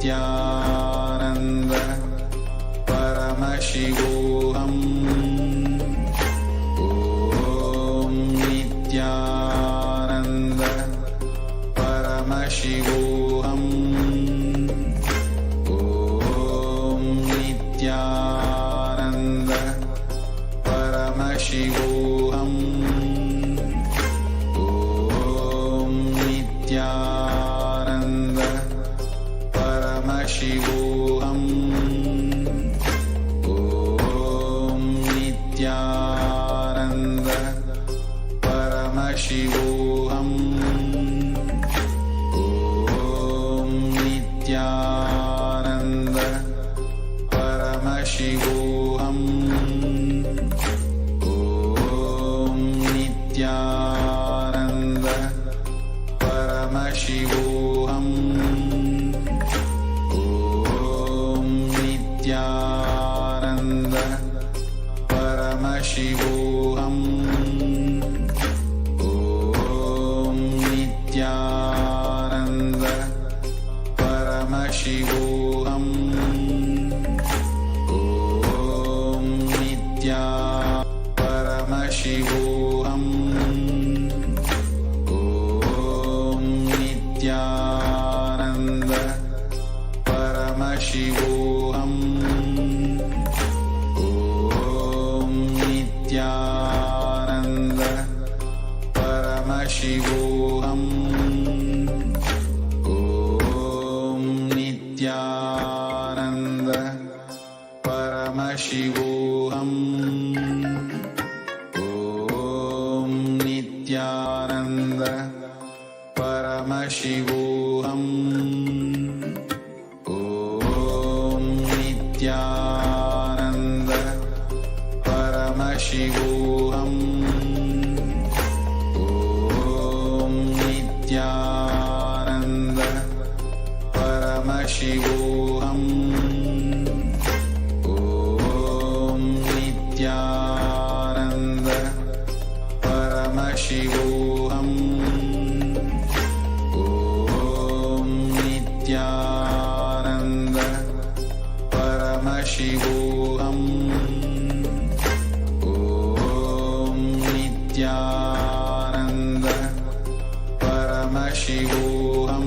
Nithyananda Paramashivoham. Om Nithyananda Paramashivoham. Om Nithyananda Paramashivoham. Om Nithyananda Paramashivoham. Om Nithyananda Paramashivoham. Om Nithyananda Paramashivoham. Om Nithyananda Paramashivoham. Om Nithyananda Paramashivoham. Om Nithyananda Paramashivoham. Om Nithya Paramashivoham. Om Nithyananda Paramashivoham. Om Nithyananda Paramashivoham. Om Nithyananda Paramashivoham. Om Nithyananda Paramashivoham. Om Nithyananda Paramashivoham. Om Nithyananda Paramashivoham. Om Nithyananda Paramashivoham. Om Nithyananda Paramashivoham. Om Nithyananda Paramashivoham.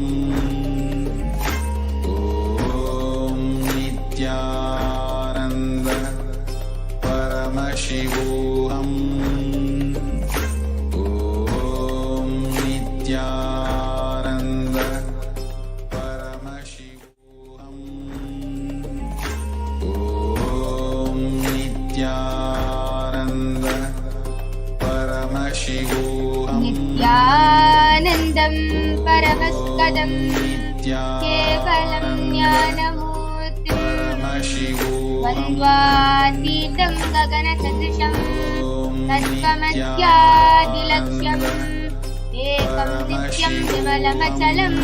Om Nithyananda Paramashivoham. Om Nithyananda Paramashivoham. Om Nithyananda Paramashivoham. Nithyanandam Paramaskadam Kevalam Jnanamurtim Vandvatitam Gaganasadrisham Tattvamadhyadilaksham Ekam Nityam Vimalamachalam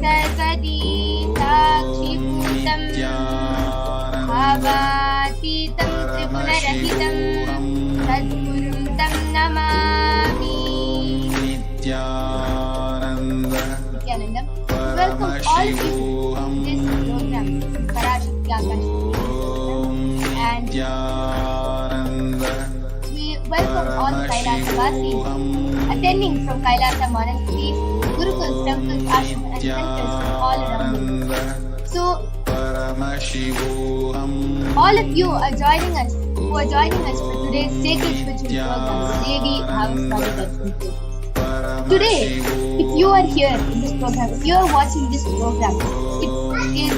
Sarvadi Sakshibhutam Bhavatitam Tribunarahitam Sadgurum Tam Namami. Nithyananda Nithyanandam. Welcome all of you to this program, Parashakti, Akashic. And we welcome all the Kailasa-vasis attending from Kailasa monasteries, Gurukuls, temples, ashrams and centers all around the world. So, all of you are joining us, who are joining us for today's sacred spiritual program, Devi Bhavaswami Darshan. Today, if you are here in this program, if you are watching this program, it is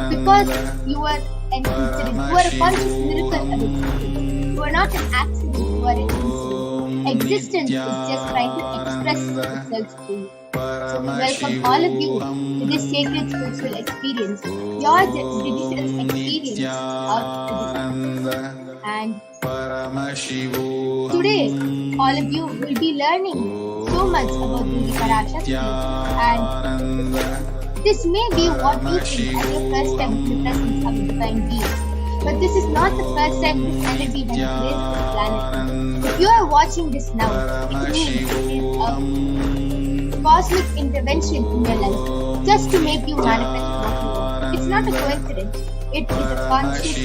because you are an incident, you are a conscious miracle of existence. You are not an accident, you are an incident. Existence is just trying to express itself to you. So we welcome all of you to this sacred spiritual experience, your delicious experience of existence. And today, all of you will be learning so much about the Parashakti, and this may be what you think as your first time in the presence of the Divine Being. But this is not the first time this energy has graced this planet. If you are watching this now, it means it is a cosmic intervention in your life, just to make you manifest what you want. It's not a coincidence. It is a conscious.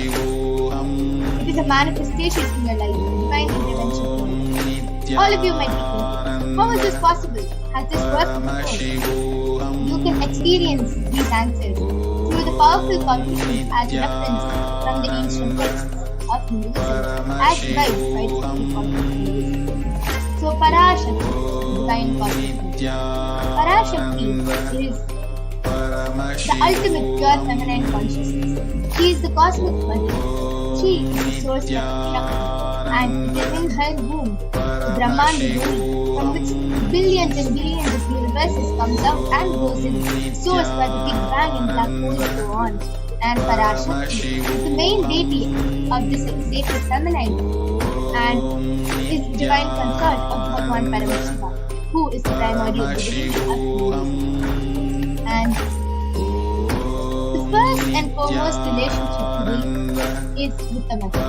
It is a manifestation in your life, divine intervention in your life. All of you might be thinking, how is this possible? Has this worked before? You can experience these answers through the powerful cognitions as referenced from the ancient texts of Hinduism as guides by the Supreme Hinduism. So Parashakti, divine cosmic. Parashakti is the ultimate pure feminine consciousness. She is the cosmic mother. She is the source of Shakti, and it is in her womb, the Brahmanda Yoni, from which billions and billions of universes comes out and goes in, source where the Big Bang and black holes go on. And Parashakti is the main deity of this sacred feminine and is the divine consort of Bhagwan Paramashivoham, who is the primordial divinity of Hinduism. And the first and foremost relationship to be is with the mother.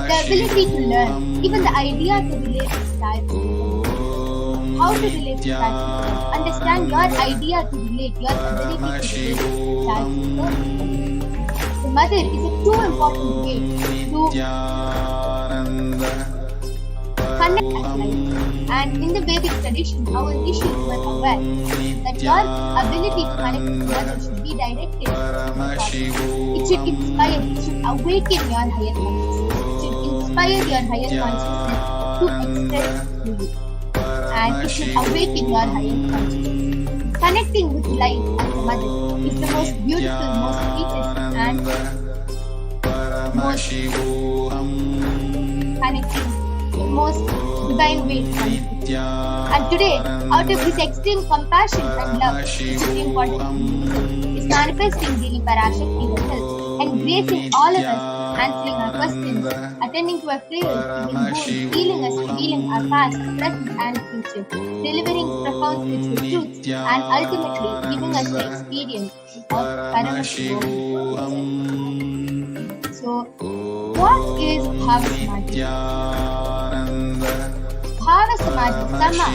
The ability to learn, even the idea to relate starts with them. How to relate starts with them. Understand your idea to relate, your ability to relate starts with them. The mother is a too important way to connect at life. And in the Vedic tradition, our rishis were aware that your ability to connect with mother should be directed to it should inspire, it should awaken your higher consciousness. It should inspire your higher consciousness to express to you. And it should awaken your higher consciousness. Connecting with life as a mother is the most beautiful, most sweetest and most connecting, most divine way to connect with you. And today, out of this extreme compassion and love, the Supreme Court of Hinduism is manifesting daily Parashakti herself and gracing all of us, answering our questions, attending to our prayers, giving boons, healing us, revealing our past, present and future, delivering profound spiritual truths, and ultimately giving us the experience of Paramashivoham. So, what is Bhava Samadhi? Bhava Samadhi, Sama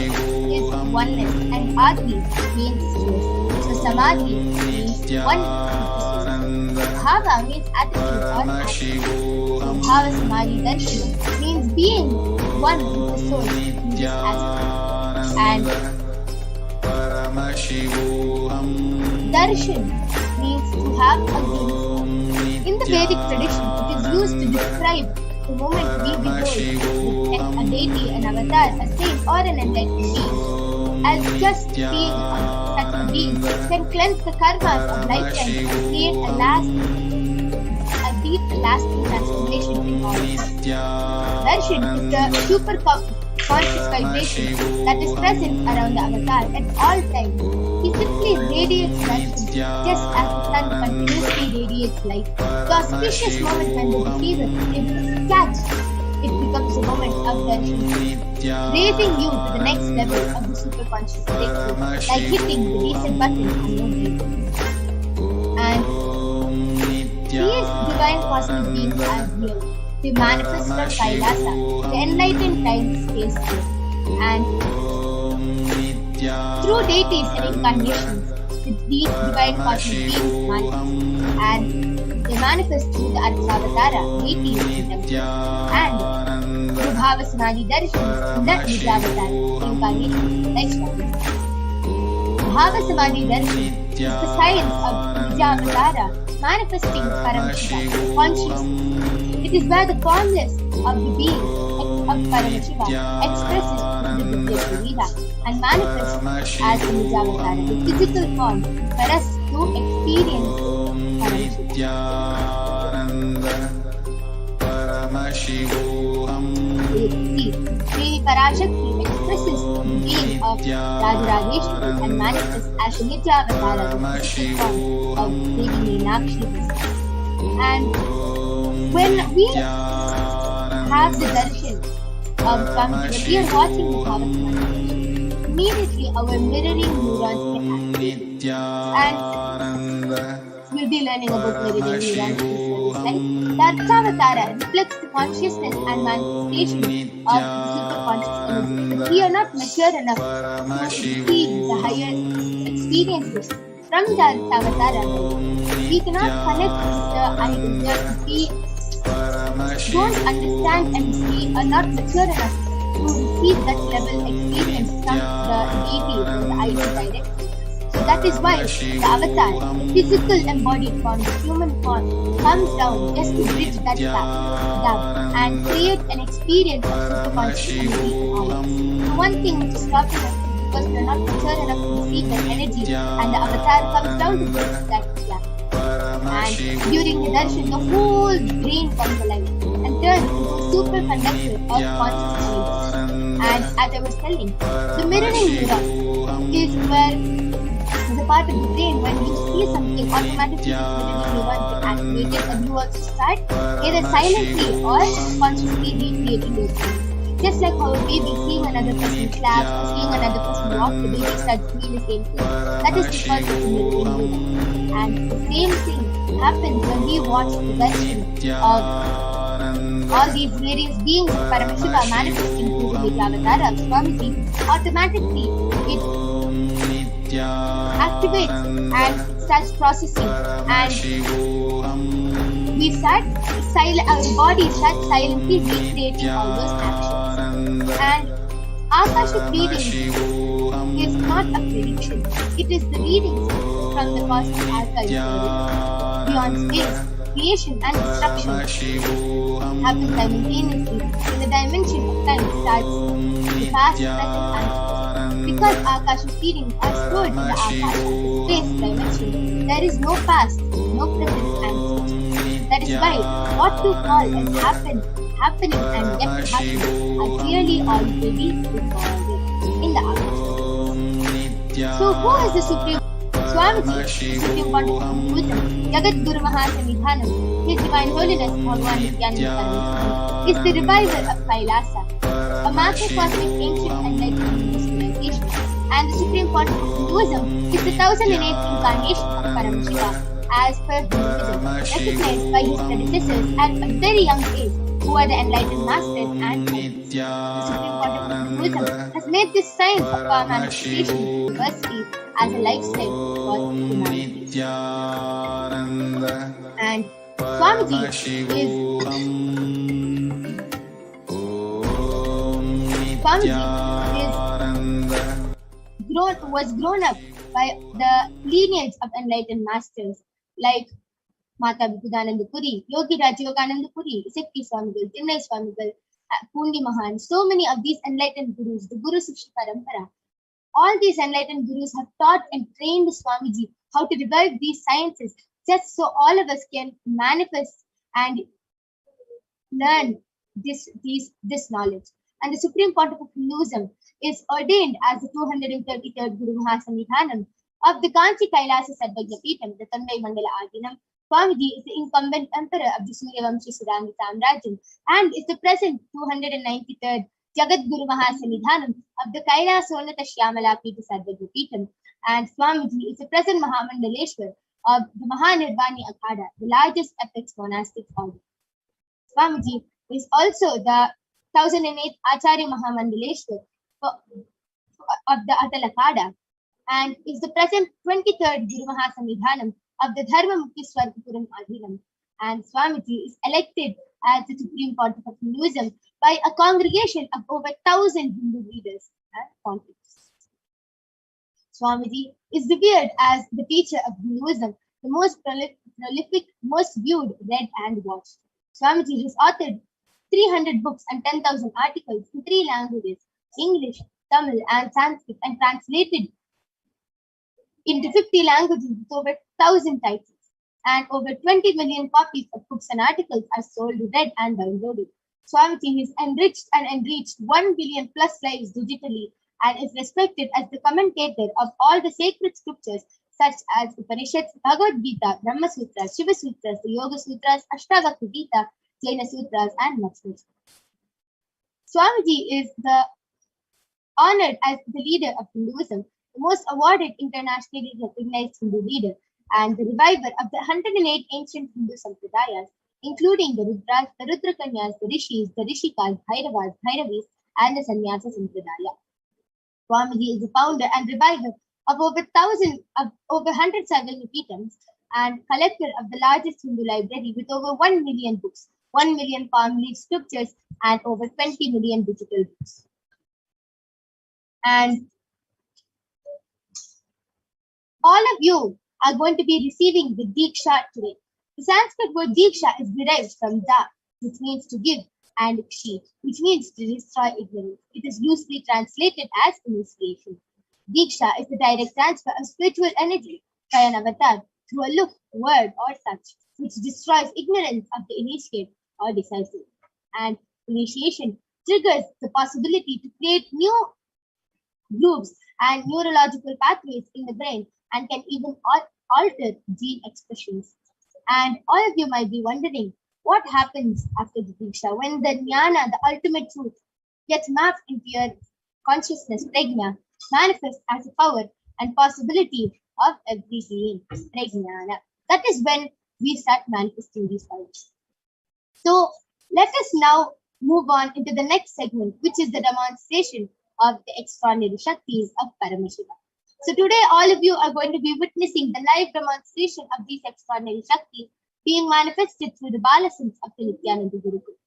is oneness and Adi means source. So Samadhi means one with the source. Bhava means attitude or attitude. So Bhava Samadhi Darshan means being one with the source in this aspect. And Darshan means to have a glimpse. In the Vedic tradition, it is used to describe the moment we behold a deity, an avatar, a saint or an enlightened being. As just being such a being can cleanse the karmas of lifetime and create a deep lasting transformation in all of us. Darshan is the super conscious vibration that is present around the avatar at all times. He simply radiates darshan just as the sun continuously radiates light. The auspicious moment when the receiver is catch, it becomes a moment of darshan, raising you to the next level of the super conscious breakthrough, like hitting the reset button on your brain. And these divine cosmic beings are real. They manifest from Kailasa, the enlightened time-space state. And through deities and incarnations, these divine cosmic beings manifest. And they manifest through the Arthavatara, deities in themselves. And through Bhava Samadhi Darshans in the Nijavatara, incarnation, like Swami. Bhava Samadhi Darshan is the science of Nijavatara, manifesting Paramashiva, consciousness. It is where the formless of the being of Paramashiva expresses the Vidya Sharira and manifests as the Nijavatara, the physical form for us to experience Paramashivoham. Sri Parashakti expresses the being of Radhareshwari and manifests as the Nityavatara, the physical form of Devi Meenakshi. And when we have the darshan of Kamji, we are watching the Bhava Samadhi darshan, immediately our mirroring neurons get activated. And we'll be learning about mirroring neurons in this life. The Arthavatara reflects the consciousness and manifestation of the superconscious energy. But we are not mature enough to receive the higher experiences from the Avatara. We cannot connect with the idol if we don't understand and we are not mature enough to receive that level experience from the deity or the idol directly. So that is why the avatar, the physical embodied form, the human form, comes down just to bridge that gap and create an experience of superconsciously in all of us. So one thing which is stopping us is because we are not mature enough to receive that energy, and the avatar comes down to bridge that gap. And during the darshan, the whole brain comes alive and turns into a superconductor of consciousness. And as I was telling, the mirroring neuron is where the part of the brain when you see something automatically the mirroring neuron get activated and you also start either silently or consciously recreating your things. Just like how a baby seeing another person clap or seeing another person walk, the baby starts doing the same thing. That is because of the mirroring neuron. And the same thing happens when we watch the darshan of all these various beings of Paramashiva manifesting through the avatar of Swamiji. Automatically it activates and it starts processing, and we start our body starts silently recreating all those actions. And Akashic reading is not a prediction, it is the readings from the cosmic archives beyond space. Creation and destruction happen simultaneously in the dimension of time starts the past, present, and future. Because Akashic readings are stored in the Akasha, the space dimension, there is no past, no present, and future. That is why what to call as happening, and yet to happen are clearly already recorded in the Akasha. So who is the Supreme Swamiji, Supreme Pontiff of Hinduism, Jagat Guru Mahasanidhanam, His Divine Holiness Bhagavan Nithyananda Paramashivam, is the reviver of Kailasa, a macrocosmic ancient enlightenment Hindu civilization, and the Supreme Pontiff of Hinduism is the 1008th incarnation of Paramashiva, as per Hinduism, recognized by his predecessors at a very young age, who are the enlightened masters and guides. The Supreme Pontiff of Hinduism has made this science of power manifestation university as a lifestyle for humanity. And Swamiji was grown up by the lineage of enlightened masters like Mata Bikudananda Puri, Yogi Rajiyogananda Puri, Sikhi Swamigal, Chennai Swamigal, Pundi Mahan. So many of these enlightened gurus, the Guru Siksha Parampara, all these enlightened gurus have taught and trained Swamiji how to revive these sciences just so all of us can manifest and learn this knowledge. And the Supreme Pontiff of Hinduism is ordained as the 233rd Guru Mahasanidhanam of the Kanchi Kailasa Sarvajna Peetham, the Tandai Mandala Adinam. Swamiji is the incumbent emperor of the Suryavamshi Sudanga Samrajyam and is the present 293rd Jagat Guru Mahasanidhanam of the Kailasonata Shyamala Peetha Sarvajna Peetham. And Swamiji is the present Mahamandaleshwar of the Mahanirvani Akhada, the largest apex monastic order. Swamiji is also the 1008th Acharya Mahamandaleshwar of the Atal Akhada and is the present 23rd Guru Mahasanidhanam of the Dharma Mukti Swargapuram Adhinam. And Swamiji is elected as the Supreme Pontiff of Hinduism by a congregation of over 1,000 Hindu leaders and pontiffs. Swamiji is revered as the teacher of Hinduism, the most prolific, most viewed, read and watched. Swamiji has authored 300 books and 10,000 articles in 3 languages, English, Tamil and Sanskrit, and translated into 50 languages with over 1,000 titles. And over 20 million copies of books and articles are sold, read and downloaded. Swamiji has enriched and enriched 1 billion plus lives digitally and is respected as the commentator of all the sacred scriptures such as Upanishads, Bhagavad Gita, Brahma Sutras, Shiva Sutras, the Yoga Sutras, Ashtavakra Gita, Jaina Sutras, and much more. Swamiji is honored as the leader of Hinduism, the most awarded internationally recognized Hindu leader, and the reviver of the 108 ancient Hindu sampradayas, including the Rudras, the Rudrakanyas, the Rishis, the Rishikas, Bhairavas, Bhairavis, and the Sannyasa Sampradaya. Swamiji is the founder and reviver of over 100 Sarvapitams, and collector of the largest Hindu library with over 1 million books, 1 million palm leaf scriptures, and over 20 million digital books. And all of you are going to be receiving the Diksha today. The Sanskrit word Diksha is derived from Da, which means to give, and Kshi, which means to destroy ignorance. It is loosely translated as initiation. Diksha is the direct transfer of spiritual energy by an avatar through a look, word, or such, which destroys ignorance of the initiate or disciple. And initiation triggers the possibility to create new grooves and neurological pathways in the brain and can even alter gene expressions. And all of you might be wondering, what happens after the Diksha when the Jnana, the ultimate truth, gets mapped into your consciousness, prajna, manifests as a power and possibility of every being, prajnana. That is when we start manifesting these powers. So let us now move on into the next segment, which is the demonstration of the extraordinary Shaktis of Paramashiva. So today, all of you are going to be witnessing the live demonstration of these extraordinary Shaktis being manifested through the Balasins of the Nithyananda Gurukul.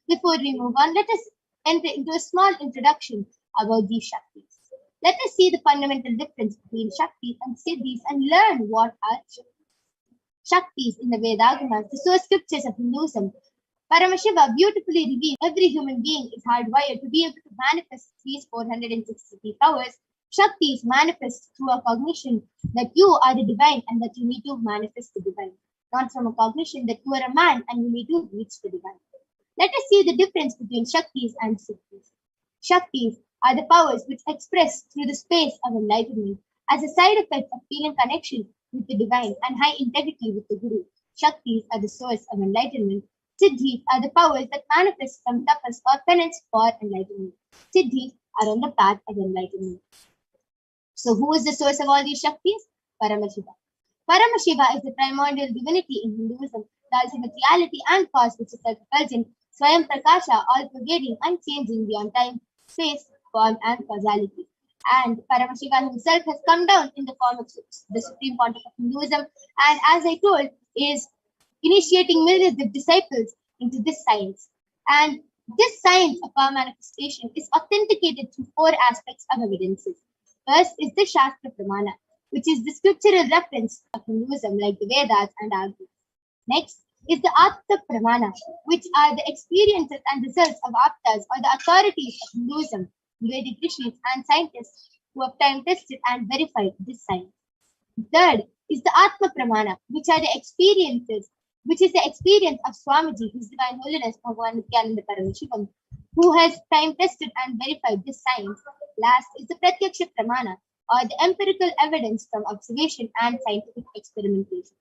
Before we move on, let us enter into a small introduction about these Shaktis. Let us see the fundamental difference between Shaktis and Siddhis and learn what are Shaktis in the Vedagamas, the source scriptures of Hinduism. Paramashiva beautifully reveals every human being is hardwired to be able to manifest these 463 powers. Shaktis manifest through a cognition that you are the divine and that you need to manifest the divine, not from a cognition that you are a man and you need to reach the divine. Let us see the difference between Shaktis and Siddhis. Shaktis are the powers which express through the space of enlightenment as a side effect of feeling connection with the divine and high integrity with the Guru. Shaktis are the source of enlightenment. Siddhis are the powers that manifest from tapas or penance for enlightenment. Siddhis are on the path of enlightenment. So who is the source of all these Shaktis? Paramashiva. Paramashiva is the primordial divinity in Hinduism, the ultimate reality and cause which is self-effulgent, Swayam Prakasha, all-pervading, unchanging beyond time, space, form and causality. And Paramashiva himself has come down in the form of the Supreme Pontiff of Hinduism, and as I told, is initiating millions of disciples into this science. And this science of power manifestation is authenticated through four aspects of evidences. First is the Shastra Pramana, which is the scriptural reference of Hinduism like the Vedas and Agni. Next is the Apta Pramana, which are the experiences and results of Aptas or the authorities of Hinduism, Vedic rishis and scientists who have time tested and verified this science. Third is the Atma Pramana, which are the experiences, which is the experience of Swamiji, His Divine Holiness Bhagavan Nithyananda Paramashivam, who has time tested and verified this science. Last is the Pratyaksha Pramana, or the empirical evidence from observation and scientific experimentation.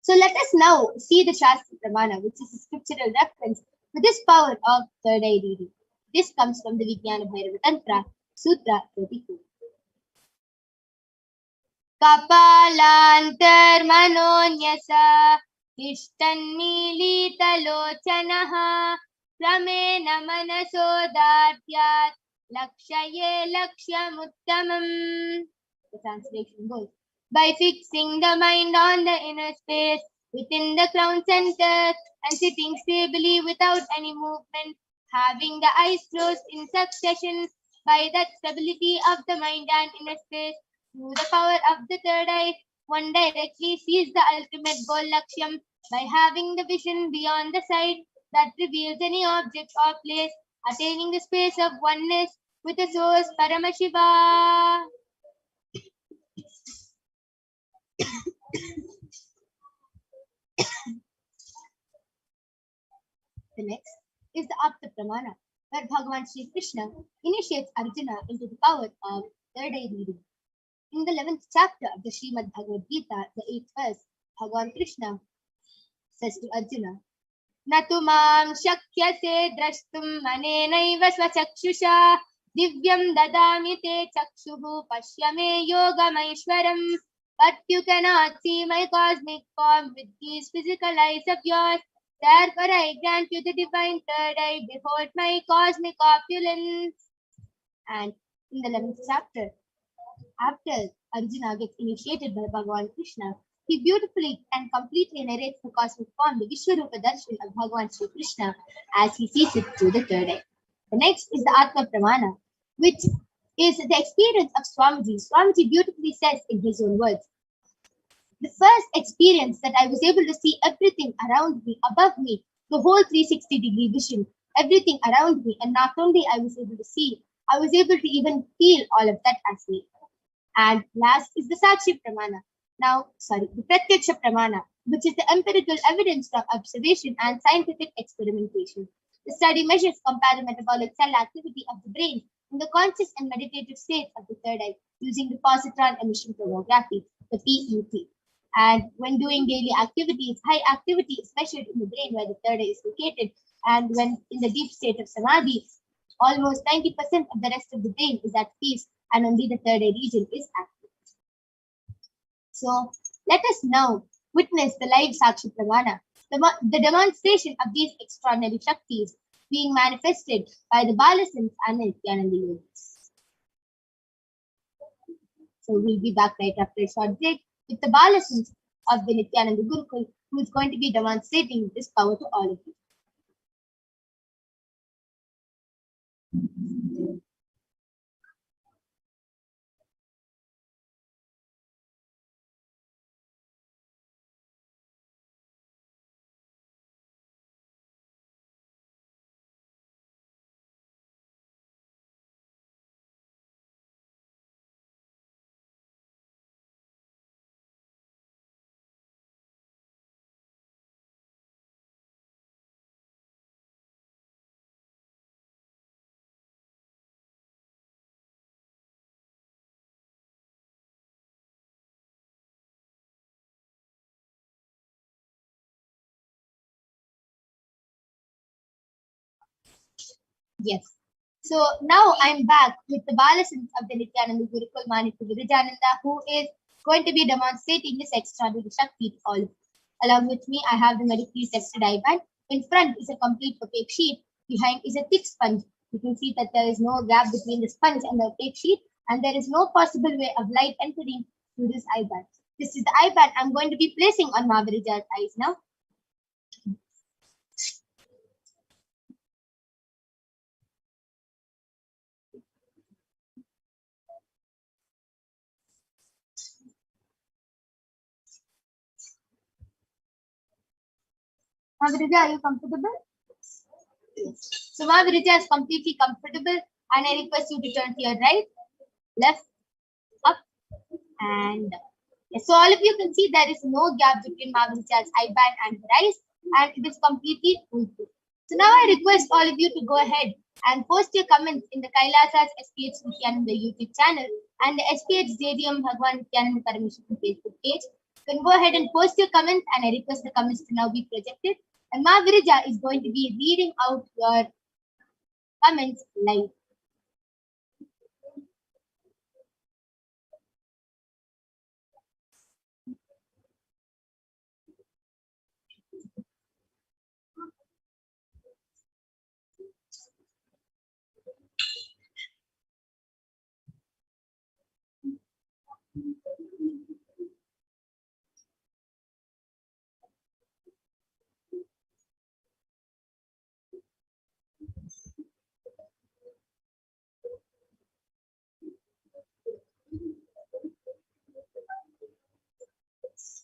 So let us now see the Shastra Pramana, which is a scriptural reference to this power of third eye reading. This comes from the Vijnana Bhairava Tantra, Sutra 34. Kapalantarmanonyasa Ishtanmilitalochanaha Ramena Manasodatyat Lakshaye Lakshamuttamam. The translation goes, by fixing the mind on the inner space within the crown center and sitting stably without any movement, having the eyes closed in succession, by that stability of the mind and inner space, through the power of the third eye, one directly sees the ultimate goal Lakshyam by having the vision beyond the sight that reveals any object or place, attaining the space of oneness with the source Paramashiva. The next is the Apta Pramana, where Bhagavan Sri Krishna initiates Arjuna into the power of third eye reading. In the 11th chapter of the Srimad Bhagavad Gita, the 8th verse, Bhagavan Krishna says to Arjuna, Natu mam shakyase drashtum manenaiva svachakshusha divyam dadami te chakshuhu pashyame yogamaishwaram. But you cannot see my cosmic form with these physical eyes of yours. Therefore I grant you the divine third eye. Behold my cosmic opulence. And in the 11th chapter after Arjuna gets initiated by Bhagavan Krishna, he beautifully and completely narrates the cosmic form, the Vishwarupa Darshan of Bhagavan Sri Krishna as he sees it through the third eye. The next is the Atma Pramana, which is the experience of Swamiji. Swamiji beautifully says in his own words, the first experience that I was able to see everything around me, above me, the whole 360-degree vision, everything around me, and not only I was able to see, I was able to even feel all of that as me. And last is the Sakshi Pramana. The Pratyaksha Pramana, which is the empirical evidence from observation and scientific experimentation. The study measures metabolic cell activity of the brain in the conscious and meditative states of the third eye using the positron emission tomography, the PET. And when doing daily activities, high activity is measured in the brain where the third eye is located. And when in the deep state of samadhi, almost 90% of the rest of the brain is at peace and only the third eye region is active. So let us now witness the live Sakshi Pramana, the demonstration of these extraordinary Shaktis being manifested by the Balasins and the Nithyananda Yogis. So we'll be back right after a short break with the Balasins of the Nithyananda Gurukul, who is going to be demonstrating this power to all of you. Yes. So now I'm back with the Balasins of the Nithyananda Gurukul Manikya Virajananda, who is going to be demonstrating this extraordinary Shakti to all of you. Along with me, I have the medically tested iPad. In front is a complete opaque sheet. Behind is a thick sponge. You can see that there is no gap between the sponge and the opaque sheet, and there is no possible way of light entering through this iPad. This is the iPad I'm going to be placing on Mahaviraja's eyes now. Mahaviraj, are you comfortable? So Mahaviraj is completely comfortable, and I request you to turn to your right, left, up, and yes. So all of you can see there is no gap between Mahaviraj's eyeband and her eyes, and it is completely foolproof. So now I request all of you to go ahead and post your comments in the Kailasa's HDH Nithyananda YouTube channel and the HDH JDM Bhagwan Nithyananda Paramashivam Facebook page. You can go ahead and post your comments, and I request the comments to now be projected. And Mahaviraj is going to be reading out your comments live.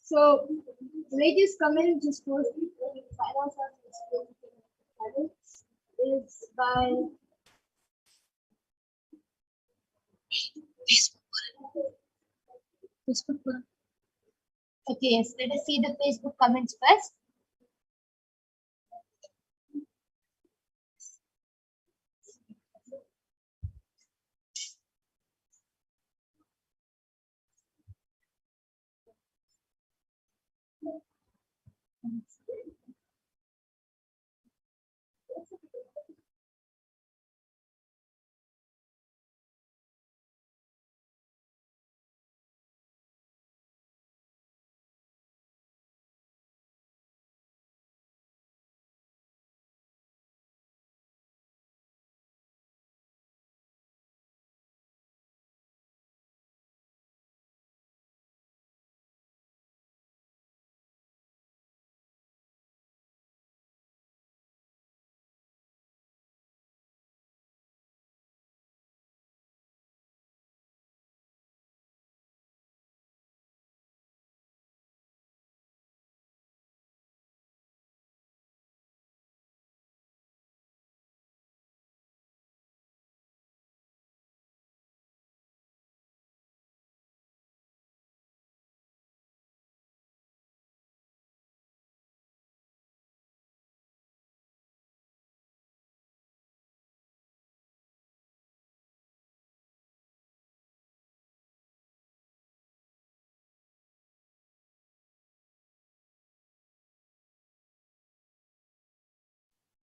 So, Reggie's comment just post is by Facebook. Okay, yes, let us see the Facebook comments first.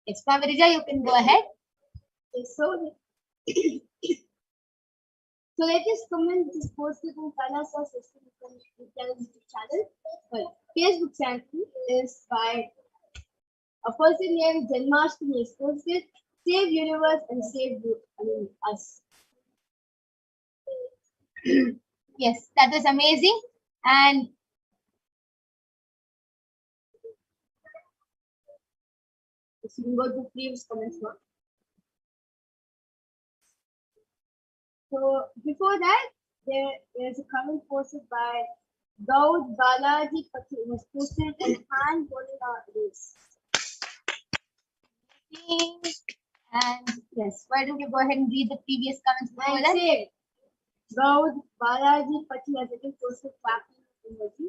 Yes, Mavirija, you can go ahead. Yes, so so let us comment this posted in Kalasa System YouTube channel. Well, Facebook channel is by a person named Janmashtami is posted. Save universe and save you, I mean us. Yes, that was amazing. And So you can go to previous comments now. So before that, there is a comment posted by Daud Balaji Pati was posted and hand holding our race. and yes, why don't you go ahead and read the previous comments before And that? say Daud Balaji Pati has again posted clapping emoji.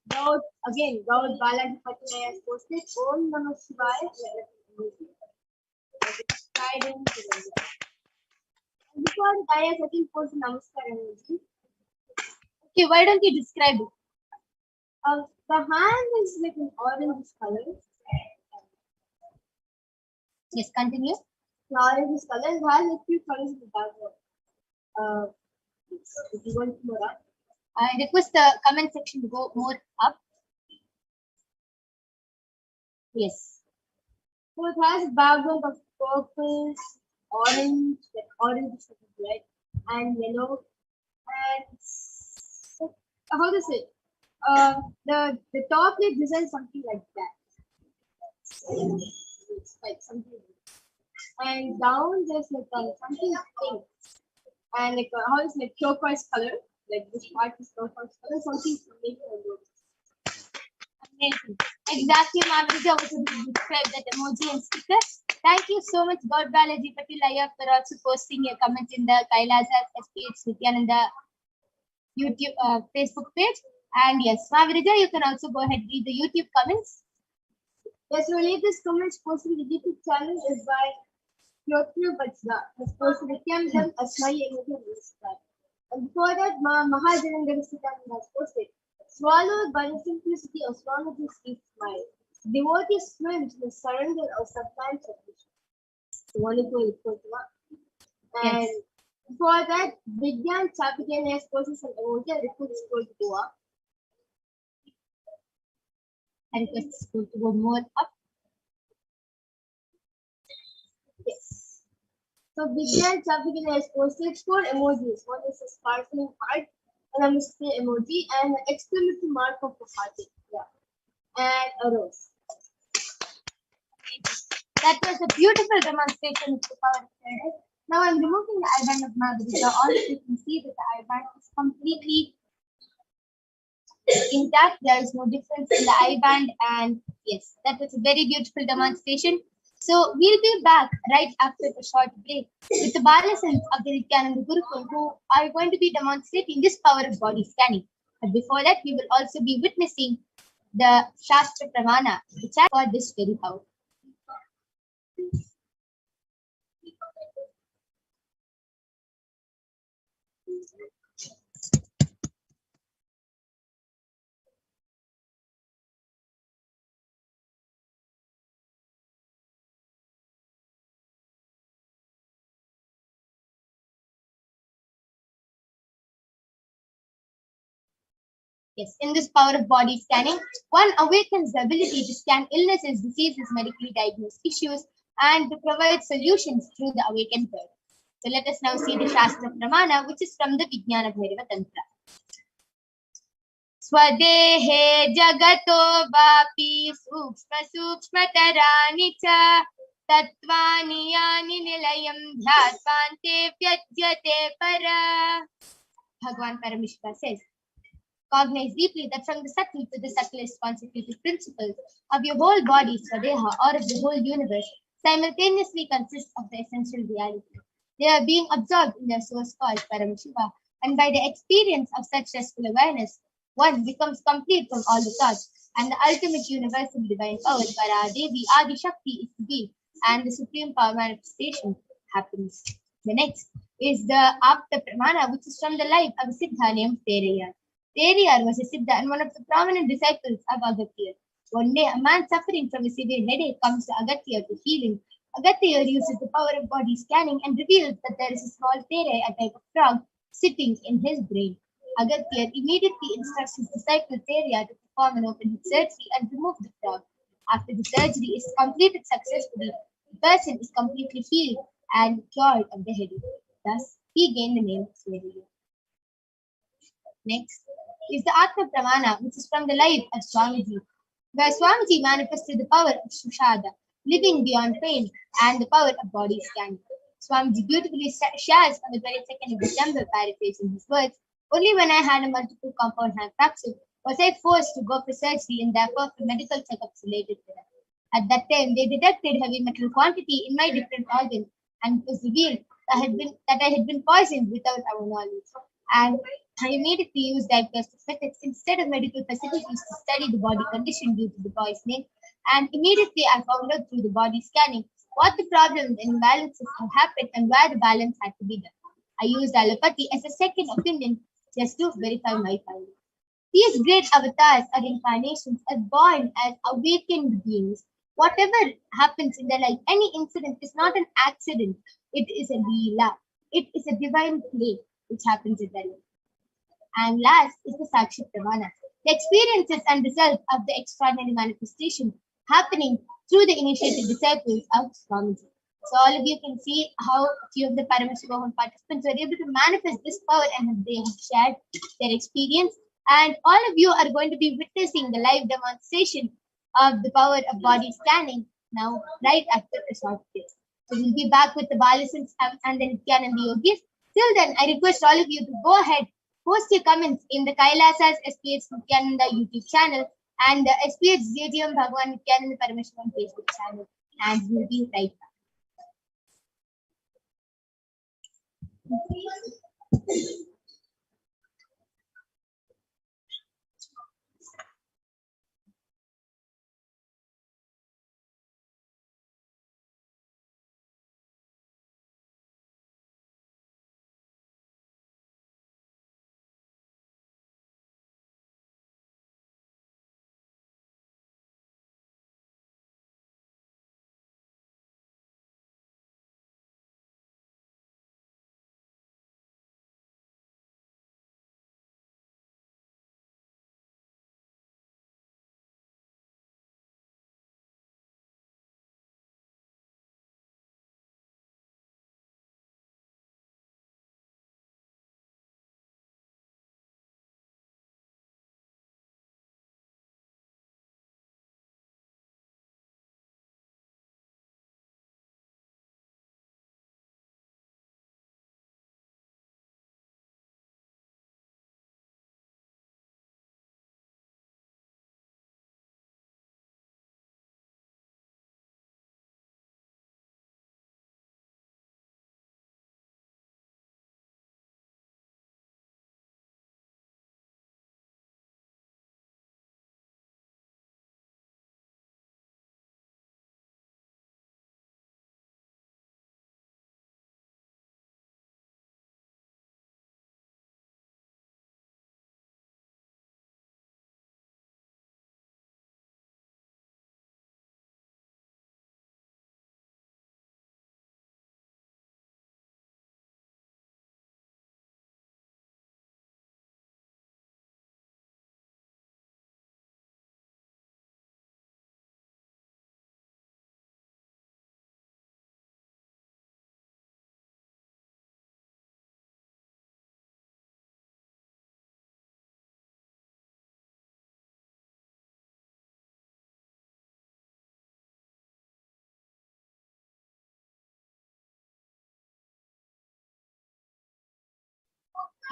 Daud Balaji Pati has posted Om Namah Shivaya emoji. Guidance emoji. And before that, I has again posted Namaskar emoji. Okay, why don't you describe it? The hand is like an orange color. Yes, continue. The orange color it has a few colors in the background. If you want more up. I request the comment section to go more up. Yes. So it has a background of purple, orange, like orange, red, and yellow. And so, how to say? The top lid design something like that. It's like something like that. And down there's like something pink. And like how is like turquoise color? Like this part is turquoise color, something maybe on those. Amazing. Exactly, Mavirija was able to describe that emoji and sticker. Thank you so much, God Balaji Patilaya, for also posting your comments in the Kailasa HDH Nithyananda YouTube Facebook page. And yes, Mavirija, you can also go ahead and read the YouTube comments. Yes, so latest comments posted in the YouTube channel is by Pyotr Bachda. Has posted Nithyanandam Asmai emoji and and before that, Mahajanandam Siddham has posted. Swallowed by the simplicity of Swamiji's sweet smile. Devotee swims in the surrender of sublime submission. So wonderful report. And Yes. before that, Vigyan Chapitan has posted some emoji and request scroll to go up. I request the school to go more up. Yes. So Vigyan Chapitan has posted 4 emojis. One is a sparkling heart, a namaste emoji, and an exclamation mark of the heart. Yeah. And a rose. That was a beautiful demonstration of the power of prayer. Now I'm removing the eyeband of Mavirija. All you can see that the eyeband is completely intact. There is no difference in the eyeband, and yes, that was a very beautiful demonstration. So we'll be back right after the short break with the Balasans of the Nithyananda Gurukul, who are going to be demonstrating this power of body scanning. But before that, we will also be witnessing the Shastra Pramana, which are for this very power. Yes, in this power of body scanning, one awakens the ability to scan illnesses, diseases, medically diagnosed issues, and to provide solutions through the awakened third. So let us now see the Shastra Pramana, which is from the Vijnana Bhairava Tantra. Swadehe jagato vapi sukshma sukshmatarani cha tattvani yani nilayam dhyatvante vyajyate para. Bhagavan Paramashiva says, cognize deeply that from the subtle to the subtlest consecutive principles of your whole body, Swadeha, or of the whole universe, simultaneously consist of the essential reality. They are being absorbed in their source called Paramashiva, and by the experience of such restful awareness, one becomes complete from all the thoughts, and the ultimate universal divine power, Paradevi Adi Shakti, is revealed, and the supreme power manifestation happens. The next is the Apta Pramana, which is from the life of a Siddha named Terayar. Teriyar was a Siddha and one of the prominent disciples of Agastya. One day, a man suffering from a severe headache comes to Agastya to heal him. Agastya uses the power of body scanning and reveals that there is a small tere, a type of frog, sitting in his brain. Agastya immediately instructs his disciple Theria to perform an open head surgery and remove the frog. After the surgery is completed successfully, the person is completely healed and cured of the headache. Thus, he gained the name Swedia. Next is the Atma Pramana, which is from the life of Swamiji, where Swamiji manifested the power of Sushada, living beyond pain, and the power of body scanning. Swamiji beautifully shares on the 22nd of December, paraphrasing his words, "Only when I had a multiple compound hand fracture was I forced to go for surgery and therefore for medical checkups related to that. At that time, they detected heavy metal quantity in my different organs, and it was revealed that I had been poisoned without our knowledge. And I immediately used diagnostic methods instead of medical facilities to study the body condition due to the poisoning. And immediately I found out through the body scanning what the problems and imbalances had happened and where the balance had to be done. I used allopathy as a second opinion just to verify my findings. These great avatars or incarnations are born as awakened beings. Whatever happens in their life, any incident is not an accident. It is a leela. It is a divine play which happens in their life. And last is the Sakshi Pramana, the experiences and results of the extraordinary manifestation happening through the initiated disciples of Swamiji. So all of you can see how a few of the Paramashivoham participants were able to manifest this power and they have shared their experience. And all of you are going to be witnessing the live demonstration of the power of body scanning now, right after a short break. So we'll be back with the Balasans and the Nithyananda Yogis. Till then, I request all of you to go ahead, post your comments in the Kailasa's SPH Nithyananda YouTube channel and the SPH JGM Bhagwan Nithyananda Paramashivam Facebook channel. And we'll be right back.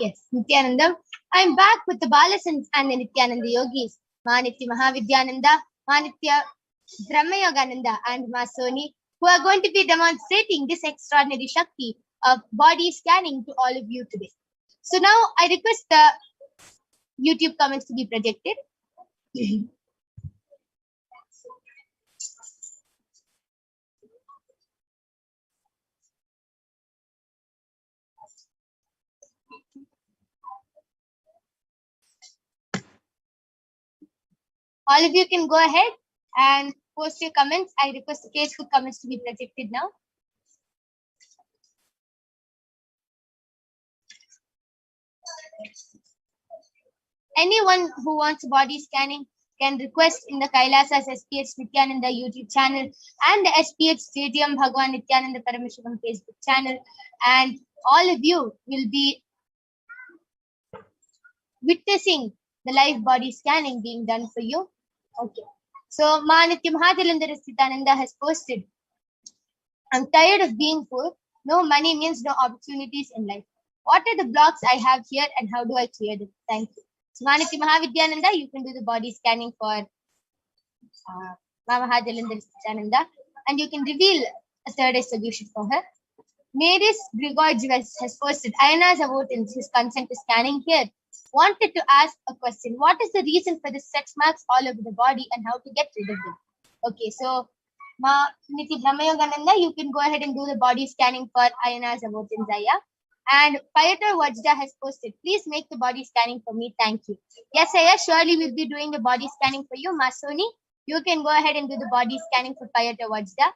Yes, Nityananda. I'm back with the Balasans and the Nityananda Yogis, Manitya Mahavidyananda, Manitya Brahmayogananda, and Masoni, who are going to be demonstrating this extraordinary Shakti of body scanning to all of you today. So now I request the YouTube comments to be projected. All of you can go ahead and post your comments. I request the Facebook comments to be projected now. Anyone who wants body scanning can request in the Kailasa's HDH Nithyananda YouTube channel and the HDH Stadium Bhagwan Nithyananda Paramashivam Facebook channel. And all of you will be witnessing the live body scanning being done for you. Okay. So, Nitya Mahajalandhara Sthitananda has posted, I'm tired of being poor. No money means no opportunities in life. What are the blocks I have here and how do I clear them? Thank you. So, Manitya Mahavidyananda, you can do the body scanning for Mahajalandhara Sthitananda and you can reveal a third eye solution for her. Maris Grigorge has posted, Ayana's about his consent to scanning here. Wanted to ask a question. What is the reason for the sex marks all over the body and how to get rid of them? Okay, so Niti Brahmayogananda, you can go ahead and do the body scanning for Ayana's about Zaya. And Payatar Wajda has posted, please make the body scanning for me. Thank you. Yes, Aya, surely we'll be doing the body scanning for you. Masoni, you can go ahead and do the body scanning for Payatar Wajda.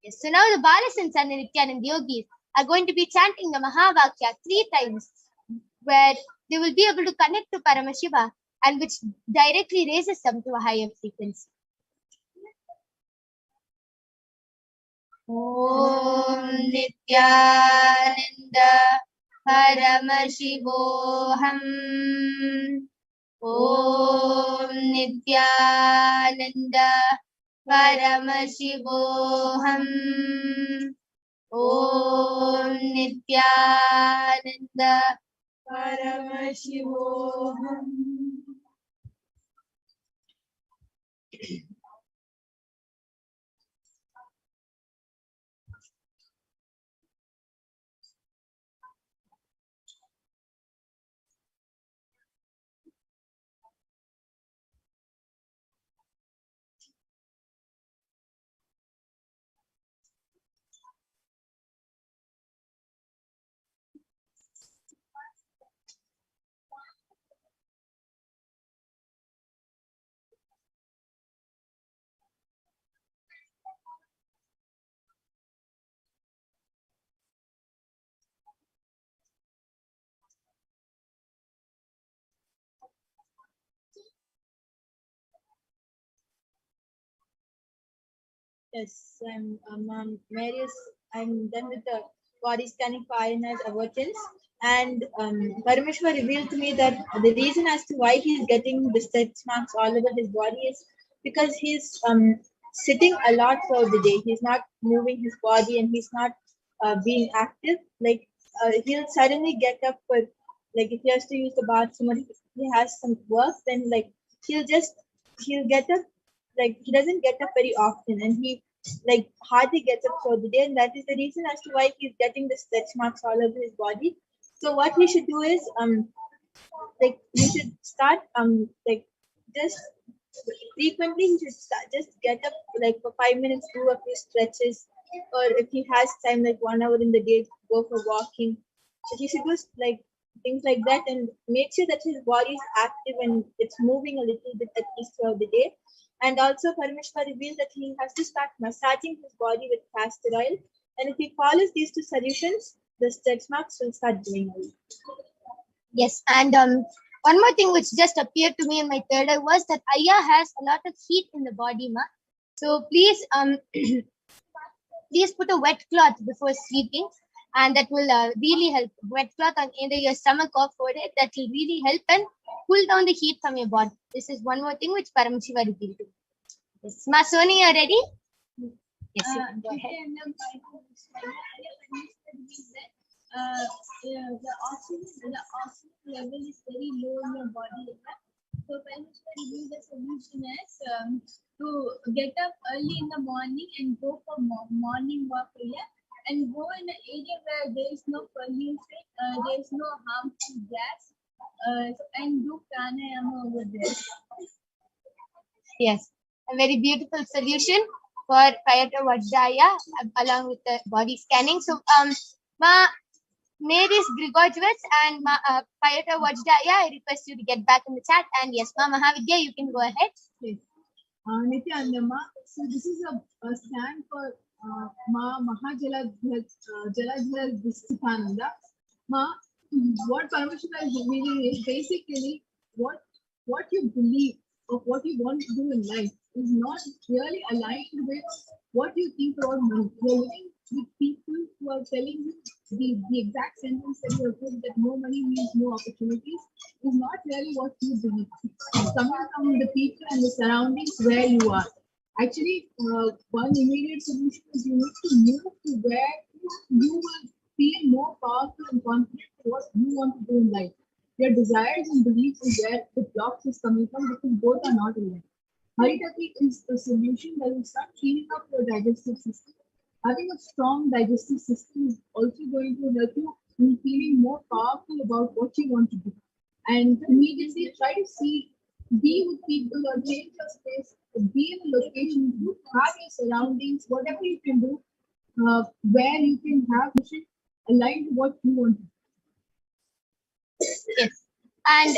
Yes, so now the Balasans and the Nityananda Yogis are going to be chanting the Mahavakya 3 times, where they will be able to connect to Paramashiva and which directly raises them to a higher frequency. Om Nithyananda Paramashivoham. Om Nithyananda Paramashivoham. Om Nithyananda Paramashivoham. Yes, Marius. I'm done with the body scanning for Ayana's aversions. And Parameshwar revealed to me that the reason as to why he's getting the stretch marks all over his body is because he's sitting a lot throughout the day. He's not moving his body and he's not being active. Like he'll suddenly get up for, like if he has to use the bathroom or if he has some work, then like he'll get up. Like he doesn't get up very often and he like hardly gets up throughout the day, and that is the reason as to why he's getting the stretch marks all over his body. So what he should do is like you should start like just frequently he should start, just get up like for 5 minutes, do a few stretches, or if he has time like 1 hour in the day, go for walking. So he should do like things like that and make sure that his body is active and it's moving a little bit at least throughout the day. And also Parameshwar revealed that he has to start massaging his body with castor oil. And if he follows these 2 solutions, the stretch marks will start going away. Yes, and one more thing which just appeared to me in my third eye was that Aya has a lot of heat in the body, ma. So please please put a wet cloth before sleeping, and that will really help. Wet cloth on either your stomach or forehead, that will really help and cool down the heat from your body. This is one more thing which Paramashiva revealed to me. Yes. Ma Soni, you are ready? Yes, you can go ahead. The oxygen level is very low in your body. So Paramashiva revealed the solution is to get up early in the morning and go for morning walk area and go in an area where there is no pollution, there is no harmful gas, and do pranayama over there. Yes, a very beautiful solution for Payata Vajraya along with the body scanning. So, Ma Mary's Grigorjevitz and Payata Vajdaya, I request you to get back in the chat. And yes, Ma Mahavidya, you can go ahead. Yes. Nithyananda, so this is a stand for Ma Jaladhar Vistitananda. Ma, what Paramashiva is meaning is basically what you believe of what you want to do in life is not really aligned with what you think about money. You're living with people who are telling you the exact sentence that you have put, that no money means no opportunities, is not really what you believe. It's coming from the people and the surroundings where you are. Actually, one immediate solution is you need to move to where you will feel more powerful and confident in what you want to do in life. Your desires and beliefs is where the blocks is coming from, because both are not aligned. Haritati is the solution that will start cleaning up your digestive system. Having a strong digestive system is also going to help you in feeling more powerful about what you want to do. And immediately try to be with people or change your space, be in a location, have your surroundings, whatever you can do, where you can have vision aligned to what you want to do. Yes. And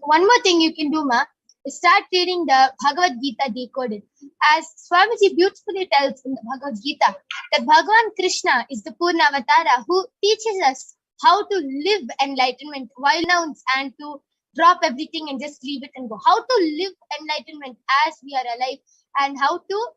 one more thing you can do, Ma, is start reading the Bhagavad Gita decoded. As Swamiji beautifully tells in the Bhagavad Gita, that Bhagavan Krishna is the Purna Avatara who teaches us how to live enlightenment while nouns and to drop everything and just leave it and go. How to live enlightenment as we are alive, and how to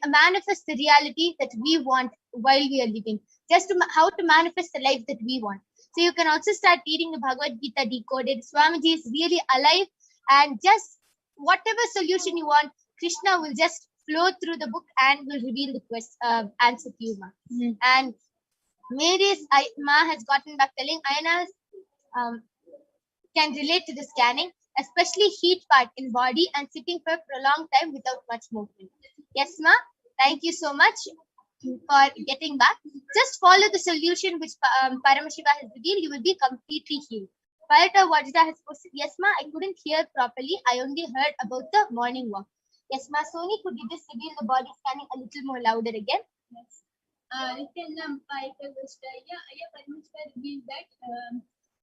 manifest the reality that we want while we are living. Just how to manifest the life that we want. So you can also start reading the Bhagavad Gita decoded. Swamiji is really alive, and just whatever solution you want, Krishna will just flow through the book and will reveal the answer to you, Ma. And Mary's Ma has gotten back telling Ayana's can relate to the scanning, especially heat part in body and sitting for a prolonged time without much movement. Yes, Ma. Thank you so much for getting back. Just follow the solution which Paramashiva has revealed. You will be completely healed. Payata Vajda has posted, yes, Ma, I couldn't hear properly. I only heard about the morning walk. Yes, Ma. Soni, could you just reveal the body scanning a little more louder again? Yes. Nithyananda Payata Vajda, Paramashiva revealed that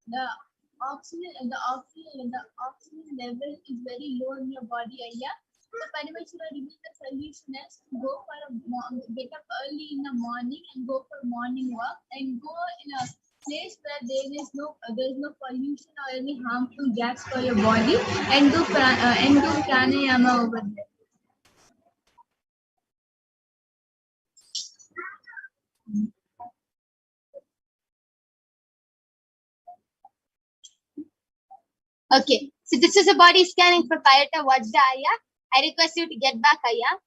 the oxygen level is very low in your body. So Paramashiva revealed the solution is go for get up early in the morning and go for morning walk, and go in a place where there is no pollution or any harmful gas for your body, and do pranayama over there. Okay, so this is a body scanning for Payata Vajda, Aya. I request you to get back, Aya.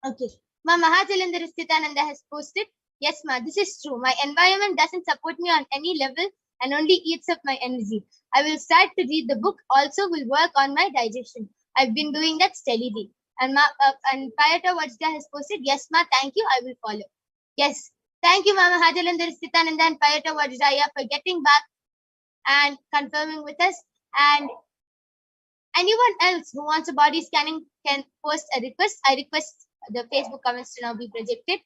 Okay. Ma Mahajalandhar Sthitananda has posted, yes, Ma, this is true. My environment doesn't support me on any level and only eats up my energy. I will start to read the book. Also will work on my digestion. I've been doing that steadily. And Payata Vajda has posted, yes, Ma, thank you. I will follow. Yes. Thank you, Ma Mahajalandhar Sthitananda and Payata Vajda for getting back and confirming with us. And anyone else who wants a body scanning can post a request. I request the Facebook comments to now be projected.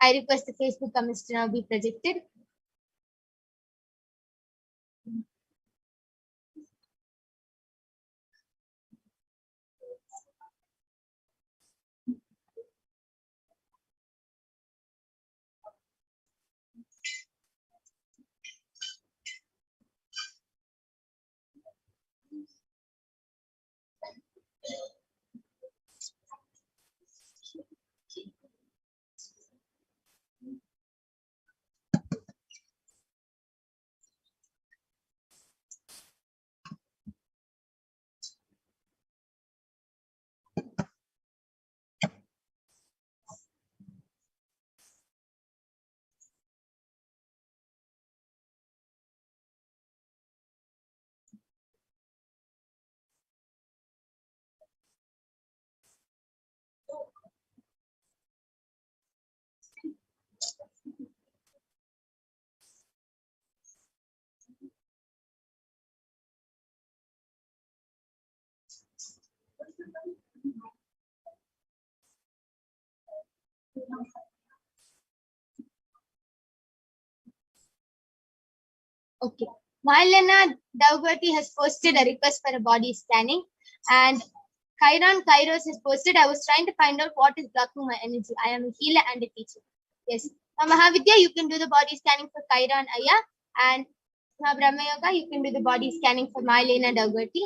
I request the Facebook comments to now be projected. Okay. Marlena Daugati has posted a request for a body scanning, and Kairan Kairos has posted, I was trying to find out what is blocking my energy. I am a healer and a teacher. Yes. Now, Mahavidya, you can do the body scanning for Kairan Aya, and Brahma Yoga, you can do the body scanning for Marlena Daugati.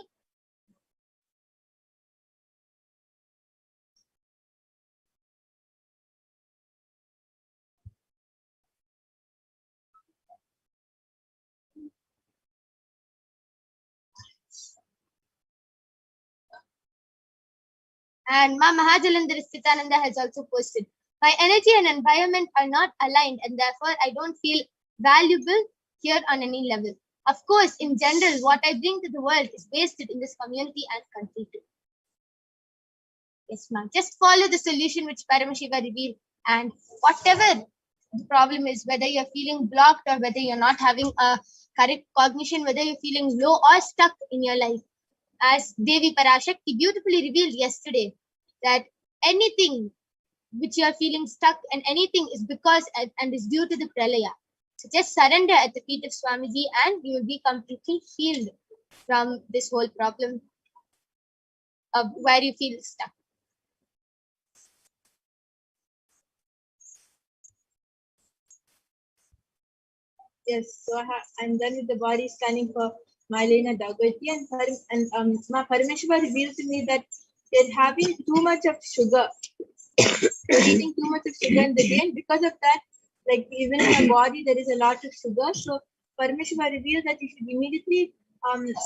And Ma Mahajalandhar Sthitananda has also posted, my energy and environment are not aligned, and therefore I don't feel valuable here on any level. Of course, in general, what I bring to the world is wasted in this community and country too. Yes, ma'am. Just follow the solution which Paramashiva revealed, and whatever the problem is, whether you're feeling blocked or whether you're not having a correct cognition, whether you're feeling low or stuck in your life, as Devi Parashakti beautifully revealed yesterday, that anything which you are feeling stuck and anything is because and is due to the pralaya. So just surrender at the feet of Swamiji and you will be completely healed from this whole problem of where you feel stuck. Yes, so I'm done with the body scanning for Marlena Daugati, and Ma Parameshwar revealed to me that they're having too much of sugar, eating too much of sugar in the day, and because of that, like even in your body there is a lot of sugar. So Parameshwar revealed that you should immediately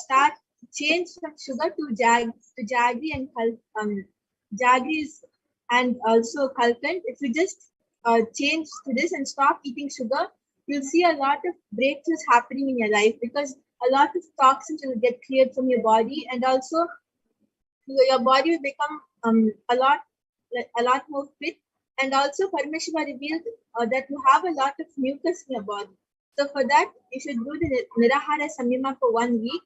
start change from sugar to jaggery and jaggeries and also kalkand. If you just change to this and stop eating sugar, you'll see a lot of breakthroughs happening in your life, because a lot of toxins will get cleared from your body, and also your body will become a lot more fit. And also Parameshwar revealed that you have a lot of mucus in your body. So for that, you should do the Nirahara Samyama for 1 week,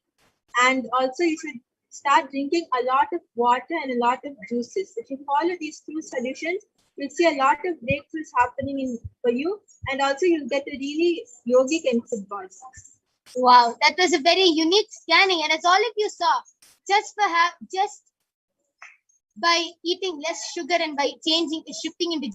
and also you should start drinking a lot of water and a lot of juices. If you follow these two solutions, you'll see a lot of breakthroughs happening for you, and also you'll get a really yogic and fit body. Wow, that was a very unique scanning, and as all of you saw, just by eating less sugar and by shifting into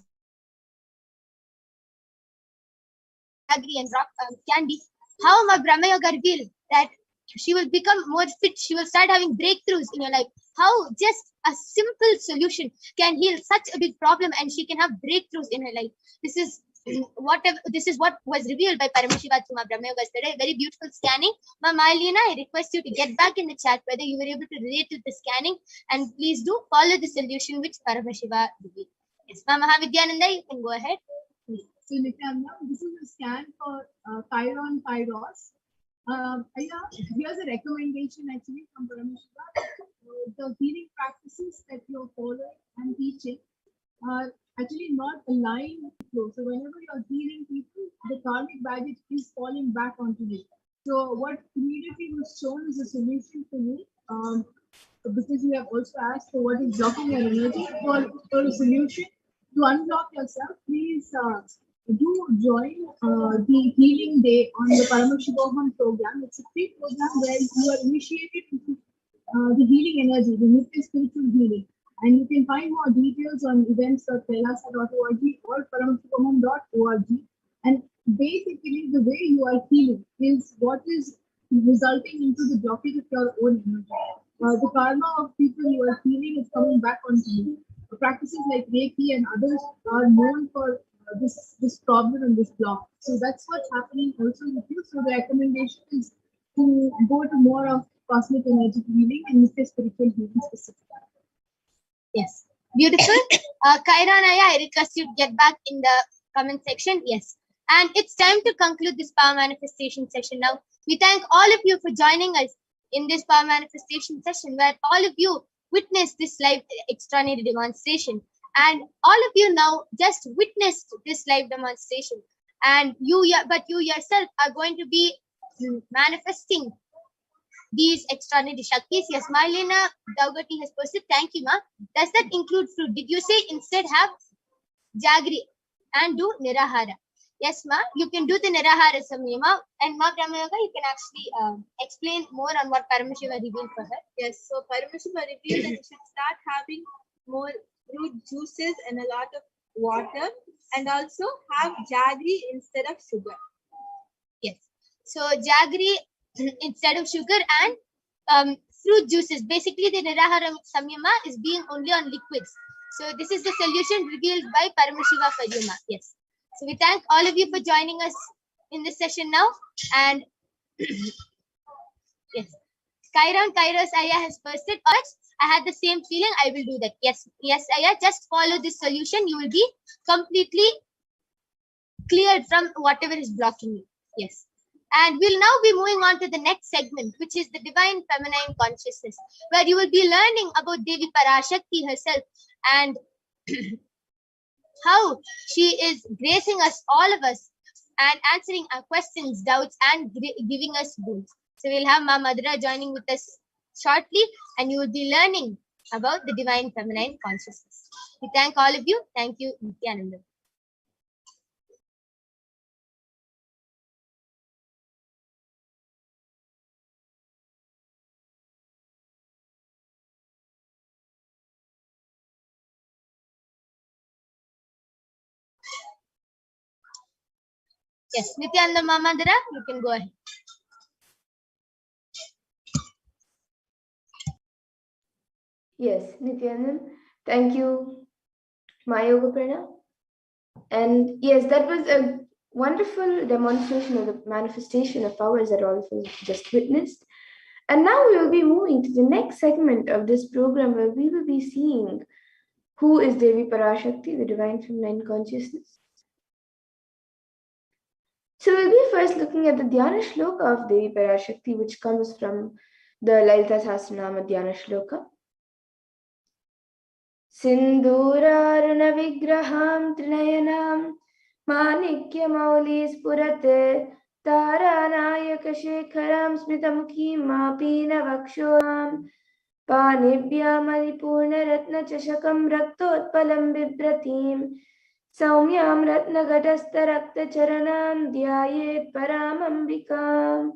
jaggery and rock candy, how my Brahma Yoga revealed that she will become more fit. She will start having breakthroughs in your life. How just a simple solution can heal such a big problem, and she can have breakthroughs in her life. This is what was revealed by Paramashiva through my Brahma Yoga today. Very beautiful scanning. Ma Marlena, I request you to get back in the chat whether you were able to relate to the scanning, and please do follow the solution which Paramashiva revealed. Yes, Ma Mahavidyananda, you can go ahead. So Nithyananda, this is a scan for Chiron Kairos. Here's a recommendation actually from Paramashiva. The healing practices that you're following and teaching are actually not aligned with the flow. So whenever you're healing people, the karmic baggage is falling back onto you. So what immediately was shown is a solution for me. Because you have also asked for what is blocking your energy, for a solution to unblock yourself, please do join the healing day on the Paramashivoham program. It's a free program where you are initiated into the healing energy, the Nithya spiritual healing. And you can find more details on events.kailasa.org or paramashivoham.org. And basically, the way you are healing is what is resulting into the blockage of your own energy. The karma of people you are healing is coming back onto you. Practices like Reiki and others are known for this problem and this block. So that's what's happening also with you. So the recommendation is to go to more of cosmic energy healing and Nithya spiritual healing specifically. Yes, beautiful. Kairanaya, I request you to get back in the comment section. Yes, and it's time to conclude this power manifestation session now. We thank all of you for joining us in this power manifestation session, where all of you witnessed this live extraordinary demonstration, and all of you now just witnessed this live demonstration, and you yourself are going to be manifesting these extraordinary Shaktis. Yes, Marlena Daugati has posted. Thank you, ma. Does that include fruit? Did you say instead have Jagri and do Nirahara. Yes, ma, you can do the Nirahara Samyama, and ma Brahmayoga, you can actually explain more on what Paramashiva revealed for her. Yes, so Paramashiva revealed that you should start having more fruit juices and a lot of water, and also have jaggery instead of sugar. Yes. So jaggery instead of sugar and fruit juices. Basically, the Nirahara Samyama is being only on liquids. So this is the solution revealed by Paramashiva for you, ma. Yes. So we thank all of you for joining us in this session now. And yes, Chiron Kairos Aya has posted. I had the same feeling. I will do that. Yes, yes, Aya. Just follow this solution. You will be completely cleared from whatever is blocking you. Yes. And we'll now be moving on to the next segment, which is the divine feminine consciousness, where you will be learning about Devi Parashakti herself and how she is gracing us, all of us, and answering our questions, doubts, and giving us boons. So we'll have Ma Madhura joining with us shortly, and you will be learning about the divine feminine consciousness. We thank all of you. Thank you, Nithyananda. Yes, Nithyananda Ma Madhura, you can go ahead. Yes, Nithyanand, thank you, Mayoga Prana. And yes, that was a wonderful demonstration of the manifestation of powers that all of us just witnessed. And now we will be moving to the next segment of this program where we will be seeing who is Devi Parashakti, the divine feminine consciousness. So we'll be first looking at the Dhyana Shloka of Devi Parashakti, which comes from the Lalita Sahasranama Dhyana Shloka. सिन्दूरारुण विग्रहां त्रिनयनां माणिक्यमौलिस्फुरते तारानायकशेखरां स्मितमुखीं मापीनवक्षोहां पाणिभ्यामलिपूर्णरत्नचषकं रक्तोत्पलं बिभ्रतीं सौम्यां रत्नघटस्थरक्तचरणां ध्यायेत् परामम्बिकाम्.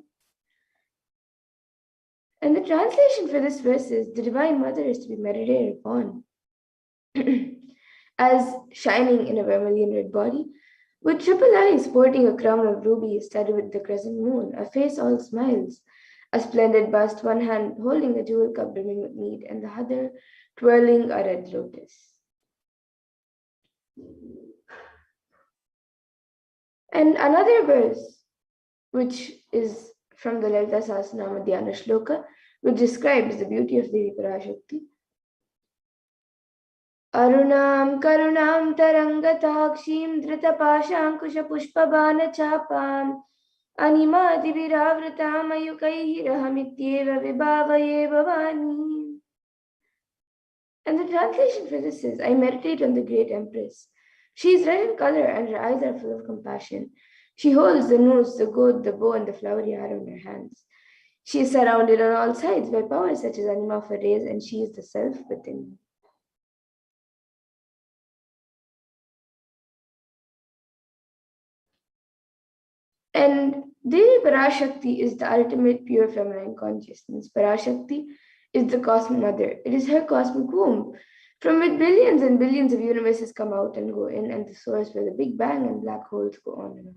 And the translation for this verse is, the Divine Mother is to be meditated upon as shining in a vermilion red body, with triple eyes sporting a crown of rubies studded with the crescent moon, a face all smiles, a splendid bust, one hand holding a jewel cup brimming with mead, and the other twirling a red lotus. And another verse, which is from the Lalita Sahasranama Dhyana Shloka, which describes the beauty of Devi Parashakti. Arunam karunam tarangatakshim dhritapaşankuşapuşpabanachapam animadiviravratam ayukaihirahamityeva vibhavaye bhavani. And the translation for this is, I meditate on the great Empress. She is red in color and her eyes are full of compassion. She holds the noose, the goad, the bow, and the flowery arrow in her hands. She is surrounded on all sides by powers such as anima for rays, and she is the self within me. And Devi Parashakti is the ultimate pure feminine consciousness. Parashakti is the cosmic mother. It is her cosmic womb, from which billions and billions of universes come out and go in, and the source where the Big Bang and black holes go on and on.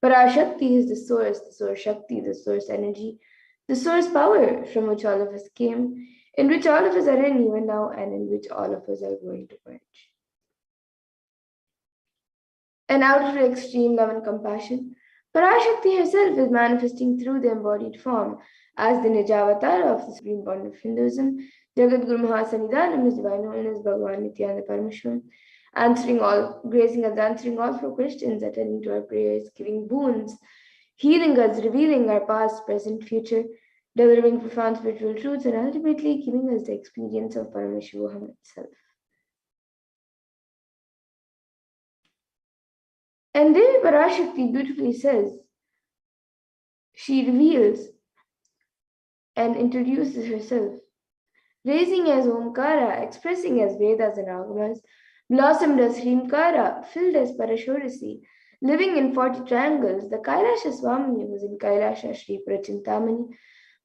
Parashakti is the source Shakti, the source energy, the source power from which all of us came, in which all of us are in even now, and in which all of us are going to merge. And out of her extreme love and compassion, Parashakti herself is manifesting through the embodied form as the Nijavatar of the Supreme Bond of Hinduism. Jagadguru Mahasannidhanam is divinely known as Bhagavan Nithyananda Paramashivam, gracing us, answering all for questions, attending to our prayers, giving boons, healing us, revealing our past, present, future, delivering profound spiritual truths, and ultimately giving us the experience of Paramashivoham itself. And Devi Parashakti beautifully says, she reveals and introduces herself, raising as Omkara, expressing as Vedas and Agamas, blossomed as Hrimkara, filled as Parashorasi, living in 40 triangles, the Kailasha Swamini was in Kailasha Sri Prachintamani,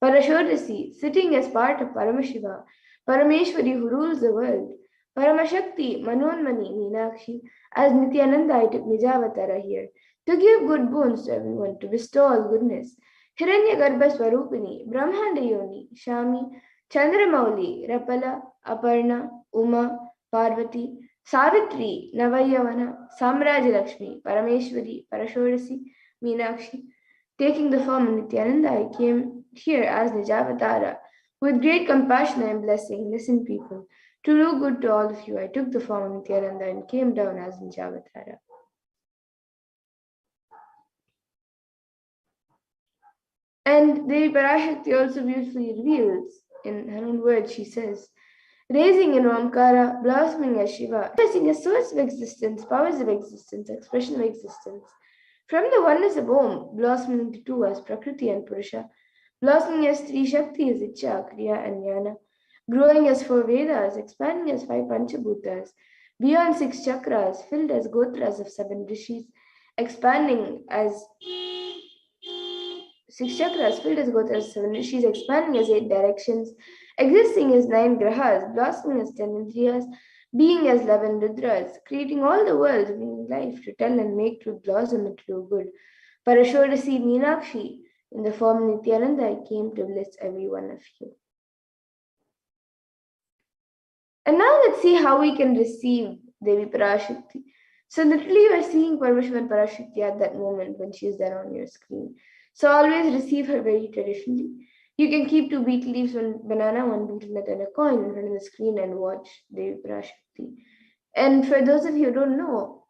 Parashorasi, sitting as part of Paramashiva, Parameshwari who rules the world, Paramashakti, Manonmani, Meenakshi, as Nithyananda I took Nijavatara here, to give good boons to everyone, to bestow all goodness. Hiranyagarbha Swarupini, Brahmanda Yoni, Shami, Chandramauli, Rapala, Aparna, Uma, Parvati, Savitri, Navayavana, Samraja Lakshmi, Parameshwari, Parashorasi, Meenakshi. Taking the form of Nithyananda, I came here as Nijavatara. With great compassion and blessing, listen people. To do good to all of you, I took the form of Nithyananda and came down as Nijavatara. And Devi Parashakti also beautifully reveals, in her own words, she says, raising in Omkara, blossoming as Shiva, expressing as source of existence, powers of existence, expression of existence. From the oneness of Om, blossoming into two as Prakriti and Purusha, blossoming as Three Shakti as Icha, Kriya and Jnana, growing as four Vedas, expanding as five Panchabhutas, beyond six chakras, filled as Gotras of seven rishis, expanding as six chakras, filled as Gotras of seven rishis, expanding as eight directions, existing as nine grahas, blossoming as 10 indriyas, being as 11 rudras, creating all the worlds, bringing life to tell and make truth blossom and true good. Parashorasi Meenakshi, in the form of Nithyananda, I came to bless every one of you. And now let's see how we can receive Devi Parashakti. So literally you are seeing Paramashivam and Parashakti at that moment when she is there on your screen. So always receive her very traditionally. You can keep two betel leaves, one banana, one betel nut, and a coin in front of the screen and watch Devi Parashakti. And for those of you who don't know,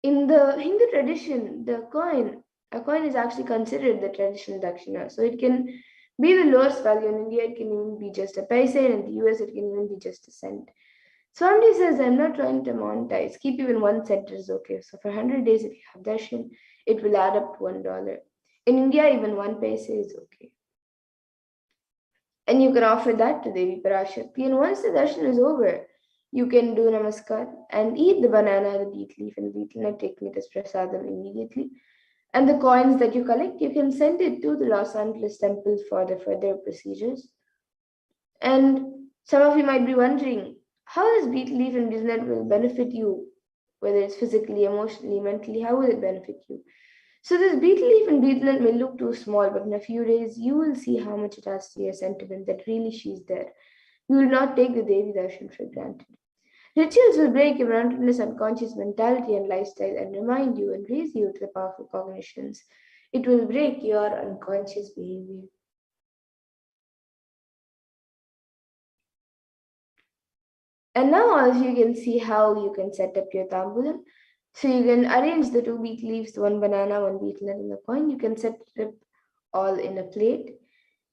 in the Hindu tradition, a coin is actually considered the traditional dakshina. So it can be the lowest value. In India, it can even be just a paisa, and in the US, it can even be just a cent. Swamiji says, I'm not trying to monetize. Keep even 1 cent is okay. So for 100 days, if you have darshan, it will add up to $1. In India, even 1 paisa is okay. And you can offer that to Devi Parashakti. And once the darshan is over, you can do namaskar and eat the banana, the beet leaf, and the betel nut, taking it as prasadam immediately. And the coins that you collect, you can send it to the Los Angeles temple for the further procedures. And some of you might be wondering, how this betel leaf and betel nut will benefit you, whether it's physically, emotionally, mentally, how will it benefit you? So this betel leaf and betel nut may look too small, but in a few days, you will see how much it has to your sentiment, that really she's there. You will not take the Devi Darshan for granted. Rituals will break your monotonous unconscious mentality and lifestyle and remind you and raise you to the powerful cognitions. It will break your unconscious behavior. And now all of you can see how you can set up your tambulam. So you can arrange the two betel leaves, one banana, one betel nut, and a coin. You can set it up all in a plate.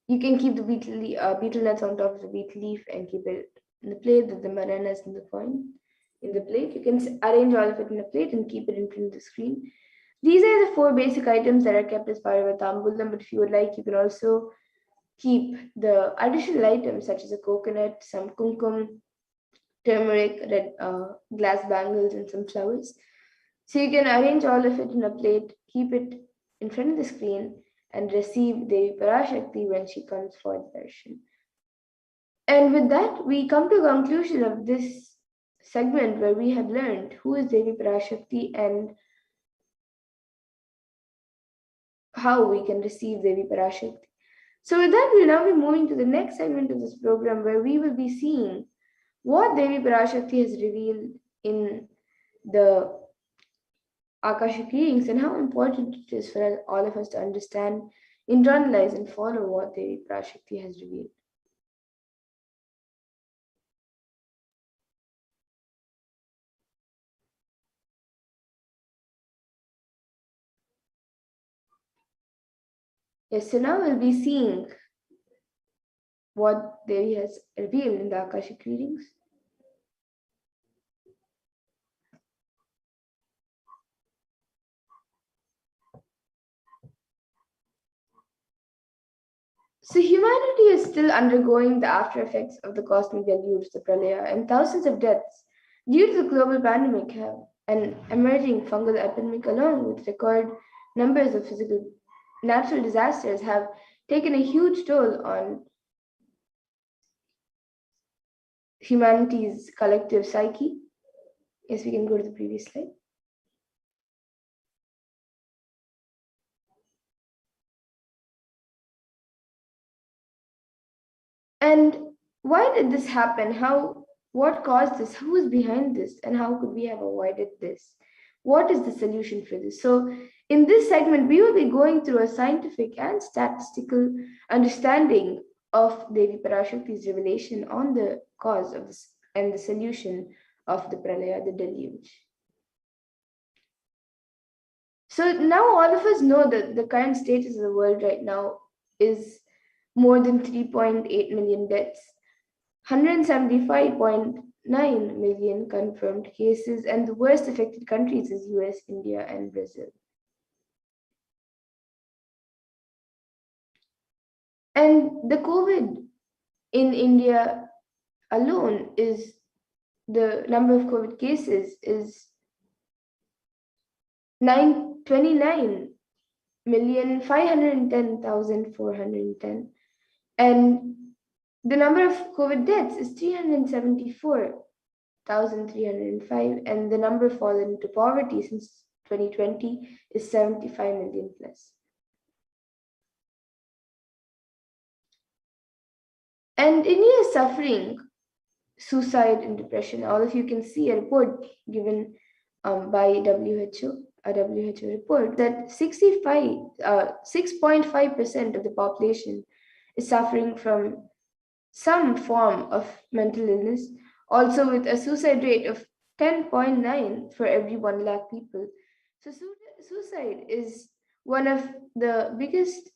You can keep the betel nuts on top of the betel leaf and keep it in the plate, the bananas in the coin in the plate. You can arrange all of it in a plate and keep it in front of the screen. These are the 4 basic items that are kept as part of a tambulam, but if you would like, you can also keep the additional items such as a coconut, some kumkum, turmeric, red glass bangles, and some flowers. So you can arrange all of it in a plate, keep it in front of the screen, and receive Devi Parashakti when she comes for the darshan. And with that, we come to the conclusion of this segment where we have learned who is Devi Parashakti and how we can receive Devi Parashakti. So with that, we'll now be moving to the next segment of this program where we will be seeing what Devi Parashakti has revealed in the Akashic readings and how important it is for all of us to understand, internalize, and follow what Devi Parashakti has revealed. Yes, so now we'll be seeing what Devi has revealed in the Akashic readings. So humanity is still undergoing the after effects of the cosmic deluge, the pralaya, and thousands of deaths Due to the global pandemic, have an emerging fungal epidemic along with record numbers of physical natural disasters have taken a huge toll on humanity's collective psyche. Yes, we can go to the previous slide. And why did this happen? What caused this? Who is behind this? And how could we have avoided this? What is the solution for this? So, in this segment, we will be going through a scientific and statistical understanding of Devi Parashakti's revelation on the cause of this and the solution of the pralaya, the deluge. So now all of us know that the current status of the world right now is more than 3.8 million deaths, 175.9 million confirmed cases, and the worst affected countries is US, India, and Brazil. And the COVID in India alone is the number of COVID cases is 29,510,410, and the number of COVID deaths is 374,305, and the number fallen into poverty since 2020 is 75 million plus. And India is suffering suicide and depression. All of you can see a report given by WHO, a WHO report that 6.5% of the population is suffering from some form of mental illness, also with a suicide rate of 10.9 for every 1 lakh people. So suicide is one of the biggest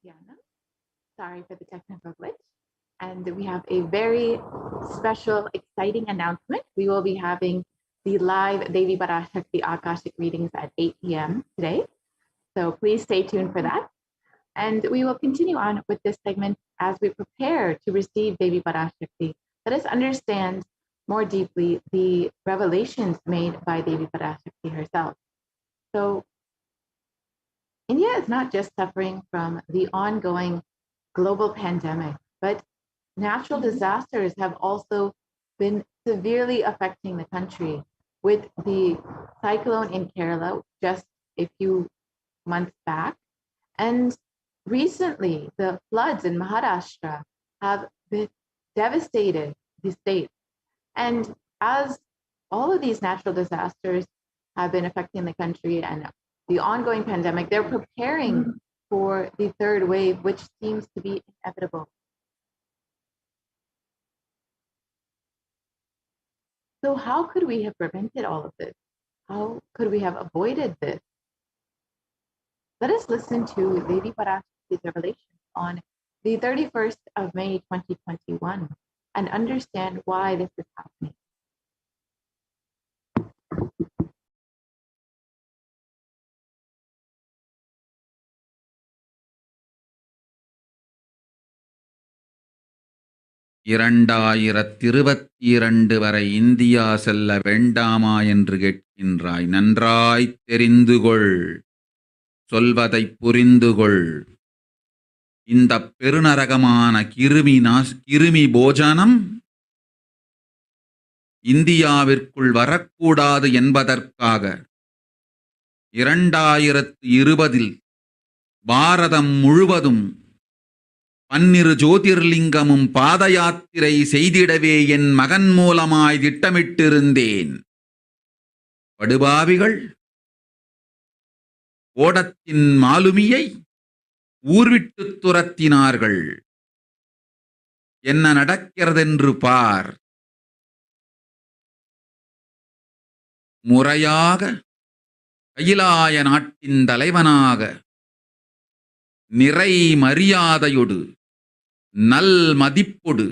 Nithyananda. Sorry for the technical glitch. And we have a very special, exciting announcement. We will be having the live Devi Parashakti Akashic readings at 8 p.m. today. So please stay tuned for that. And we will continue on with this segment as we prepare to receive Devi Parashakti. Let us understand more deeply the revelations made by Devi Parashakti herself. So India is not just suffering from the ongoing global pandemic, but natural disasters have also been severely affecting the country, with the cyclone in Kerala just a few months back. And recently, the floods in Maharashtra have devastated the state. And as all of these natural disasters have been affecting the country and the ongoing pandemic, they're preparing for the third wave, which seems to be inevitable. So how could we have prevented all of this? How could we have avoided this? Let us listen to Devi Parashakti's revelation on the 31st of May, 2021, and understand why this is happening. இரண்டாயிரத்திருபத்திரண்டு வரை India செல்ல வேண்டாமா என்று கேட்கின்றாய். நன்றாய்த் தெரிந்து கொள், சொல்வதைப் புரிந்து கொள். இந்த பெருநரகமான கிருமி போஜனம் இந்தியாவிற்குள் வரக்கூடாது என்பதற்காக 2020 பாரதம் முழுவதும் 12 ஜோதிர்லிங்கமும் பாத யாத்திரை செய்திடவே என் மகன் மூலமாய் திட்டமிட்டிருந்தேன். படுபாவிகள் ஓடத்தின் மாலுமியை ஊர்விட்டு துரத்தினார்கள். என்ன நடக்கிறதென்று பார். முறையாக கைலாய நாட்டின் தலைவனாக நிறை மரியாதையொடு நல் மதிப்பொடு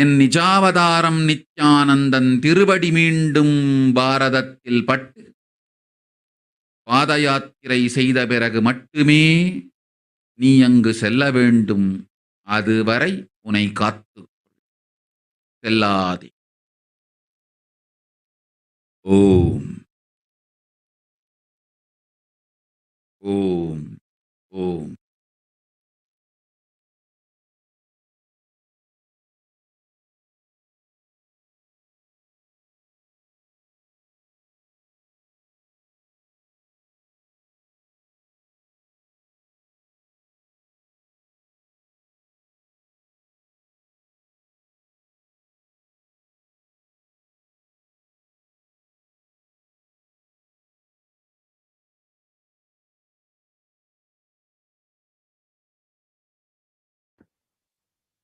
என் நிஜாவதாரம் நித்யானந்தன் திருவடி மீண்டும் பாரதத்தில் பட்டு பாத யாத்திரை செய்த பிறகு மட்டுமே நீ அங்கு செல்ல வேண்டும். அதுவரை உன்னை காத்து செல்லாதே. ஓம் ஓம் ஓம்.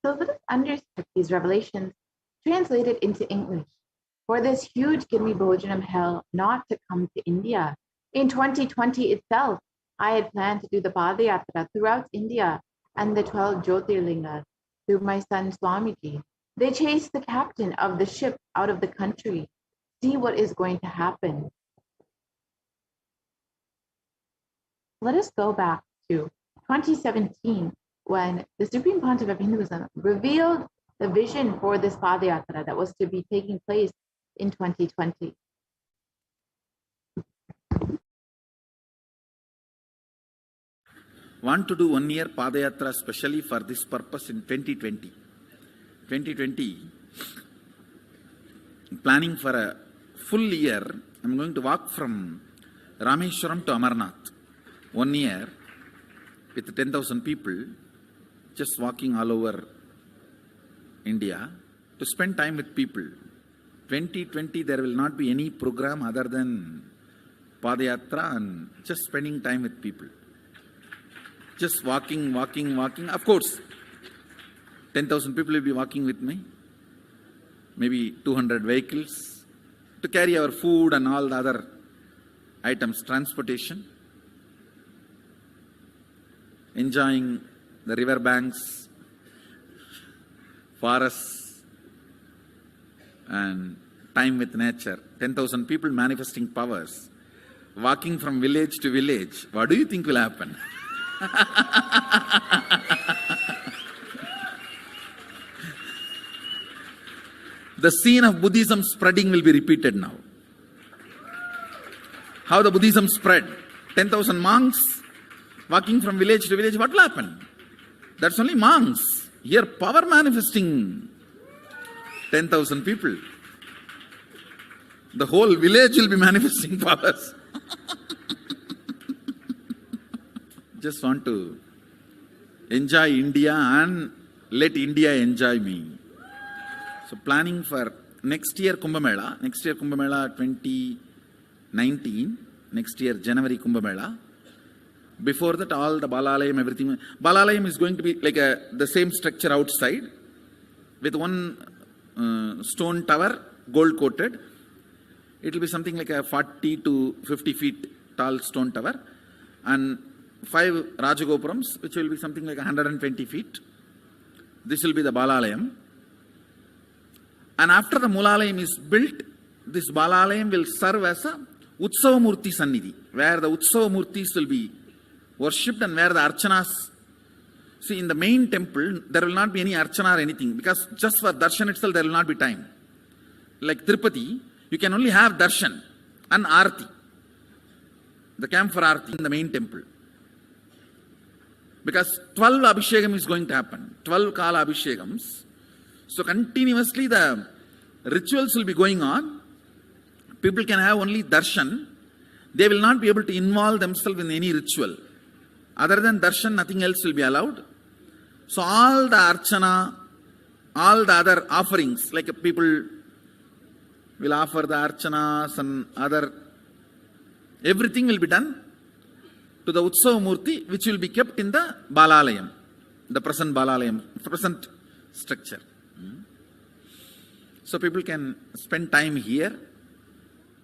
So let us understand these revelations translated into English for this huge Girmi Bhojanam hell not to come to India. In 2020 itself, I had planned to do the Padayatra throughout India and the 12 Jyotirlingas through my son Swamiji. They chased the captain of the ship out of the country. See what is going to happen. Let us go back to 2017, when the Supreme Pontiff of Hinduism revealed the vision for this Padayatra that was to be taking place in 2020. Want to do 1 year Padayatra specially for this purpose in 2020. 2020, planning for a full year. I'm going to walk from Rameshwaram to Amarnath. 1 year with 10,000 people, just walking all over India to spend time with people. 2020, there will not be any program other than Padayatra and just spending time with people. Just walking. Of course, 10,000 people will be walking with me. Maybe 200 vehicles to carry our food and all the other items, transportation. enjoying the river banks, forests, and time with nature. 10,000 people manifesting powers, walking from village to village. What do you think will happen? The scene of Buddhism spreading will be repeated now. How the Buddhism spread. 10,000 monks walking from village to village. What will happen? That's only monks. Here power manifesting 10,000 people. The whole village will be manifesting powers. Just want to enjoy India and let India enjoy me. So planning for next year Kumbh Mela 2019, next year January Kumbh Mela. Before that all the Balalayam, everything. Balalayam is going to be like the same structure outside with one stone tower, gold coated. It will be something like a 40 to 50 feet tall stone tower and 5 Rajagopurams, which will be something like 120 feet. This will be the Balalayam. And after the Mulalayam is built, this Balalayam will serve as a Utsava Murti Sannidhi, where the Utsava Murtis will be worshipped and where the Archanas. See, in the main temple, there will not be any Archana or anything, because just for darshan itself, there will not be time. Like Tirupati, you can only have darshan and Aarti, the camp for Aarti in the main temple. Because 12 Abhishekam is going to happen, 12 Kala Abhishekams. So continuously the rituals will be going on. People can have only darshan. They will not be able to involve themselves in any ritual. Other than darshan, nothing else will be allowed. So all the archana, all the other offerings, like people will offer the archanas and other, everything will be done to the Utsava Murti, which will be kept in the Balalayam, the present Balalayam, present structure. So people can spend time here.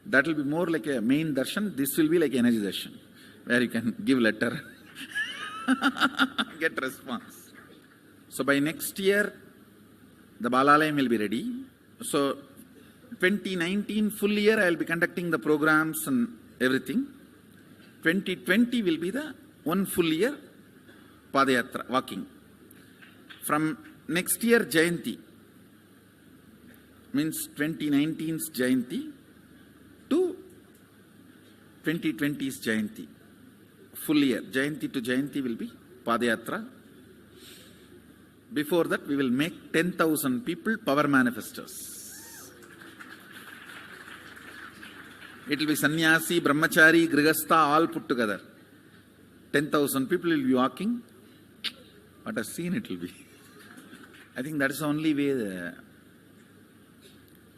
That will be more like a main darshan. This will be like energy darshan, where you can give letter, get response. So by next year, the Balalayam will be ready. So 2019 full year, I will be conducting the programs and everything. 2020 will be the one full year Padayatra, walking. From next year Jayanti, means 2019's Jayanti to 2020's Jayanti. Full year, Jayanti to Jayanti will be Padayatra. Before that, we will make 10,000 people power manifestors. It will be sannyasi, brahmachari, grihastha, all put together. 10,000 people will be walking. What a scene it will be. I think that is the only way the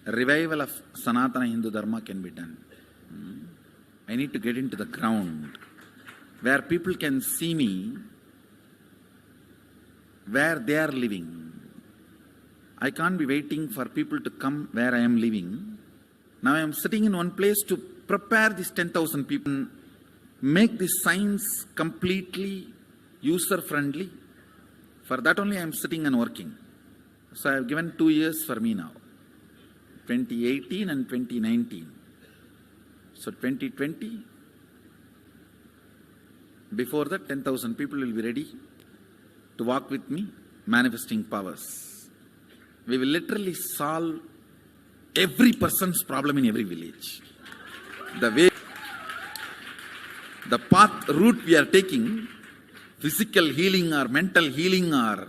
revival of Sanatana Hindu Dharma can be done. I need to get into the ground where people can see me, where they are living. I can't be waiting for people to come where I am living. Now I am sitting in one place to prepare these 10,000 people, make this science completely user-friendly. For that only I am sitting and working. So I have given 2 years for me now, 2018 and 2019. So 2020, before that 10,000 people will be ready to walk with me, manifesting powers. We will literally solve every person's problem in every village. The way, the path, route we are taking, physical healing or mental healing, or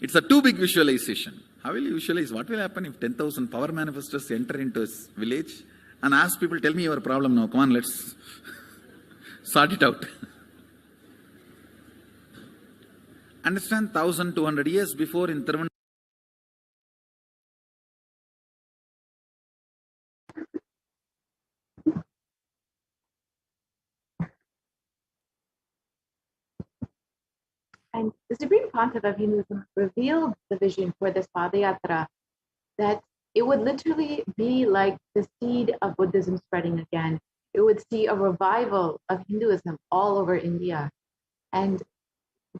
it's a too big visualization. How will you visualize? What will happen if 10,000 power manifestors enter into a village and ask people, tell me your problem now, come on, let's sort it out. Understand, 1,200 years before in Tiruvannamala, And the Supreme Pontiff of Hinduism revealed the vision for this Padayatra, that it would literally be like the seed of Buddhism spreading again. It would see a revival of Hinduism all over India. And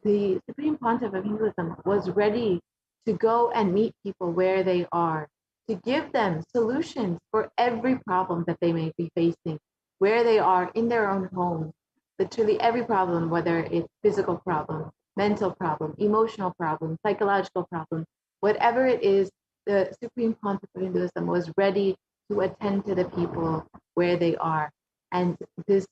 the Supreme Pontiff of Hinduism was ready to go and meet people where they are, to give them solutions for every problem that they may be facing, where they are in their own homes. Literally every problem, whether it's physical problem, mental problem, emotional problem, psychological problem, whatever it is, the Supreme Pontiff of Hinduism was ready to attend to the people where they are. And this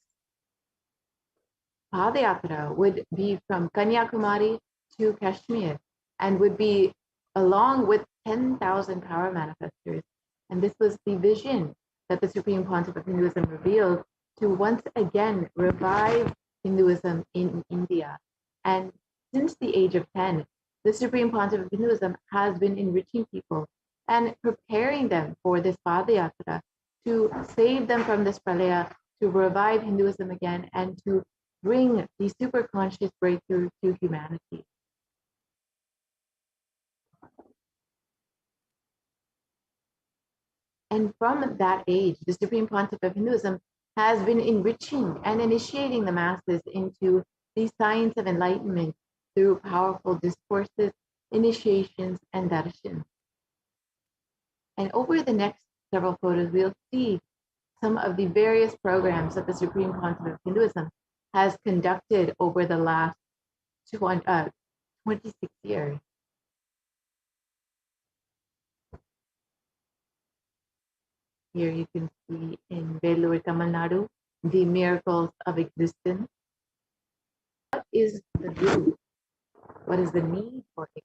Padayatra would be from Kanyakumari to Kashmir and would be along with 10,000 power manifestors. And this was the vision that the Supreme Pontiff of Hinduism revealed to once again revive Hinduism in India. And since the age of 10, the Supreme Pontiff of Hinduism has been enriching people and preparing them for this Padayatra to save them from this pralaya, to revive Hinduism again, and to bring the super conscious breakthrough to humanity. And from that age, the Supreme Pontiff of Hinduism has been enriching and initiating the masses into the science of enlightenment through powerful discourses, initiations, and darshans. And over the next several photos, we'll see some of the various programs that the Supreme Pontiff of Hinduism has conducted over the last 26 years. Here you can see in Vellore, Tamil Nadu, the miracles of existence. What is the guru? What is the need for a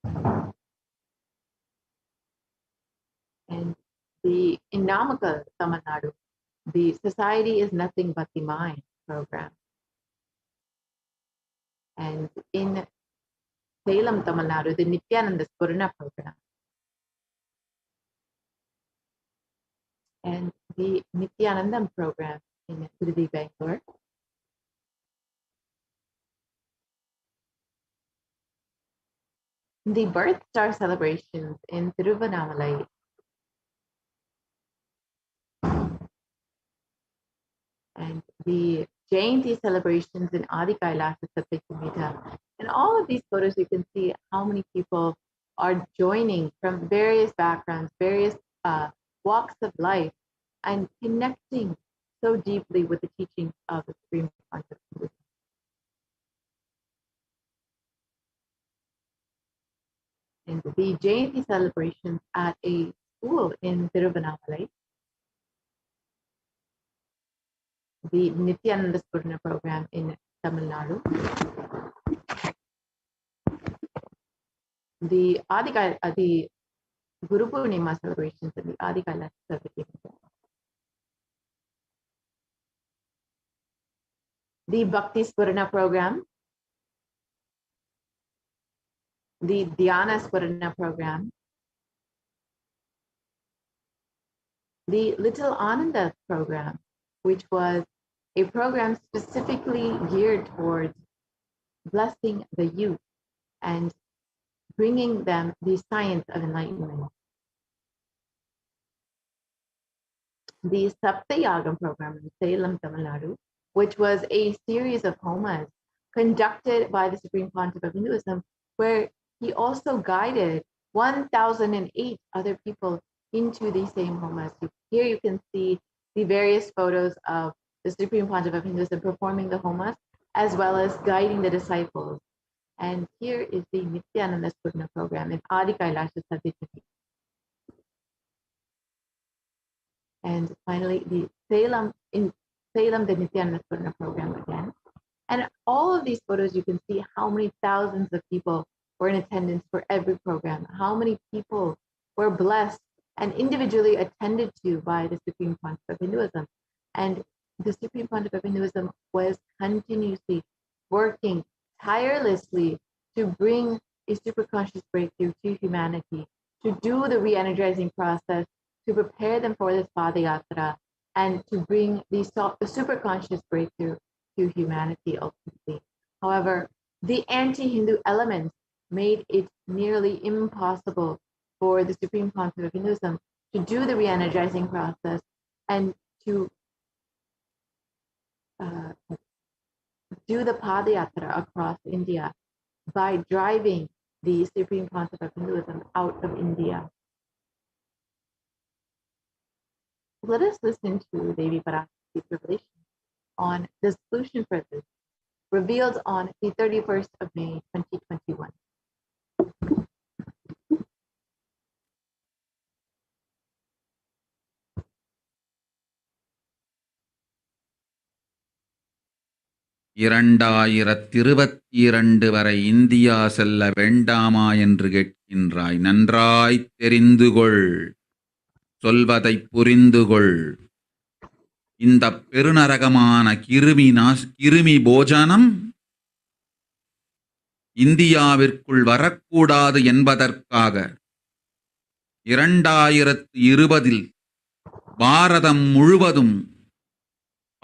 guru? And in Namakkal, Tamil Nadu, the Society is Nothing But the Mind program. And in Salem, Tamil Nadu, the Nithyananda program. And the Nithyanandam program in Tirudi, Bangalore. The birth star celebrations in Tiruvannamalai. And the Jayanti celebrations in Adi Kailasa Satyakamita. And all of these photos, you can see how many people are joining from various backgrounds, various walks of life, and connecting so deeply with the teachings of the Supreme Pontiff. And the Jayanti celebrations at a school in Tiruvannamalai, the Nithyananda program in Tamil Nadu, the Guru Purnima celebrations in the Adi Kailasa Satyakamita, the Bhakti Spurana program, the Dhyana Spurana program, the Little Ananda program, which was a program specifically geared towards blessing the youth and bringing them the science of enlightenment. The Saptayagam program in Salem, Tamil Nadu, which was a series of homas conducted by the Supreme Pontiff of Hinduism, where he also guided 1,008 other people into these same homas. Here you can see the various photos of the Supreme Pontiff of Hinduism performing the homas, as well as guiding the disciples. And here is the Nithyananda Spurna program in Adi Kailasa Satyakamita. And finally, the Salem, the Nithyananda Spurna program again. And all of these photos, you can see how many thousands of people were in attendance for every program, how many people were blessed and individually attended to by the Supreme Pontiff of Hinduism. And the Supreme Pontiff of Hinduism was continuously working tirelessly to bring a superconscious breakthrough to humanity, to do the re-energizing process, to prepare them for this Padayatra, and to bring the superconscious breakthrough to humanity ultimately. However, the anti-Hindu elements made it nearly impossible for the Supreme Pontiff of Hinduism to do the re-energizing process and to do the Padayatra across India by driving the supreme concept of Hinduism out of India. Let us listen to Devi Parashakti's revelation on the solution for this, revealed on the 31st of May, 2021. இரண்டாயிரத்திருபத்திரண்டு வரை India செல்ல வேண்டாமா என்று கேட்கின்றாய். நன்றாய்த் தெரிந்து கொள், சொல்வதைப் புரிந்து கொள். இந்த பெருநரகமான கிருமி போஜனம் இந்தியாவிற்குள் வரக்கூடாது என்பதற்காக 2020 பாரதம் முழுவதும்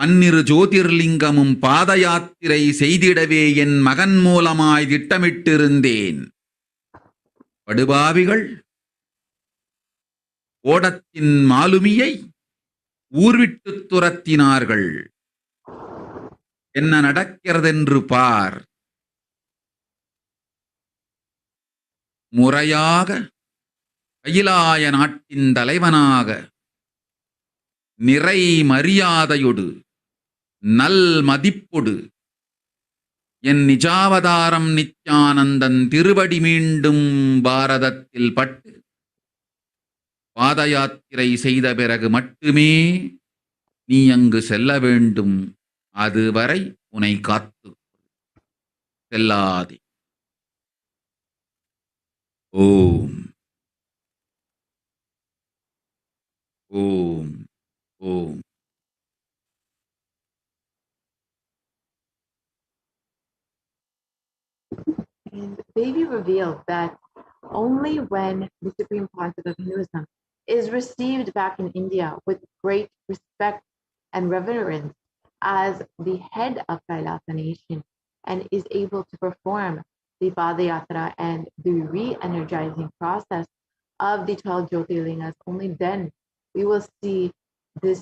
12 ஜோதிர்லிங்கமும் பாத யாத்திரை செய்திடவே என் மகன் மூலமாய் திட்டமிட்டிருந்தேன். படுபாவிகள் ஓடத்தின் மாலுமியை ஊர்விட்டு துரத்தினார்கள். என்ன நடக்கிறதென்று பார். முறையாக கைலாய நாட்டின் தலைவனாக நிறை மரியாதையொடு நல் மதிப்பொடு என் நிஜாவதாரம் நித்யானந்தன் திருவடி மீண்டும் பாரதத்தில் பட்டு பாத யாத்திரை செய்த பிறகு மட்டுமே நீ அங்கு செல்ல வேண்டும். அதுவரை உன்னை காத்து செல்லாதே. ஓம் ஓம் ஓம். And Devi revealed that only when the supreme concept of Hinduism is received back in India with great respect and reverence as the head of Kailasa nation and is able to perform the Padayatra and the re-energizing process of the 12 Jyotirlingas, only then we will see this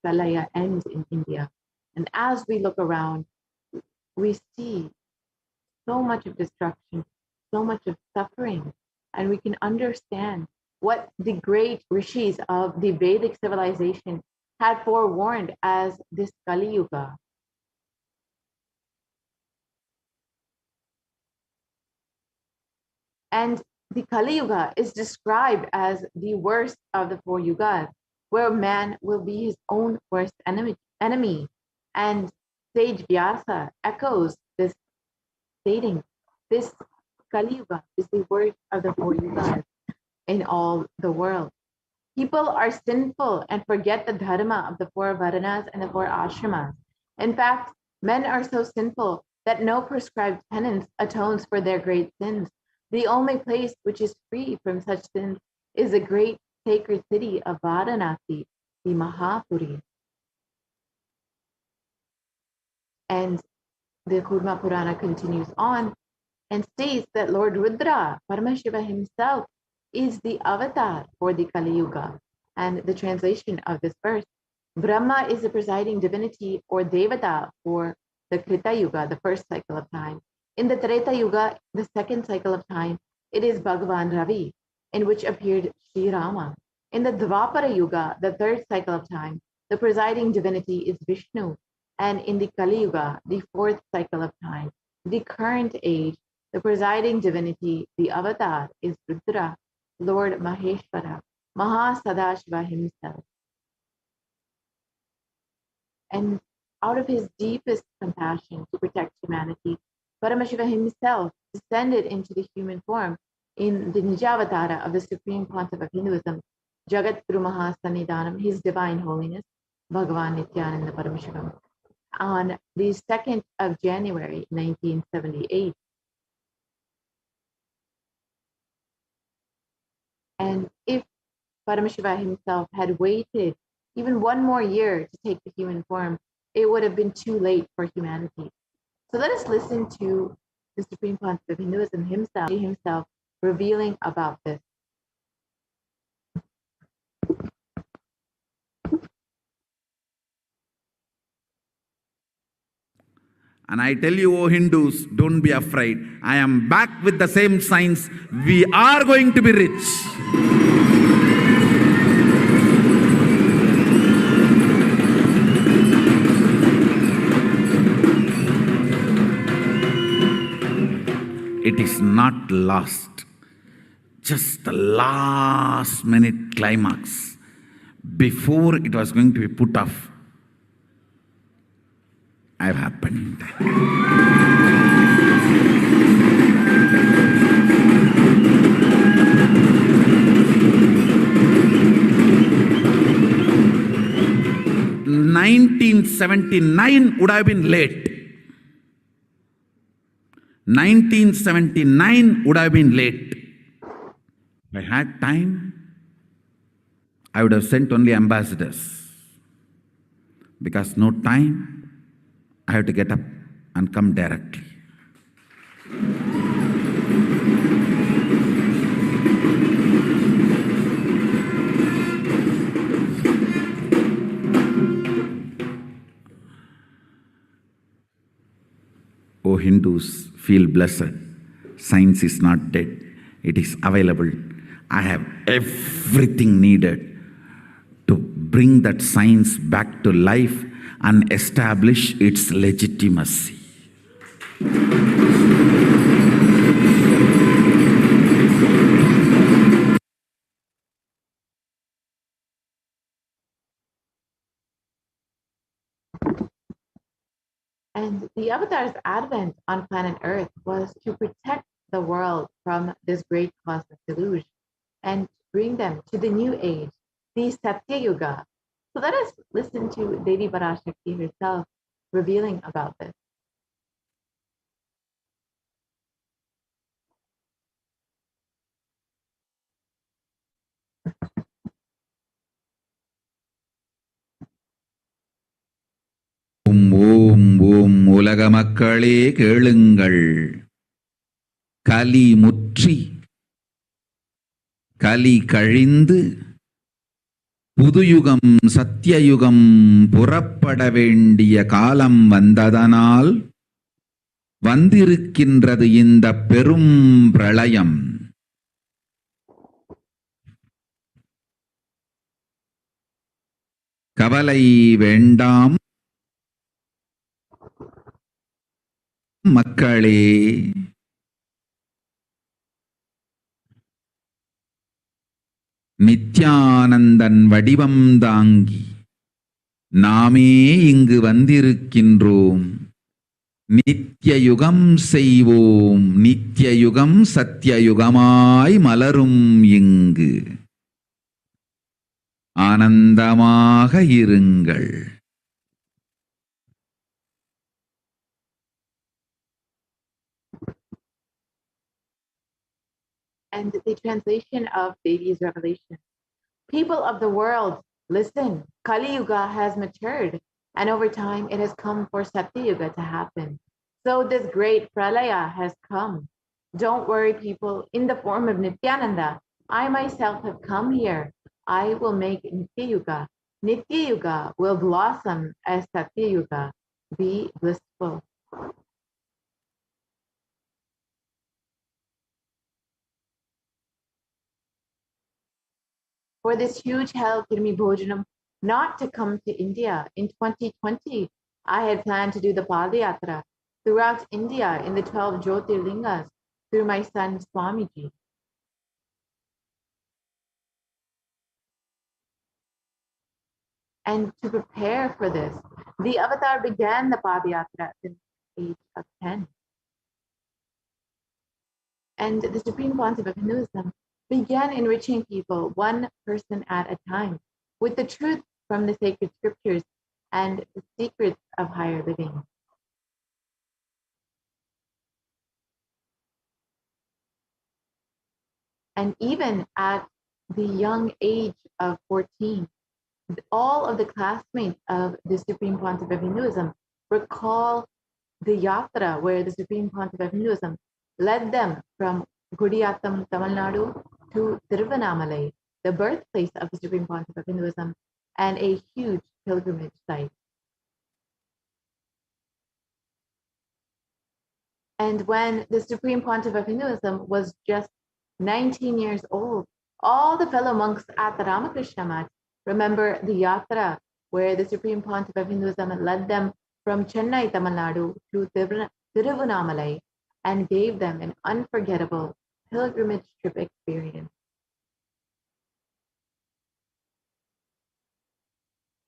Pralaya end in India. And as we look around, we see so much of destruction, so much of suffering, and we can understand what the great rishis of the Vedic civilization had forewarned as this Kali Yuga. And the Kali Yuga is described as the worst of the 4 yugas, where man will be his own worst enemy. And sage Vyasa echoes this, stating, this Kali Yuga is the worst of the 4 yugas in all the world. People are sinful and forget the dharma of the 4 varanas and the 4 ashramas. In fact, men are so sinful that no prescribed penance atones for their great sins. The only place which is free from such sins is the great sacred city of Varanasi, the Mahapuri. And the Kurma Purana continues on and states that Lord Rudra, Paramashiva himself, is the avatar for the Kali Yuga. And the translation of this verse, Brahma is the presiding divinity or Devata for the Krita Yuga, the first cycle of time. In the Treta Yuga, the second cycle of time, it is Bhagavan Ravi, in which appeared Sri Rama. In the Dvapara Yuga, the third cycle of time, the presiding divinity is Vishnu. And in the Kali Yuga, the fourth cycle of time, the current age, the presiding divinity, the avatar, is Rudra, Lord Maheshwara, Mahasadashiva himself. And out of his deepest compassion to protect humanity, Paramashiva himself descended into the human form in the Nijavatara of the Supreme Pontiff of Hinduism, Jagat Guru Mahasannidhanam, His Divine Holiness, Bhagavan Nithyananda Paramashivam, on the 2nd of January, 1978. And if Paramashiva himself had waited even one more year to take the human form, it would have been too late for humanity. So let us listen to the Supreme Pontiff of Hinduism himself revealing about this. And I tell you, O Hindus, don't be afraid. I am back with the same science. We are going to be rich. It is not lost. Just the last minute climax before it was going to be put off. I've happened. "1979 would have been late. 1979 would have been late. If I had time, I would have sent only ambassadors. Because no time, I have to get up and come directly. O Hindus, feel blessed. Science is not dead. It is available. I have everything needed to bring that science back to life and establish its legitimacy. And the Avatar's advent on planet Earth was to protect the world from this great cosmic deluge and bring them to the new age, the Satya Yuga. So let us listen to Devi Parashakti herself revealing about this. ஓம் ஓம் உலக மக்களே கேளுங்கள். கலி முற்றி கலி கழிந்து புதுயுகம் சத்தியயுகம் புறப்பட வேண்டிய காலம் வந்ததனால் வந்திருக்கின்றது இந்த பெரும் பிரளயம். கவலை வேண்டாம் மக்களே. நித்யானந்தன் வடிவம் தாங்கி நாமே இங்கு வந்திருக்கின்றோம். நித்யயுகம் செய்வோம். நித்யயுகம் சத்யயுகமாய் மலரும் இங்கு. ஆனந்தமாக இருங்கள். And the translation of Devi's revelation. People of the world, listen, Kali Yuga has matured, and over time it has come for Satya Yuga to happen. So this great pralaya has come. Don't worry, people, in the form of Nithyananda, I myself have come here. I will make Nitya Yuga. Nitya Yuga will blossom as Satya Yuga. Be blissful. For this huge hell Kirmi Bhojanam not to come to India in 2020, I had planned to do the Padayatra throughout India in the 12 Jyotirlingas through my son Swamiji. And to prepare for this, the Avatar began the Padayatra at the age of 10. And the Supreme Pontiff of Hinduism began enriching people one person at a time with the truth from the sacred scriptures and the secrets of higher living. And even at the young age of 14, all of the classmates of the Supreme Pontiff of Hinduism recall the yatra where the Supreme Pontiff of Hinduism led them from Gudiyatham, Tamil Nadu to Tiruvannamalai, the birthplace of the Supreme Pontiff of Hinduism, and a huge pilgrimage site. And when the Supreme Pontiff of Hinduism was just 19 years old, all the fellow monks at the Ramakrishna Math remember the yatra where the Supreme Pontiff of Hinduism led them from Chennai, Tamil Nadu to Tiruvannamalai and gave them an unforgettable pilgrimage trip experience.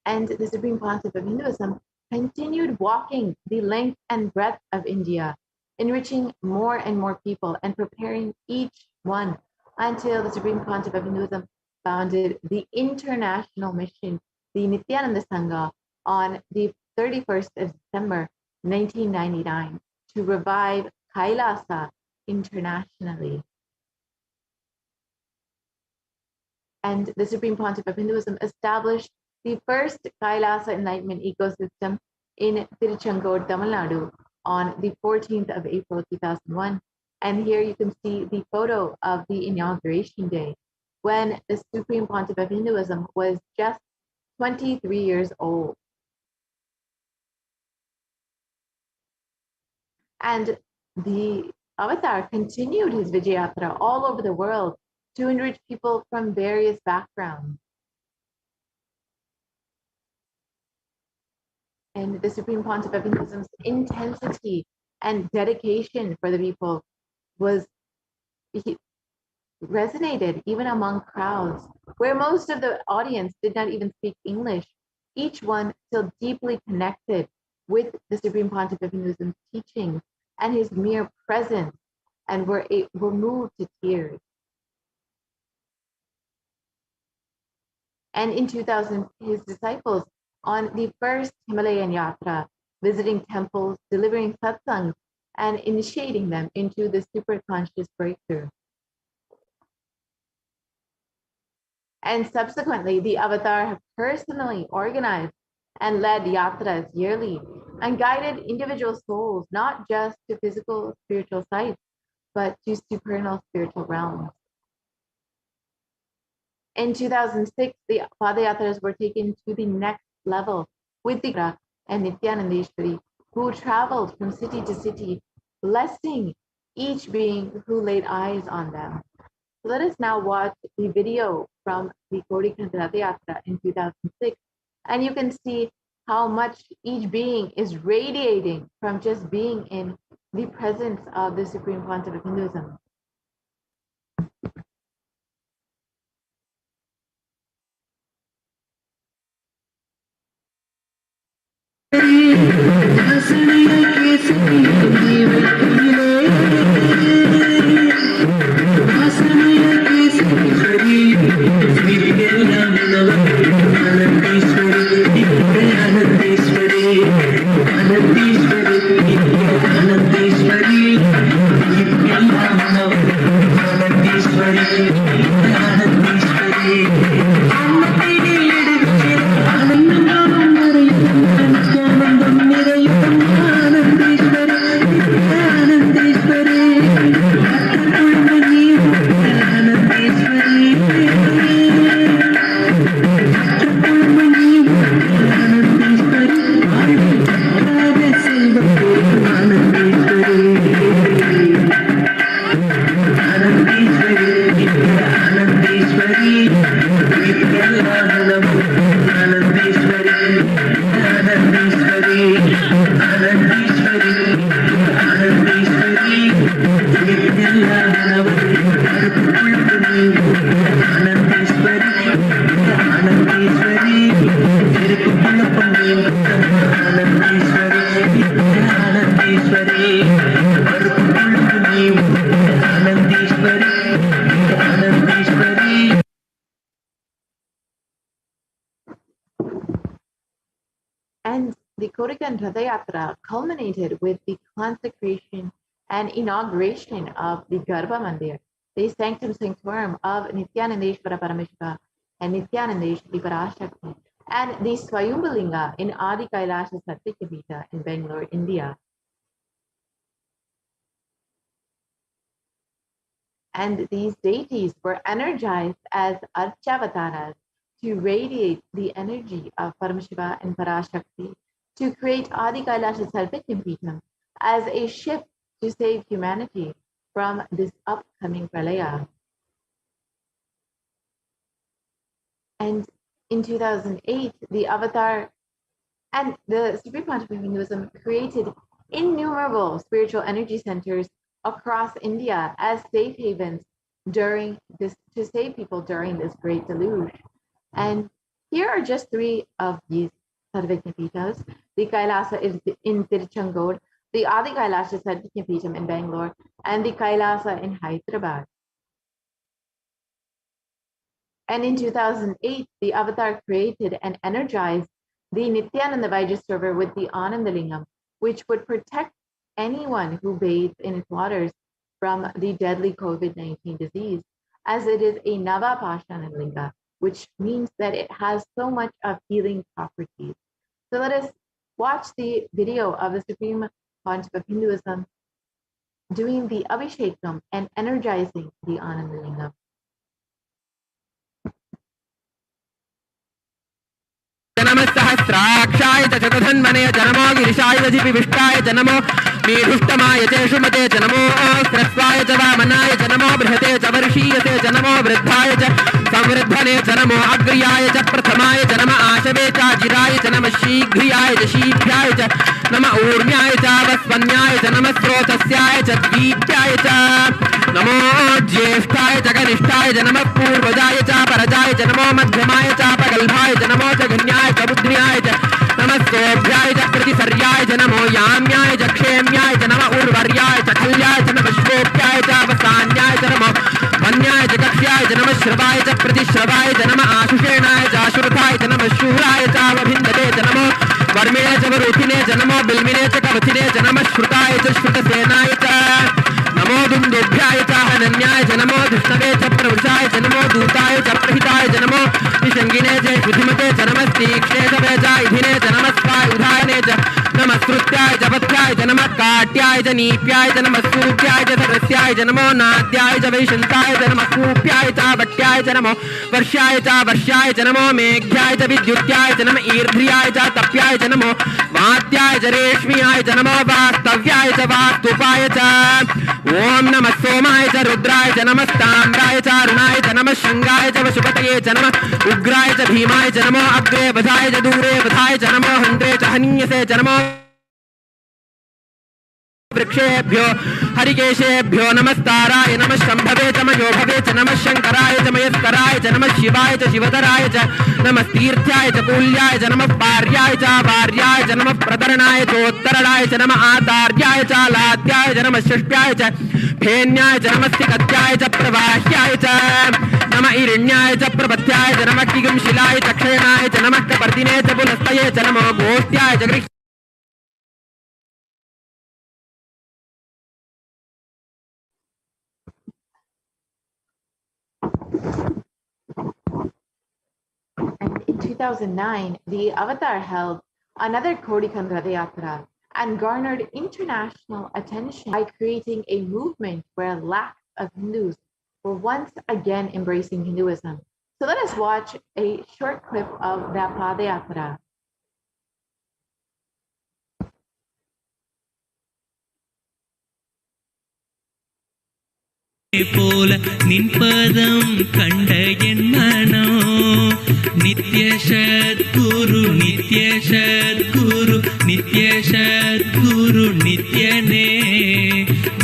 And the Supreme Pontiff of Hinduism continued walking the length and breadth of India, enriching more and more people and preparing each one until the Supreme Pontiff of Hinduism founded the international mission, the Nithyananda Sangha, on the 31st of December 1999 to revive Kailasa internationally. And the Supreme Pontiff of Hinduism established the first Kailasa enlightenment ecosystem in Tiruchengood, Tamil Nadu on the 14th of April 2001. And here you can see the photo of the inauguration day when the Supreme Pontiff of Hinduism was just 23 years old. And the Avatar continued his Vijayatra all over the world to enrich people from various backgrounds. And the Supreme Pontiff of Hinduism's intensity and dedication for the people resonated even among crowds where most of the audience did not even speak English. Each one still deeply connected with the Supreme Pontiff of Hinduism's teachings and his mere presence, and were moved to tears. And in 2000, his disciples on the first Himalayan Yatra, visiting temples, delivering satsangs, and initiating them into the superconscious breakthrough. And subsequently, the Avatar have personally organized and led yatras yearly and guided individual souls, not just to physical spiritual sites, but to supernal spiritual realms. In 2006, the Padayatras were taken to the next level with the Gura and Nithyanandeshwari, who traveled from city to city, blessing each being who laid eyes on them. So let us now watch the video from the Kodikand Rathayatra in 2006, and you can see how much each being is radiating from just being in the presence of the Supreme Pontiff of Hinduism. And the Kodikand Rathayatra culminated with the consecration and inauguration of the Garbha Mandir, the sanctum sanctorum of Nithyanandeshwara Paramashiva and Nithyanandeshwari Parashakti, and the Swayambhulinga in Adi Kailasha Satyakapita in Bangalore, India. And these deities were energized as Archavataras to radiate the energy of Paramashiva and Parashakti to create Adi Kailasha Sarvakyampitham as a shift to save humanity from this upcoming pralaya. And in 2008, the Avatar and the Supreme Pontiff of Hinduism created innumerable spiritual energy centers across India as safe havens during this, to save people during this great deluge. And here are just three of these Sarvajnapitas. The Kailasa is in Tiruchendur, the Adi Kailasha Sarvajnapitam in Bangalore, and the Kailasa in Hyderabad. And in 2008, the Avatar created and energized the Nithyananda Vajrasarovar with the Anandalingam, which would protect anyone who bathes in its waters from the deadly COVID-19 disease, as it is a Navapashana Linga, which means that it has so much of healing properties. So let us watch the video of the Supreme Pontiff of Hinduism doing the Abhishekam and energizing the Anandalingam. जनमस्सहस्राक्षाय च शतधन्वने जनमो गिरिशाय विष्टाय जनमो मीढुष्टमाय च शुमते जनमो स्रस्वाय च वामनाय जनमो बृहते च वर्षीयते जनमो वृद्धाय च संवृद्धने जनमो अग्र्याय च प्रथमाय जनम आशवे च जिराय च नम शीघ्रियाय च शीघ्राय च नम ऊर्म्याय च वस्वन्याय च नम स्रोतस्याय च दीप्याय च नमो ज्येष्ठाय च कनिष्ठाय च नम पूर्वजाय च परजाय च नमो मध्यमाय च पगल्भाय च नमो च घन्याय च बुद्ध्याय च नमस्तोभ्याय च प्रतिसर्याय च नमो याम्याय च क्षेम्याय च नम उर्वर्याय च खल्याय च नम श्रोप्याय च वसान्याय च नमो वन्याय च कक्ष्याय च नम श्रवाय च प्रतिश्रवाय च नम आशुषेणाय च आशुरथाय च नम शूराय च वभिन्दते च नमो वर्मिणे च वरुथिने च नमो बिल्मिने च कवथिने च नम श्रुताय च श्रुतसेनाय च नमो दुन्दुभ्याय च हनन्याय च नमो धृष्णवे च प्रवृषाय च नमो दूताय च प्रहिताय च नमो विशङ्गिने च शुधिमते च नमस्तीक्ष्णे च वेजायुधिने च नमस्वाय उधायने च नमस्कृत्याय च पथ्याय च नमः काट्याय च नीप्याय च नमः सूप्याय च सरस्याय च नमो नाद्याय च वैशन्ताय च नमः कूप्याय च भट्याय च नमो वर्ष्याय च नमो मेघ्याय च विद्युत्याय च नमः ईर्ध्याय च तप्याय च नमो वात्याय च रेश्म्याय च नमो वास्तव्याय च वास्तुपाय च ओम नमः सोमाय च रुद्राय च नमस्ताम्राय च अरुणाय च नमः शंगाय च वशुपतये च नमः उग्राय च भीमाय च नमो अग्रे वधाय च दूरे वधाय च नमो हन्त्रे च हनीयसे च नमो वृक्षेभ्यो हरिकेशेभ्यो नमस्ताराय नमः शंभवे च मयोभवे च नमः शंकराय च मयस्कराय च नमः शिवाय च शिवतराय च नमः तीर्थ्याय च कूल्याय च नमः पार्याय च वार्याय च नमः प्रतरणाय चोत्तरणाय च नमः आदार्याय च लाद्याय च नमः षष्ट्याय च फेन्याय च नमः सिकत्याय च प्रवाह्याय च नमः इरण्याय च प्रपत्याय च नमः किगंशिलाय च क्षयणाय च नमः कपर्दिने च पुलस्तये च नमो गोष्ट्याय च गृह् And in 2009, the Avatar held another Kodikand Ratha Yatra and garnered international attention by creating a movement where lakhs of Hindus were once again embracing Hinduism. So let us watch a short clip of that Padayatra. போல நின்பதம் கண்ட என் மனோ நித்ய சத்குரு நித்ய சத்குரு நித்ய சத்குரு நித்யனே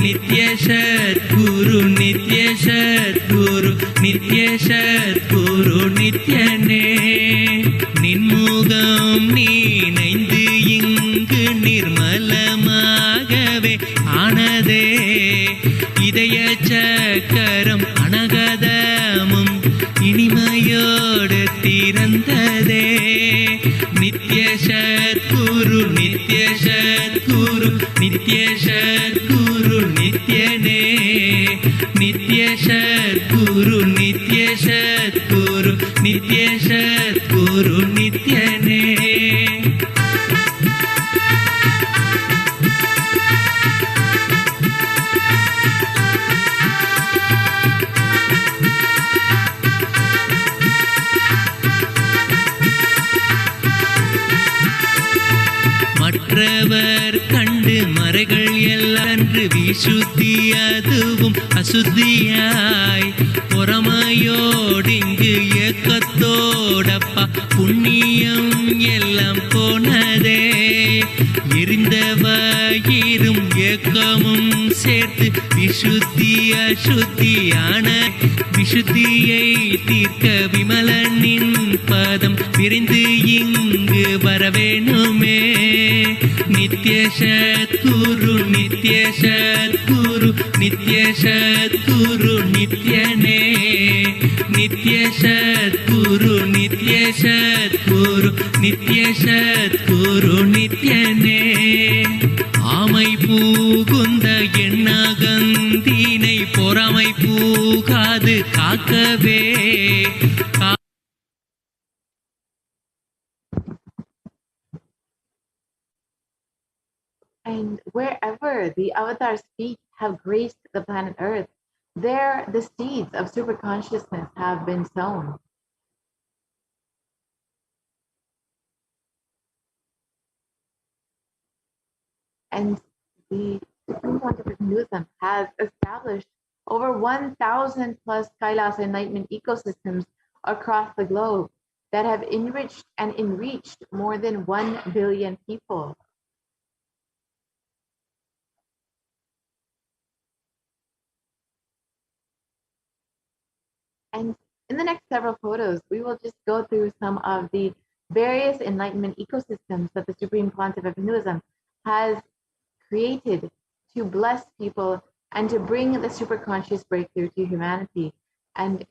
நித்ய சத்குரு நித்ய சத்குரு நித்ய சத்குரு நித்யனே நின்முகம் நீனைந்து இங்கு நிர்மலமாகவே ஆனதே இதய சக்கரம் அனகதமும் இனிமையோடு திறந்ததே நித்ய சத்குரு நித்ய சத்குரு நித்ய சத்குரு நித்யனே நித்ய சத்குரு நித்ய சத்குரு நித்ய சத்குரு நித்யனே மற்றவர் கண்ட கேட்டு மறைகள் எல்லாம் அன்று விசுத்தி அதுவும் அசுத்தியாய் பொறாமையோடிங்கு ஏக்கத்தோடப்பா புண்ணியம் எல்லாம் போனதே எரிந்த வயிறும் ஏக்கமும் சேர்த்து விசுத்தி அசுத்தியான விசுத்தியை தீர்க்க விமலனின் பதம் விரைந்து இங்கு வரவேணுமே நித்ய சத்குரு நித்ய சத்குரு நித்ய சத்குரு நித்யனே நித்ய சத்குரு நித்ய சத்குரு நித்ய சத்குரு நித்யனே ஆமை பூகுந்த எண்ணகந்தீனை பொறாமை பூகாது காக்கவே And wherever the avatar's feet have graced the planet Earth, there the seeds of super consciousness have been sown. And the Supreme Pontificate Hinduism has established over 1,000 plus Kailasa enlightenment ecosystems across the globe that have enriched and enreached more than 1 billion people. And in the next several photos, we will just go through some of the various enlightenment ecosystems that the Supreme Pontiff of Hinduism has created to bless people and to bring the superconscious breakthrough to humanity and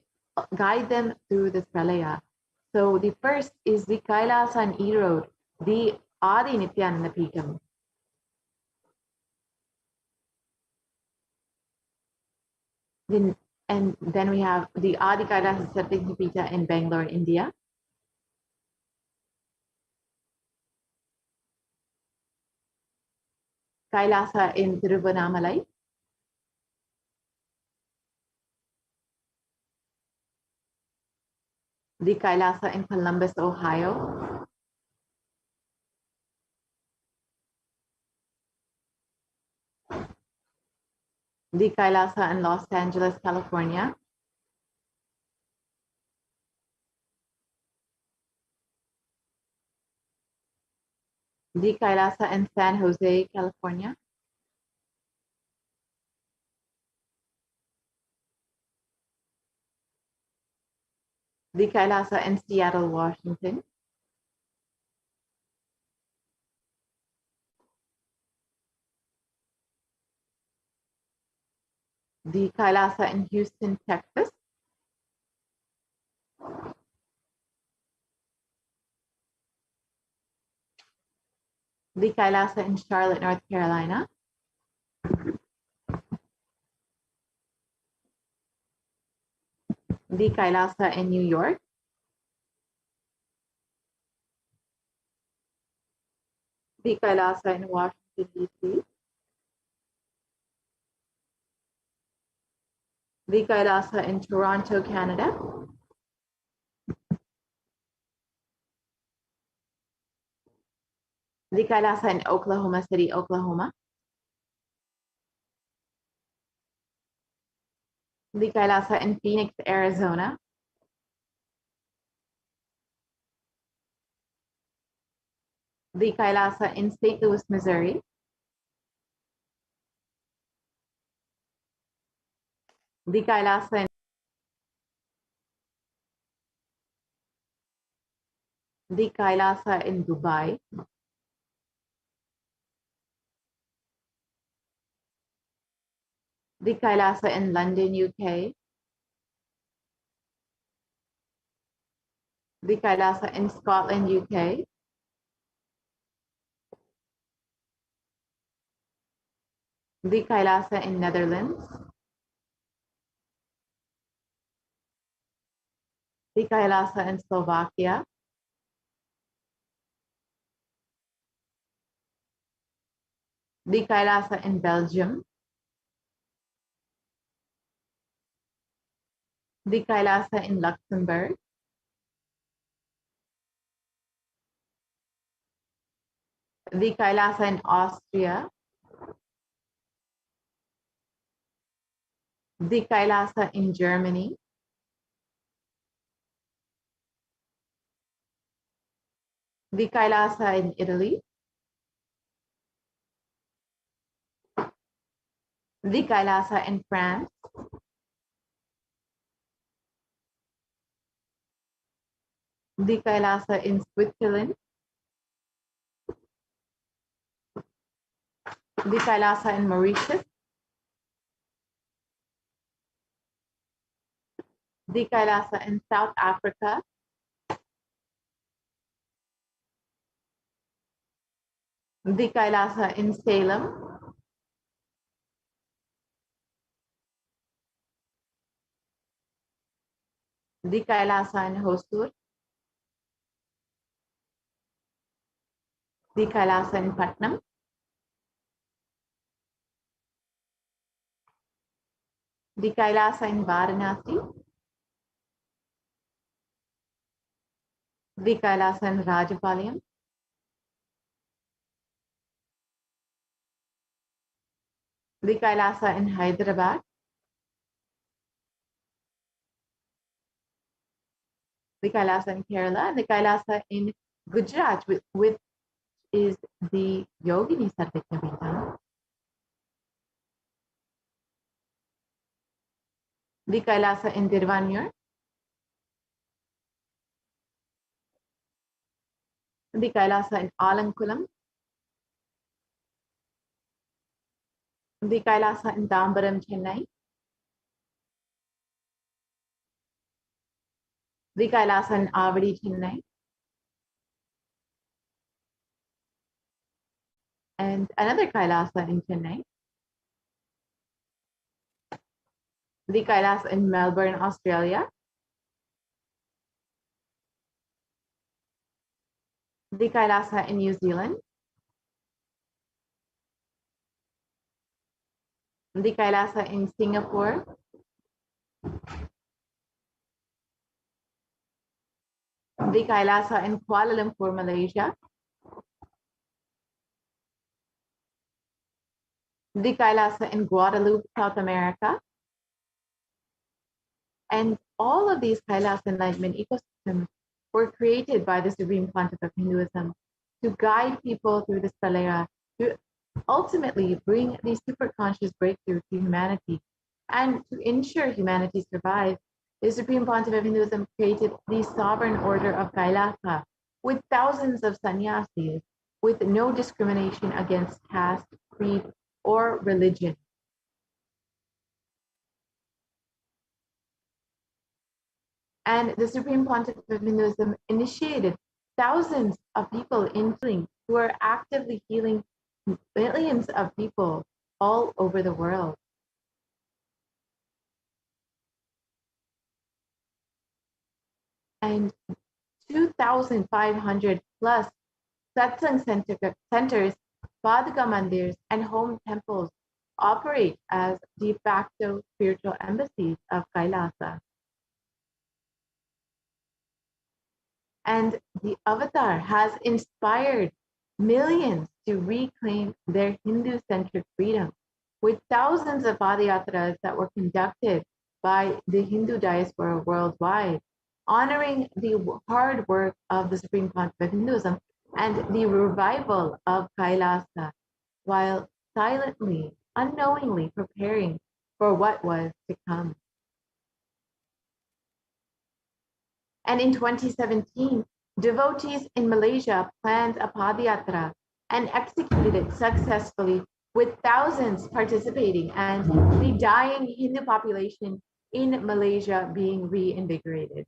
guide them through this pralaya. So the first is the Kailasa and Erode, the Adi Nithyananda Paramashivam. And then we have the Adi Kailasa Satyagnapita in Bangalore, India. Kailasa in Tiruvannamalai. The Kailasa in Columbus, Ohio. The Kailasa in Los Angeles, California. The Kailasa in San Jose, California. The Kailasa in Seattle, Washington. The Kailasa in Houston, Texas. The Kailasa in Charlotte, North Carolina. The Kailasa in New York. The Kailasa in Washington, D.C. The Kailasa in Toronto, Canada. The Kailasa in Oklahoma City, Oklahoma. The Kailasa in Phoenix, Arizona. The Kailasa in St. Louis, Missouri. The Kailasa in Dubai. The Kailasa in London, UK. The Kailasa in Scotland, UK. The Kailasa in Netherlands. The Kailasa in Slovakia. The Kailasa in Belgium. The Kailasa in Luxembourg. The Kailasa in Austria. the Kailasa in Germany, the Kailasa in Italy, the Kailasa in France, the Kailasa in Switzerland, the Kailasa in Mauritius, the Kailasa in South Africa, the Kailasa in Salem, the Kailasa in Hosur, the Kailasa in Patnam, the Kailasa in Varanasi, the Kailasa in Rajapalayam, the Kailasa in Hyderabad, the Kailasa in Kerala, and the Kailasa in Gujarat, which is the Yogini Sarvajna Peetham, the Kailasa in Dirvanur, the Kailasa in Alankulam, the Kailasa in Tambaram, Chennai, the Kailasa in Avadi, Chennai, and another Kailasa in Chennai, the Kailasa in Melbourne, Australia, the Kailasa in New Zealand, the Kailasa in Singapore, the Kailasa in Kuala Lumpur, Malaysia, the Kailasa in Guadeloupe, South America, and all of these Kailasa enlightenment ecosystems were created by the Supreme Pontiff of Hinduism to guide people through this Pralaya, to ultimately bring these super conscious breakthrough to humanity. And to ensure humanity survives, the Supreme Pontiff of Hinduism created the sovereign order of Kailasa with thousands of sannyasis, with no discrimination against caste, creed, or religion. And the Supreme Pontiff of Hinduism initiated thousands of people in healing who are actively healing millions of people all over the world. And 2,500 plus satsang centers, Padaka mandirs, and home temples operate as de facto spiritual embassies of Kailasa. And the avatar has inspired millions to reclaim their Hindu-centric freedom, with thousands of padayatras that were conducted by the Hindu diaspora worldwide, honoring the hard work of the Supreme Pontiff of Hinduism and the revival of Kailasa, while silently, unknowingly preparing for what was to come. And in 2017, devotees in Malaysia planned a padayatra and executed it successfully, with thousands participating and the dying Hindu population in Malaysia being reinvigorated.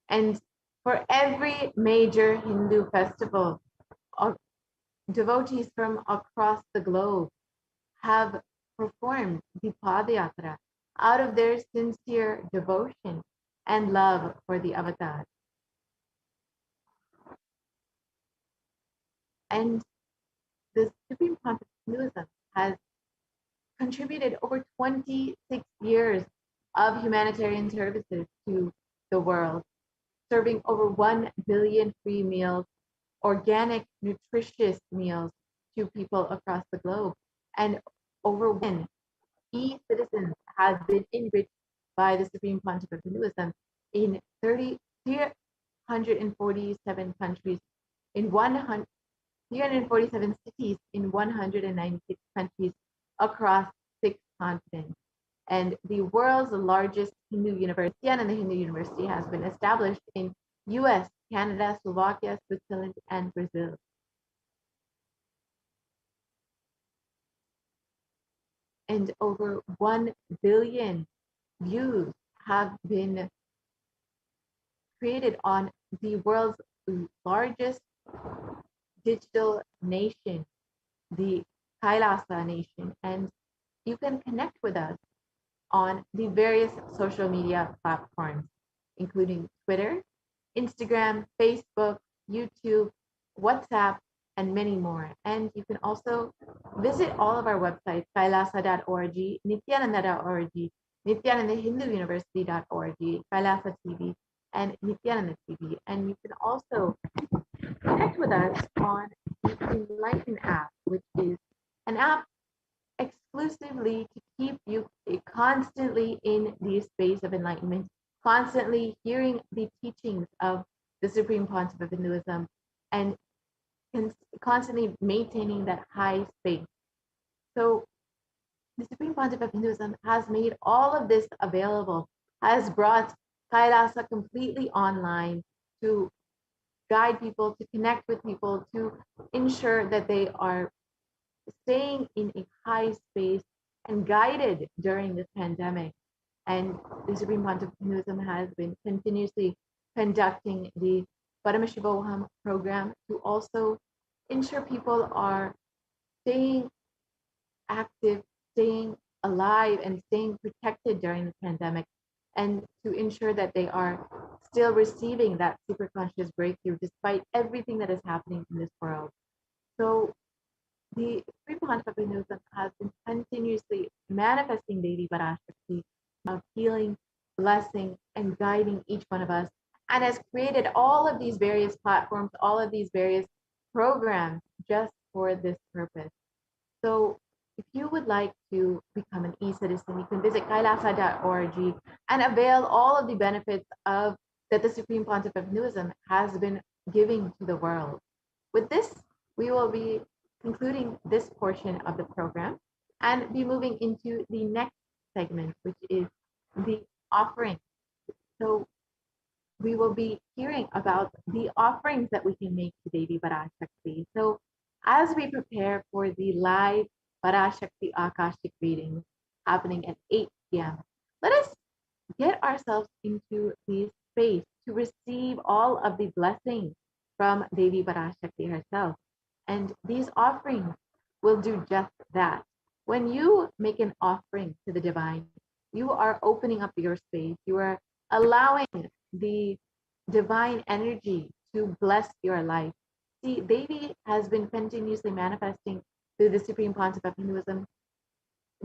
And for every major Hindu festival, devotees from across the globe have performed the padayatra out of their sincere devotion and love for the avatar. And the Supreme Pontiff of Hinduism has contributed over 26 years of humanitarian services to the world, serving over 1 billion free meals, organic, nutritious meals to people across the globe, and over 1 e-citizens have been enriched by the Supreme Pontiff of Hinduism in 347 countries, in 347 cities, in 196 countries across 6 continents. And the world's largest Hindu university, and the Hindu University, has been established in US, Canada, Slovakia, Switzerland, and Brazil. And over 1 billion views have been created on the world's largest digital nation, the Kailasa nation. And you can connect with us on the various social media platforms, including Twitter, Instagram, Facebook, YouTube, WhatsApp, and many more. And you can also visit all of our websites, kailasa.org, nithyananda.org, nithyanandahinduuniversity.org, Kailasa TV, and Nithyananda TV. And you can also connect with us on the Enlighten app, which is an app exclusively to keep you constantly in the space of enlightenment, constantly hearing the teachings of the Supreme Pontiff of Hinduism, and constantly maintaining that high space. So the Supreme Pontiff of Hinduism has made all of this available, has brought Kailasa completely online to guide people, to connect with people, to ensure that they are staying in a high space and guided during this pandemic. And the Supreme Pontiff of Hinduism has been continuously conducting the Paramashivoham program to also ensure people are staying active, staying alive, and staying protected during the pandemic, and to ensure that they are still receiving that superconscious breakthrough despite everything that is happening in this world. So the Supreme Pontiff of Hinduism has been continuously manifesting Devi Parashakti of healing, blessing, and guiding each one of us, and has created all of these various platforms, all of these various programs just for this purpose. So if you would like to become an e-citizen, you can visit kailasa.org and avail all of the benefits of that the Supreme Pontiff of Hinduism has been giving to the world. With this, we will be concluding this portion of the program and be moving into the next segment, which is the offering. So we will be hearing about the offerings that we can make to Devi Parashakti. So as we prepare for the live Parashakti Akashic readings happening at 8 p.m., let us get ourselves into the space to receive all of the blessings from Devi Parashakti herself. And these offerings will do just that. When you make an offering to the divine, you are opening up your space. You are allowing the divine energy to bless your life. See, Devi has been continuously manifesting through the Supreme Pontiff of Hinduism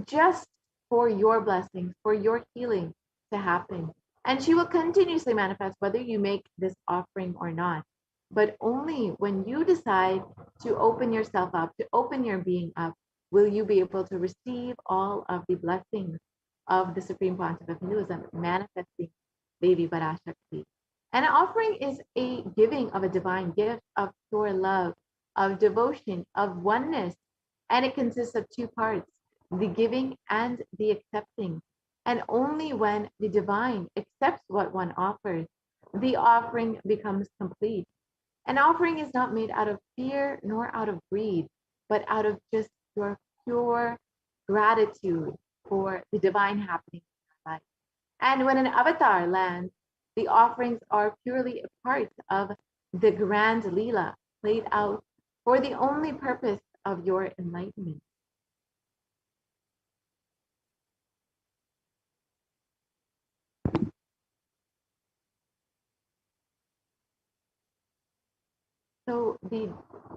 just for your blessings, for your healing to happen. And she will continuously manifest whether you make this offering or not. But only when you decide to open yourself up, to open your being up, will you be able to receive all of the blessings of the Supreme Pontiff of Hinduism manifesting Devi Parashakti. An offering is a giving of a divine gift of pure love, of devotion, of oneness, and it consists of 2 parts, the giving and the accepting. And only when the divine accepts what one offers, the offering becomes complete. An offering is not made out of fear nor out of greed, but out of just your pure gratitude for the divine happening in your life. And when an avatar lands, the offerings are purely a part of the grand Leela played out for the only purpose of your enlightenment. So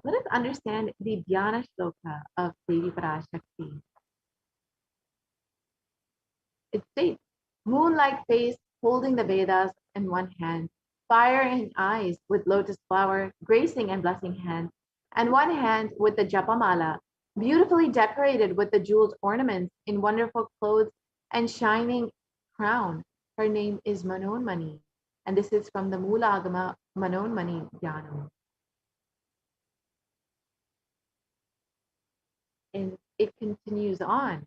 let us understand the Dhyana Shloka of Devi Parashakti. It states, moon-like face holding the Vedas in one hand, fire in eyes with lotus flower gracing and blessing hand, and one hand with the Japamala, beautifully decorated with the jeweled ornaments in wonderful clothes and shining crown. Her name is Manonmani, and this is from the Mulagama Manonmani Dhyanam. And it continues on.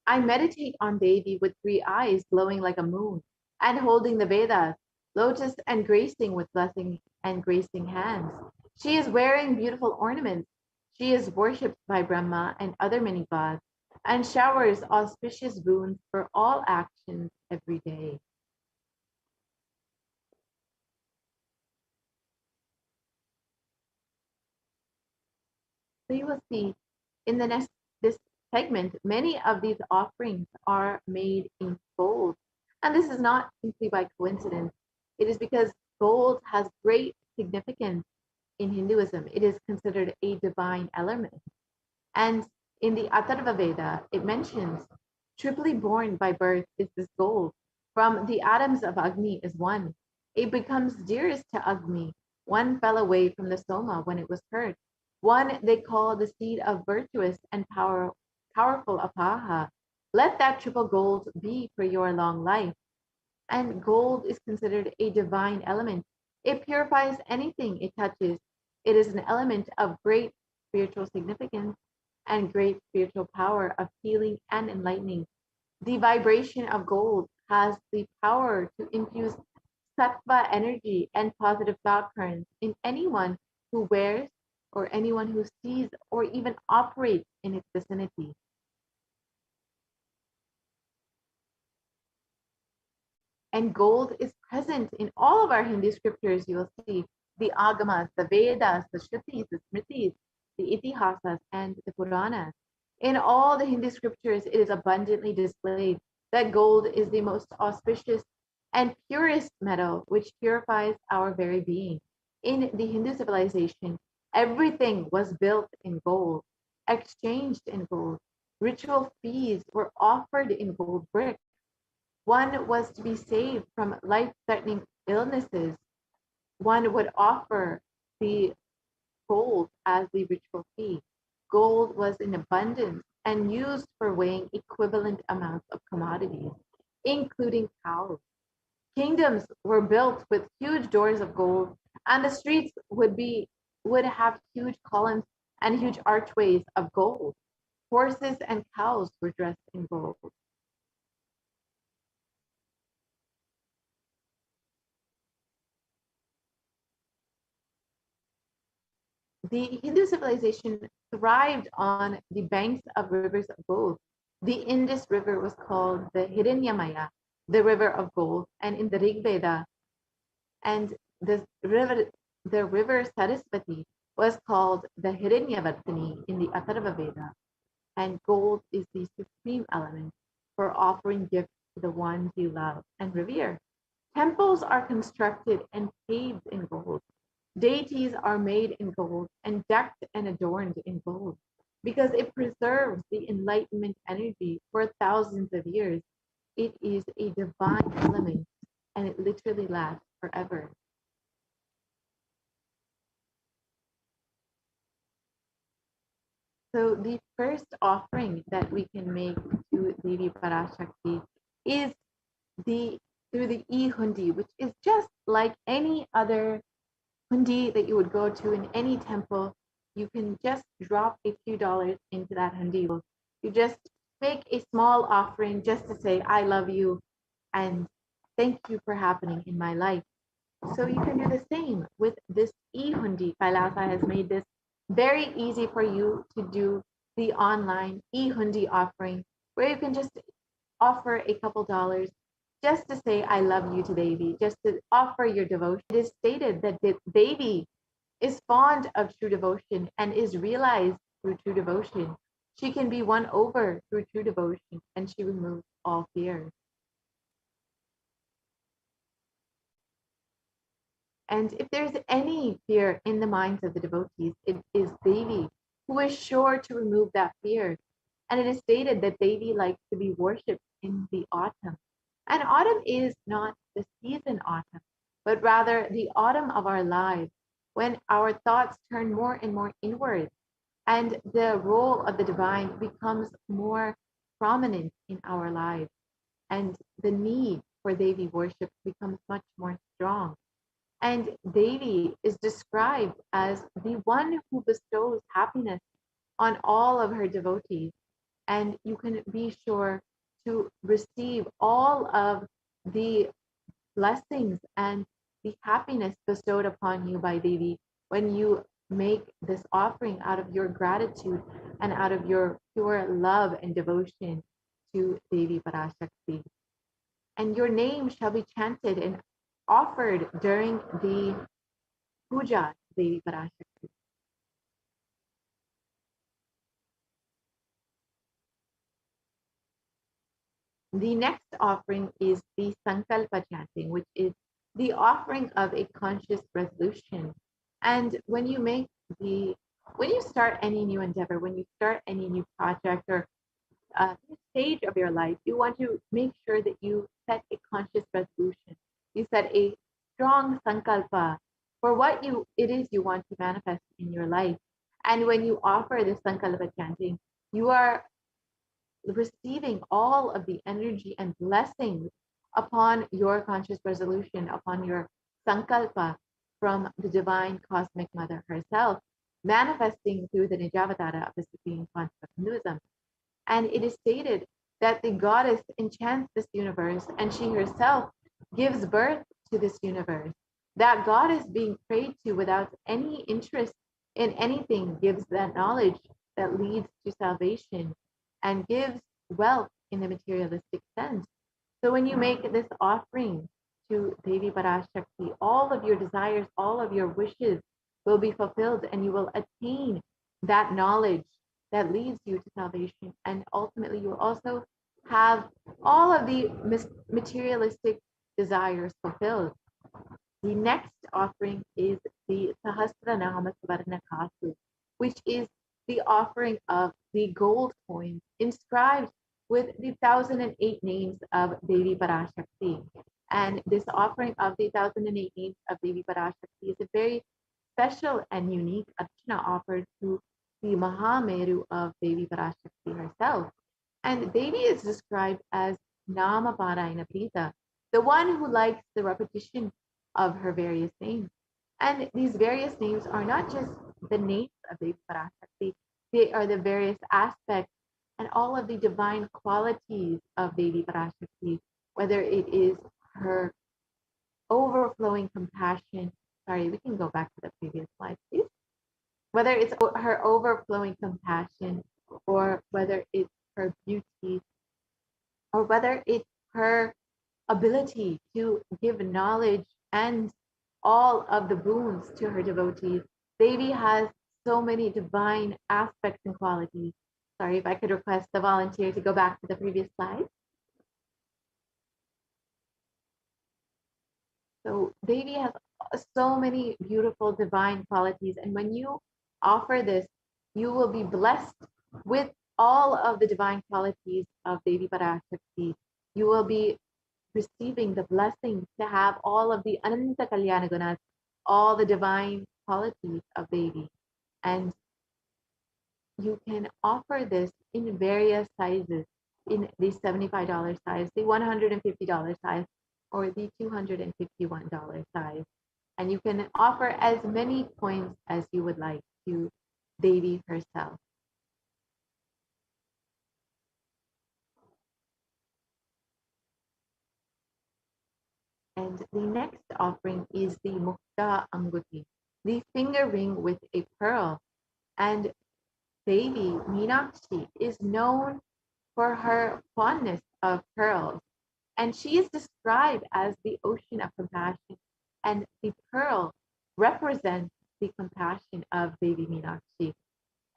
I meditate on Devi with 3 eyes glowing like a moon and holding the Vedas, lotus and gracing with blessing and gracing hands. She is wearing beautiful ornaments. She is worshipped by Brahma and other many gods and showers auspicious boons for all actions every day. So you will see in this segment, many of these offerings are made in gold. And this is not simply by coincidence. It is because gold has great significance in Hinduism. It is considered a divine element. And in the Atharva Veda, it mentions, triply born by birth is this gold. From the atoms of Agni is one. It becomes dearest to Agni. One fell away from the Soma when it was hurt. One they call the seed of virtuous and powerful Apaha. Let that triple gold be for your long life. And gold is considered a divine element. It purifies anything it touches. It is an element of great spiritual significance and great spiritual power of healing and enlightening. The vibration of gold has the power to infuse sattva energy and positive thought currents in anyone who wears or anyone who sees or even operates in its vicinity. And gold is present in all of our Hindu scriptures. You will see the Agamas, the Vedas, the Shrutis, the Smritis, the Itihasas, and the Puranas. In all the Hindu scriptures, it is abundantly displayed that gold is the most auspicious and purest metal which purifies our very being. In the Hindu civilization, everything was built in gold, exchanged in gold. Ritual fees were offered in gold bricks. One was to be saved from life-threatening illnesses. One would offer the gold as the ritual fee. Gold was in abundance and used for weighing equivalent amounts of commodities, including cows. Kingdoms were built with huge doors of gold, and the streets would have huge columns and huge archways of gold. Horses and cows were dressed in gold. The Hindu civilization thrived on the banks of rivers of gold. The Indus River was called the Hiranyamaya, the river of gold, and in the Rig Veda, and the river Saraswati was called the Hiranyavartini in the Atharva Veda. And gold is the supreme element for offering gifts to the ones you love and revere. Temples are constructed and paved in gold. Deities are made in gold and decked and adorned in gold because it preserves the enlightenment energy for thousands of years. It is a divine element and it literally lasts forever. So the first offering that we can make to Devi Parashakti is through the e-hundi, which is just like any other hundi that you would go to in any temple. You can just drop a few dollars into that hundi. You just make a small offering just to say, I love you and thank you for happening in my life. So you can do the same with this e-hundi. Kailasa has made this very easy for you to do the online e-hundi offering, where you can just offer a couple dollars just to say, I love you to Devi, just to offer your devotion. It is stated that Devi is fond of true devotion and is realized through true devotion. She can be won over through true devotion, and she removes all fear. And if there's any fear in the minds of the devotees, it is Devi who is sure to remove that fear. And it is stated that Devi likes to be worshipped in the autumn. And autumn is not the season autumn, but rather the autumn of our lives, when our thoughts turn more and more inward and the role of the divine becomes more prominent in our lives, and the need for Devi worship becomes much more strong. And Devi is described as the one who bestows happiness on all of her devotees. And you can be sure to receive all of the blessings and the happiness bestowed upon you by Devi when you make this offering out of your gratitude and out of your pure love and devotion to Devi Parashakti. And your name shall be chanted and offered during the puja to Devi Parashakti. The next offering is the Sankalpa chanting, which is the offering of a conscious resolution. And when you start any new endeavor, when you start any new project or new stage of your life, you want to make sure that you set a conscious resolution. You set a strong sankalpa for what it is you want to manifest in your life. And when you offer this sankalpa chanting, you are receiving all of the energy and blessings upon your conscious resolution, upon your sankalpa from the divine cosmic mother herself, manifesting through the Nijavatara of the Supreme Concept of Hinduism. And it is stated that the goddess enchants this universe and she herself gives birth to this universe. That goddess being prayed to without any interest in anything gives that knowledge that leads to salvation and gives wealth in the materialistic sense. So when you make this offering to Devi Parashakti, all of your desires, all of your wishes will be fulfilled and you will attain that knowledge that leads you to salvation. And ultimately, you will also have all of the materialistic desires fulfilled. The next offering is the Sahasranama Suvarna Kasu, which is the offering of the gold coins inscribed with the 1,008 names of Devi Parashakti. And this offering of the 1,008 names of Devi Parashakti is a very special and unique archana offered to the Mahameru of Devi Parashakti herself. And Devi is described as Nama Parayana Prita, the one who likes the repetition of her various names. And these various names are not just the names of Devi Parashakti, they are the various aspects and all of the divine qualities of Devi Parashakti, whether it is her overflowing compassion. Sorry, we can go back to the previous slide, please. Whether it's her overflowing compassion, or whether it's her beauty, or whether it's her ability to give knowledge and all of the boons to her devotees. Devi has so many divine aspects and qualities. Sorry, if I could request the volunteer to go back to the previous slide. So Devi has so many beautiful divine qualities. And when you offer this, you will be blessed with all of the divine qualities of Devi Parashakti. You will be receiving the blessings to have all of the Ananta Kalyana Gunas, all the divine qualities of Devi. And you can offer this in various sizes, in the $75 size, the $150 size, or the $251 size. And you can offer as many coins as you would like to Devi herself. And the next offering is the Mukta Anguti, the finger ring with a pearl. And Devi Meenakshi is known for her fondness of pearls. And she is described as the ocean of compassion. And the pearl represents the compassion of Devi Meenakshi.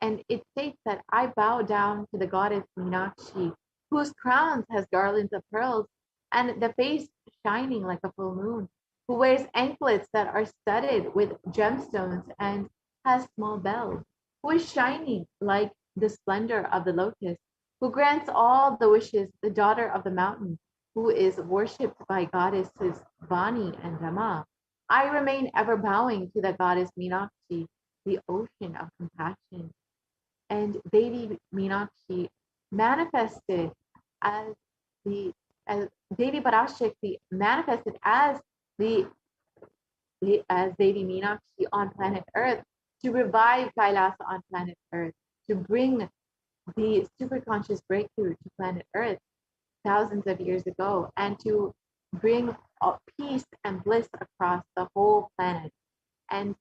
And it states that I bow down to the goddess Meenakshi, whose crowns has garlands of pearls, and the face shining like a full moon, who wears anklets that are studded with gemstones and has small bells, who is shining like the splendor of the lotus, who grants all the wishes, the daughter of the mountain, who is worshipped by goddesses Vani and Rama, I remain ever bowing to the goddess Meenakshi, the ocean of compassion. And Devi Meenakshi manifested as as Devi Parashakti manifested as as Devi Meenakshi on planet Earth to revive Kailasa on planet Earth, to bring the superconscious breakthrough to planet Earth thousands of years ago, and to bring peace and bliss across the whole planet. And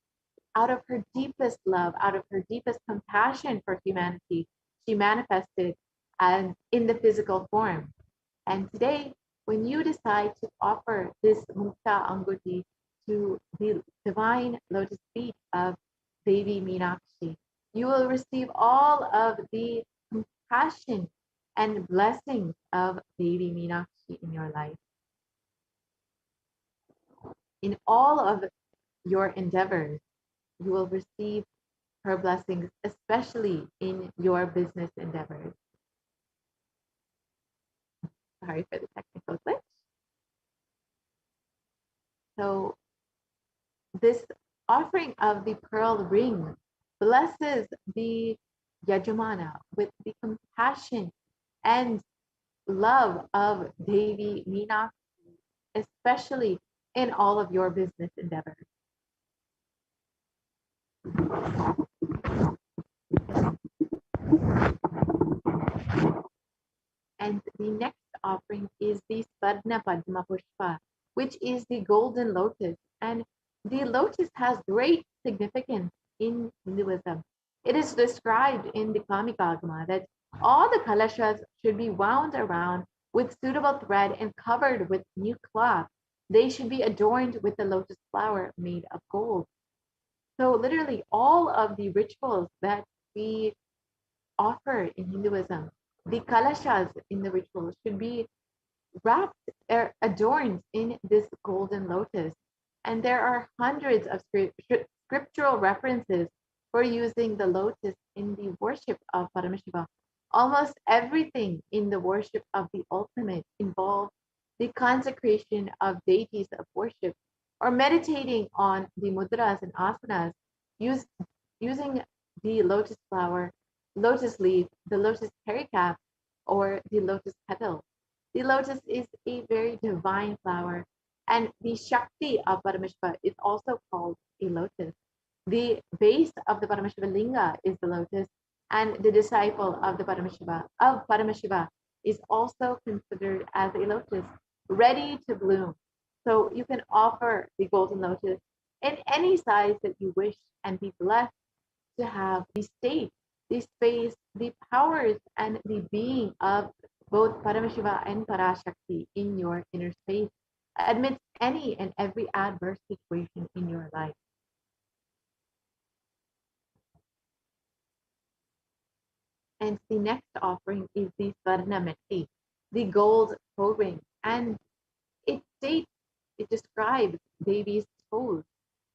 out of her deepest love, out of her deepest compassion for humanity, she manifested as in the physical form. And today, when you decide to offer this Mukta Anguti to the divine lotus feet of Devi Meenakshi, you will receive all of the compassion and blessings of Devi Meenakshi in your life. In all of your endeavors, you will receive her blessings, especially in your business endeavors. Sorry for the technical glitch. So this offering of the pearl ring blesses the Yajamana with the compassion and love of Devi Meenakshi, especially in all of your business endeavors. And the next offering is the Swarna Padma Pushpa, which is the golden lotus. And the lotus has great significance in Hinduism. It is described in the Kamikagama that all the kalashas should be wound around with suitable thread and covered with new cloth. They should be adorned with the lotus flower made of gold. So literally all of the rituals that we offer in Hinduism, the kalashas in the rituals should be wrapped or adorned in this golden lotus. And there are hundreds of scriptural references for using the lotus in the worship of Paramashiva. Almost everything in the worship of the ultimate involves the consecration of deities of worship or meditating on the mudras and asanas using the lotus flower, lotus leaf, the lotus pericarp, or the lotus petal. The lotus is a very divine flower, and the Shakti of Paramashiva is also called a lotus. The base of the Paramashiva Linga is the lotus, and the disciple of the Paramashiva is also considered as a lotus, ready to bloom. So you can offer the golden lotus in any size that you wish and be blessed to have the state, the space, the powers, and the being of both Paramashiva and Parashakti in your inner space amidst any and every adverse situation in your life. And the next offering is the Swarnamati, the gold toe ring. And it describes Devi's toes,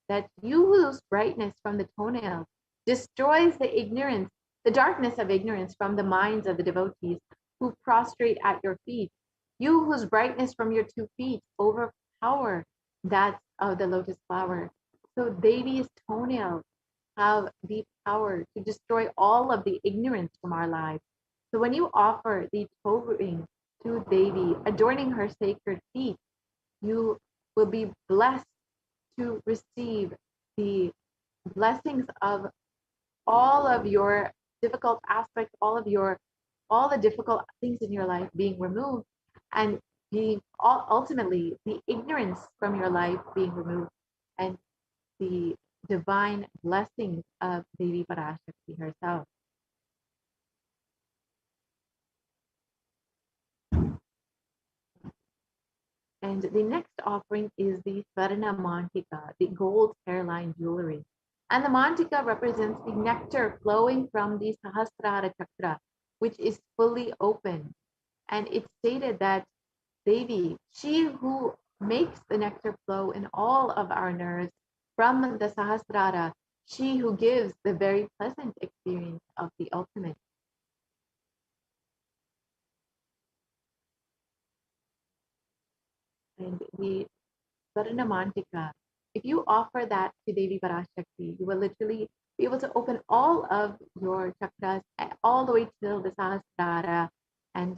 that you whose brightness from the toenails destroys the darkness of ignorance from the minds of the devotees who prostrate at your feet. You whose brightness from your 2 feet overpower that of the lotus flower. So Devi's toenails have the power to destroy all of the ignorance from our lives. So when you offer the toe ring to Devi, adorning her sacred feet, you will be blessed to receive the blessings of all of your difficult aspects, all the difficult things in your life being removed, and being ultimately the ignorance from your life being removed, and the divine blessings of Devi Parashakti herself. And the next offering is the Swarna Mantika, the gold hairline jewelry. And the Mantika represents the nectar flowing from the Sahasrara Chakra, which is fully open. And it's stated that Devi, she who makes the nectar flow in all of our nerves from the Sahasrara, she who gives the very pleasant experience of the ultimate. And the Swarna Mantika if you offer that to Devi Parashakti, you will literally be able to open all of your chakras all the way till the Sahasrara, and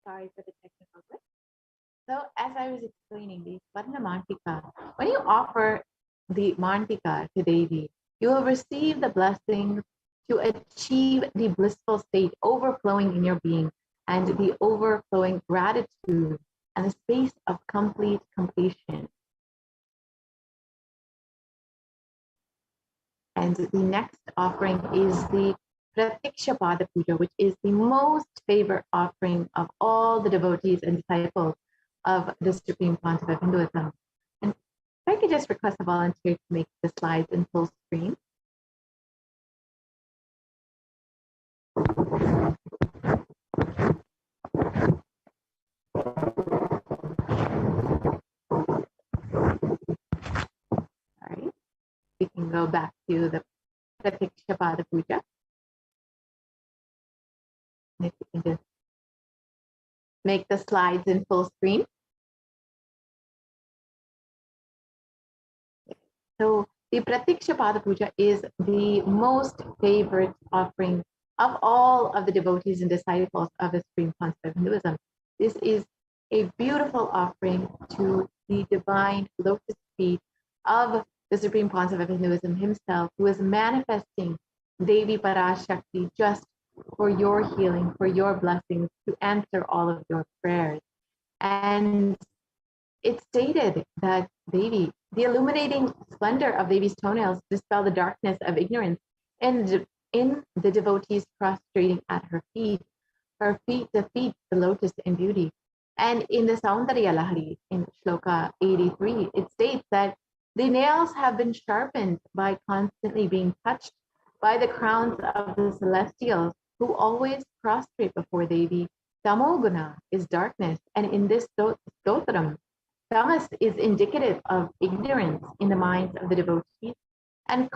sorry for the technical glitch. So as I was explaining, the Swarna Mantika, when you offer the Mantika to Devi, you will receive the blessings to achieve the blissful state overflowing in your being, and the overflowing gratitude and the space of complete completion. And the next offering is the Pratiksha Pada Puja, which is the most favorite offering of all the devotees and disciples of the Supreme Pontiff of Hinduism. And if I could just request a volunteer to make the slides in full screen. All right, we can go back to the Pratiksha Pada Puja. And if you can just make the slides in full screen. So the Pratiksha Pada Puja is the most favorite offering of all of the devotees and disciples of the Supreme Pontiff of Hinduism. This is a beautiful offering to the divine lotus feet of the Supreme Pontiff of Hinduism himself, who is manifesting Devi Parashakti just for your healing, for your blessings, to answer all of your prayers. And it's stated that Devi, the illuminating splendor of Devi's toenails, dispel the darkness of ignorance in the devotees prostrating at her feet. Her feet defeat the lotus in beauty. And in the Saundarya Lahari, in Shloka 83, it states that the nails have been sharpened by constantly being touched by the crowns of the celestials, who always prostrate before Devi. Tamoguna is darkness, and in this stotram, tamas is indicative of ignorance in the minds of the devotees, and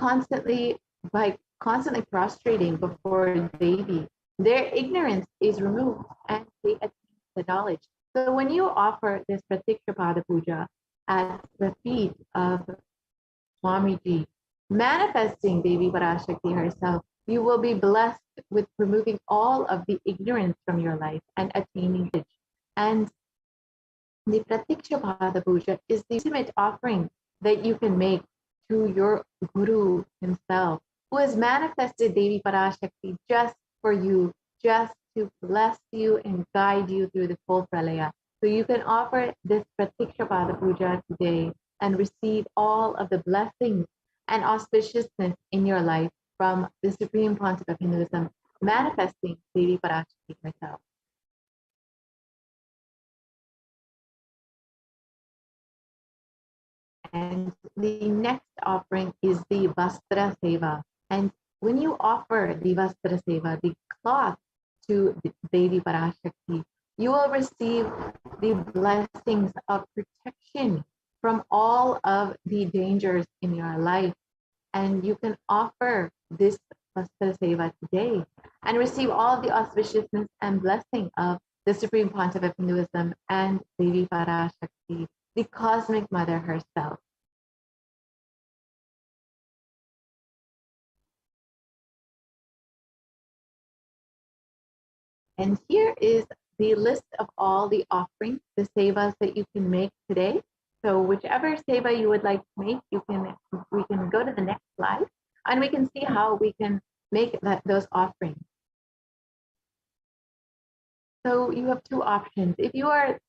by constantly prostrating before Devi, their ignorance is removed and they attain the knowledge. So when you offer this Pratiksha Pada Puja at the feet of Swamiji, manifesting Devi Parashakti herself, you will be blessed with removing all of the ignorance from your life and attaining it. And the Pratiksha Pada Puja is the ultimate offering that you can make to your Guru himself, who has manifested Devi Parashakti just for you, just to bless you and guide you through the full pralaya. So you can offer this Pratiksha Pada Puja today and receive all of the blessings and auspiciousness in your life from the Supreme Pontiff of Hinduism, manifesting Devi Parashakti herself. And the next offering is the Vastra Seva. And when you offer the Vastra Seva, the cloth, to Devi Parashakti, you will receive the blessings of protection from all of the dangers in your life. And you can offer this Vastra Seva today and receive all of the auspiciousness and blessing of the Supreme Pontiff of Hinduism and Devi Parashakti, the Cosmic Mother herself. And here is the list of all the offerings, the sevas that you can make today. So whichever seva you would like to make, we can go to the next slide and we can see how we can make those offerings. So you have two options. If you want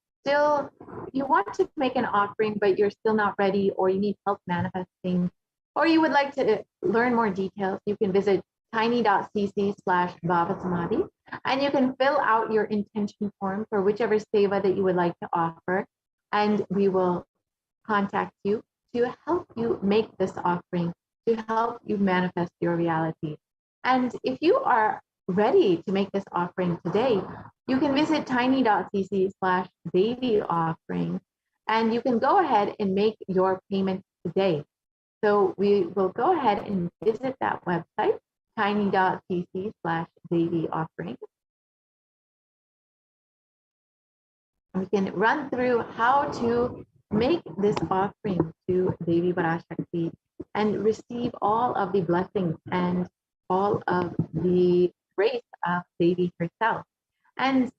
to make an offering, but you're still not ready, or you need help manifesting, or you would like to learn more details, you can visit tiny.cc/bhavasamadhi, and you can fill out your intention form for whichever seva that you would like to offer, and we will contact you to help you make this offering, to help you manifest your reality. And if you are ready to make this offering today, you can visit tiny.cc/Devi offering, and you can go ahead and make your payment today. So we will go ahead and visit that website, tiny.cc/Devi offering. We can run through how to make this offering to Devi Parashakti and receive all of the blessings and all of the grace of Devi herself. And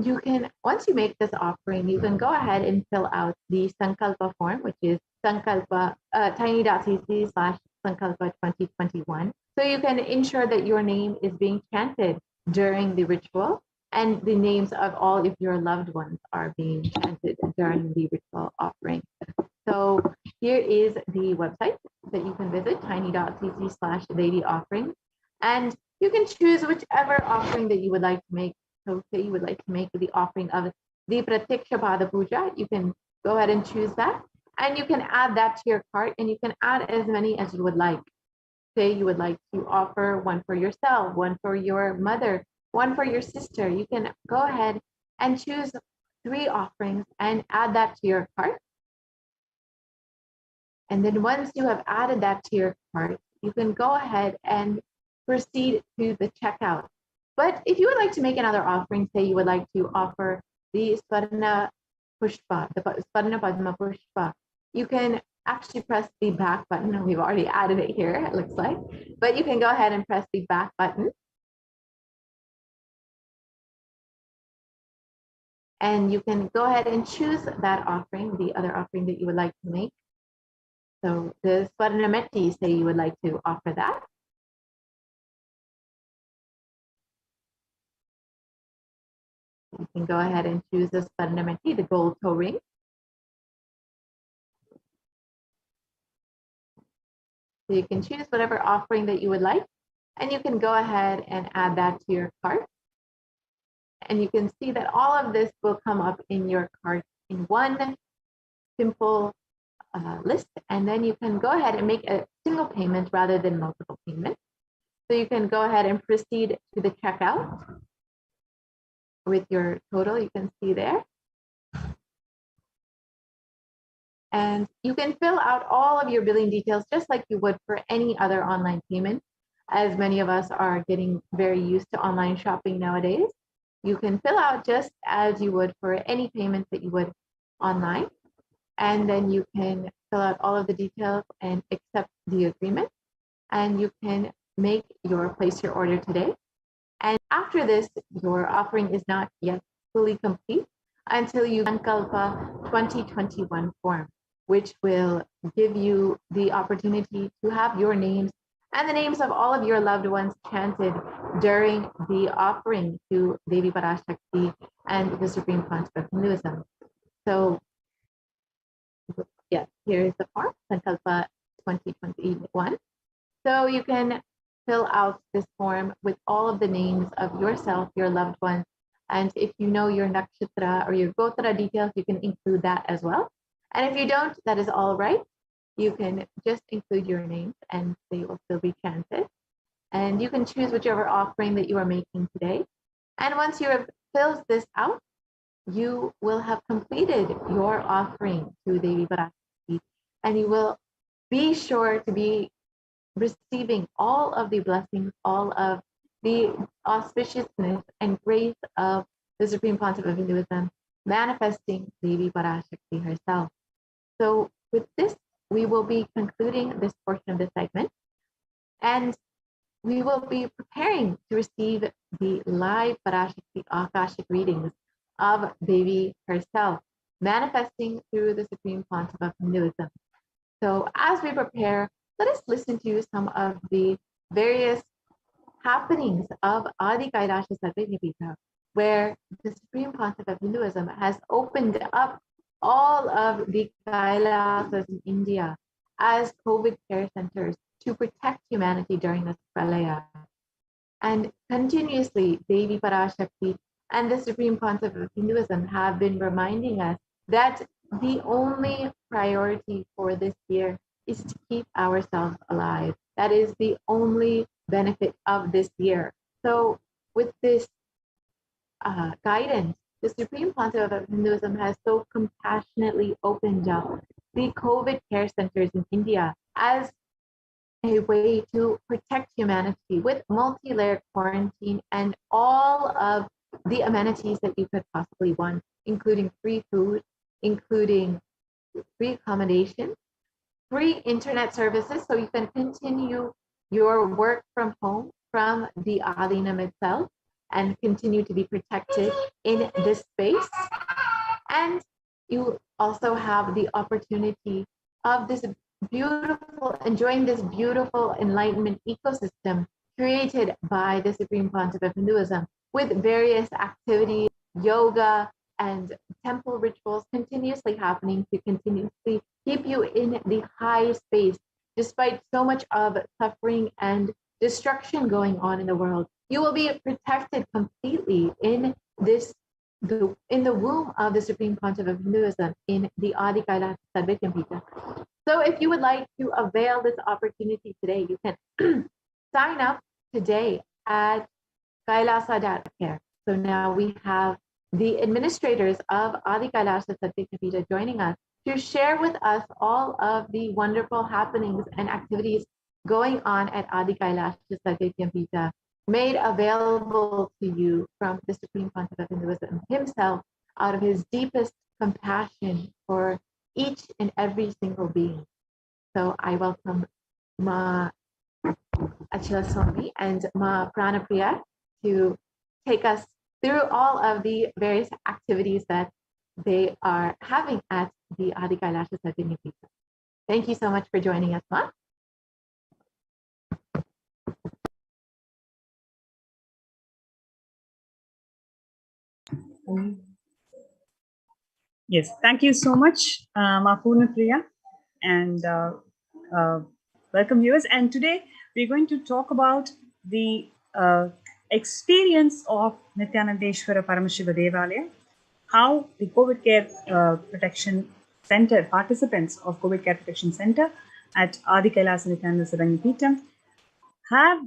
you can, once you make this offering, you can go ahead and fill out the Sankalpa form, which is Sankalpa, tiny.cc/Sankalpa 2021. So you can ensure that your name is being chanted during the ritual, and the names of all of your loved ones are being chanted during the ritual offering. So here is the website that you can visit, tiny.cc/Devi offering. And you can choose whichever offering that you would like to make. So say you would like to make the offering of the Pratiksha Pada Puja, you can go ahead and choose that. And you can add that to your cart, and you can add as many as you would like. Say you would like to offer one for yourself, one for your mother, one for your sister. You can go ahead and choose 3 offerings and add that to your cart. And then once you have added that to your cart, you can go ahead and proceed to the checkout. But if you would like to make another offering, say you would like to offer the Swarna Pushpa, the Swarna Padma Pushpa, you can actually press the back button. We've already added it here, it looks like, but you can go ahead and press the back button. And you can go ahead and choose that offering, the other offering that you would like to make. So the Swarnametti, say you would like to offer that. You can go ahead and choose the Swarnametti, the gold toe ring. So you can choose whatever offering that you would like, and you can go ahead and add that to your cart. And you can see that all of this will come up in your cart in one simple list, and then you can go ahead and make a single payment rather than multiple payments. So you can go ahead and proceed to the checkout with your total, you can see there. And you can fill out all of your billing details just like you would for any other online payment, as many of us are getting very used to online shopping nowadays. You can fill out just as you would for any payment that you would online. And then you can fill out all of the details and accept the agreement. And you can place your order today. And after this, your offering is not yet fully complete until you Sankalpa 2021 form, which will give you the opportunity to have your names and the names of all of your loved ones chanted during the offering to Devi Parashakti and the Supreme Concept of Hinduism. So, yes, here is the form, Sankalpa 2021. So you can fill out this form with all of the names of yourself, your loved ones, and if you know your nakshatra or your gotra details, you can include that as well. And if you don't, that is all right. You can just include your names and they will still be chanted. And you can choose whichever offering that you are making today. And once you have filled this out, you will have completed your offering to Devi Parashakti, and you will be sure to be receiving all of the blessings, all of the auspiciousness and grace of the Supreme Concept of Hinduism, manifesting Devi Parashakti herself. So with this, we will be concluding this portion of the segment, and we will be preparing to receive the live Parashakti Akashic readings of Devi herself, manifesting through the Supreme Concept of Hinduism. So as we prepare, let us listen to some of the various happenings of Adi Kailasha Sarvejapita, where the Supreme Concept of Hinduism has opened up all of the Kailasas in India as COVID care centers to protect humanity during this pralaya. And continuously, Devi Parashakti and the Supreme Concept of Hinduism have been reminding us that the only priority for this year is to keep ourselves alive. That is the only benefit of this year. So with this guidance, the Supreme Concept of Hinduism has so compassionately opened up the COVID care centers in India as a way to protect humanity with multi-layered quarantine and all of the amenities that you could possibly want, including free food, including free accommodation, free internet services, so you can continue your work from home from the Alinam itself and continue to be protected in this space. And you also have the opportunity of this beautiful, enjoying this beautiful enlightenment ecosystem created by the Supreme Concept of Hinduism with various activities, yoga, and temple rituals continuously happening to continuously keep you in the high space, despite so much of suffering and destruction going on in the world. You will be protected completely in in the womb of the Supreme Pontiff of Hinduism, in the Adi Kailasa Sarvatyambika. So if you would like to avail this opportunity today, you can sign up today at kailasa.care. So now we have the administrators of Adi Kailasa Sarvatyambika joining us to share with us all of the wonderful happenings and activities going on at Adi Kailasa Sarvatyambika, made available to you from the Supreme Pontiff of Hinduism himself, out of his deepest compassion for each and every single being. So I welcome Ma Achila Swami and Ma Pranapriya to take us through all of the various activities that they are having at the Adi Kailasa Sarvatyambika. Thank you so much for joining us, Ma. Yes, thank you so much, Ma Priya, and welcome viewers. And today we're going to talk about the experience of Nithyanandeshwara Paramashiva Devalaya, how the COVID Care Protection Center, participants of COVID Care Protection Center at Adi Kailasa Nithyananda Paramashivoham have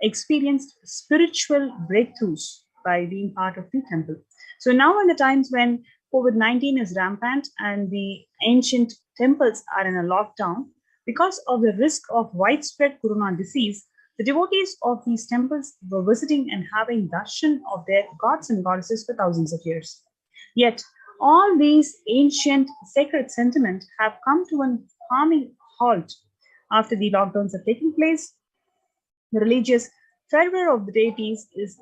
experienced spiritual breakthroughs by being part of the temple. So now in the times when COVID-19 is rampant and the ancient temples are in a lockdown, because of the risk of widespread corona disease, the devotees of these temples were visiting and having darshan of their gods and goddesses for thousands of years. Yet, all these ancient sacred sentiments have come to an harming halt after the lockdowns have taken place. The religious fervor of the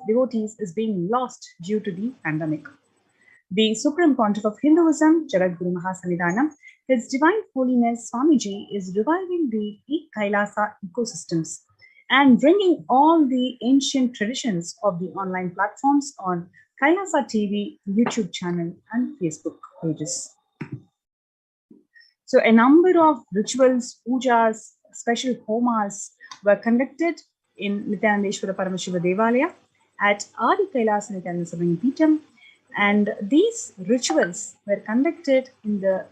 devotees is being lost due to the pandemic. The Supreme Pontiff of Hinduism, Jagadguru Mahasannidhanam, His Divine Holiness Swamiji, is reviving the Kailasa ecosystems and bringing all the ancient traditions of the online platforms on Kailasa TV, YouTube channel, and Facebook pages. So a number of rituals, pujas, special homas were conducted in Nithyanandeshwara Paramashiva Devalaya at Adi Kailasa Nithyananda Paramashivoham, and these rituals were conducted in the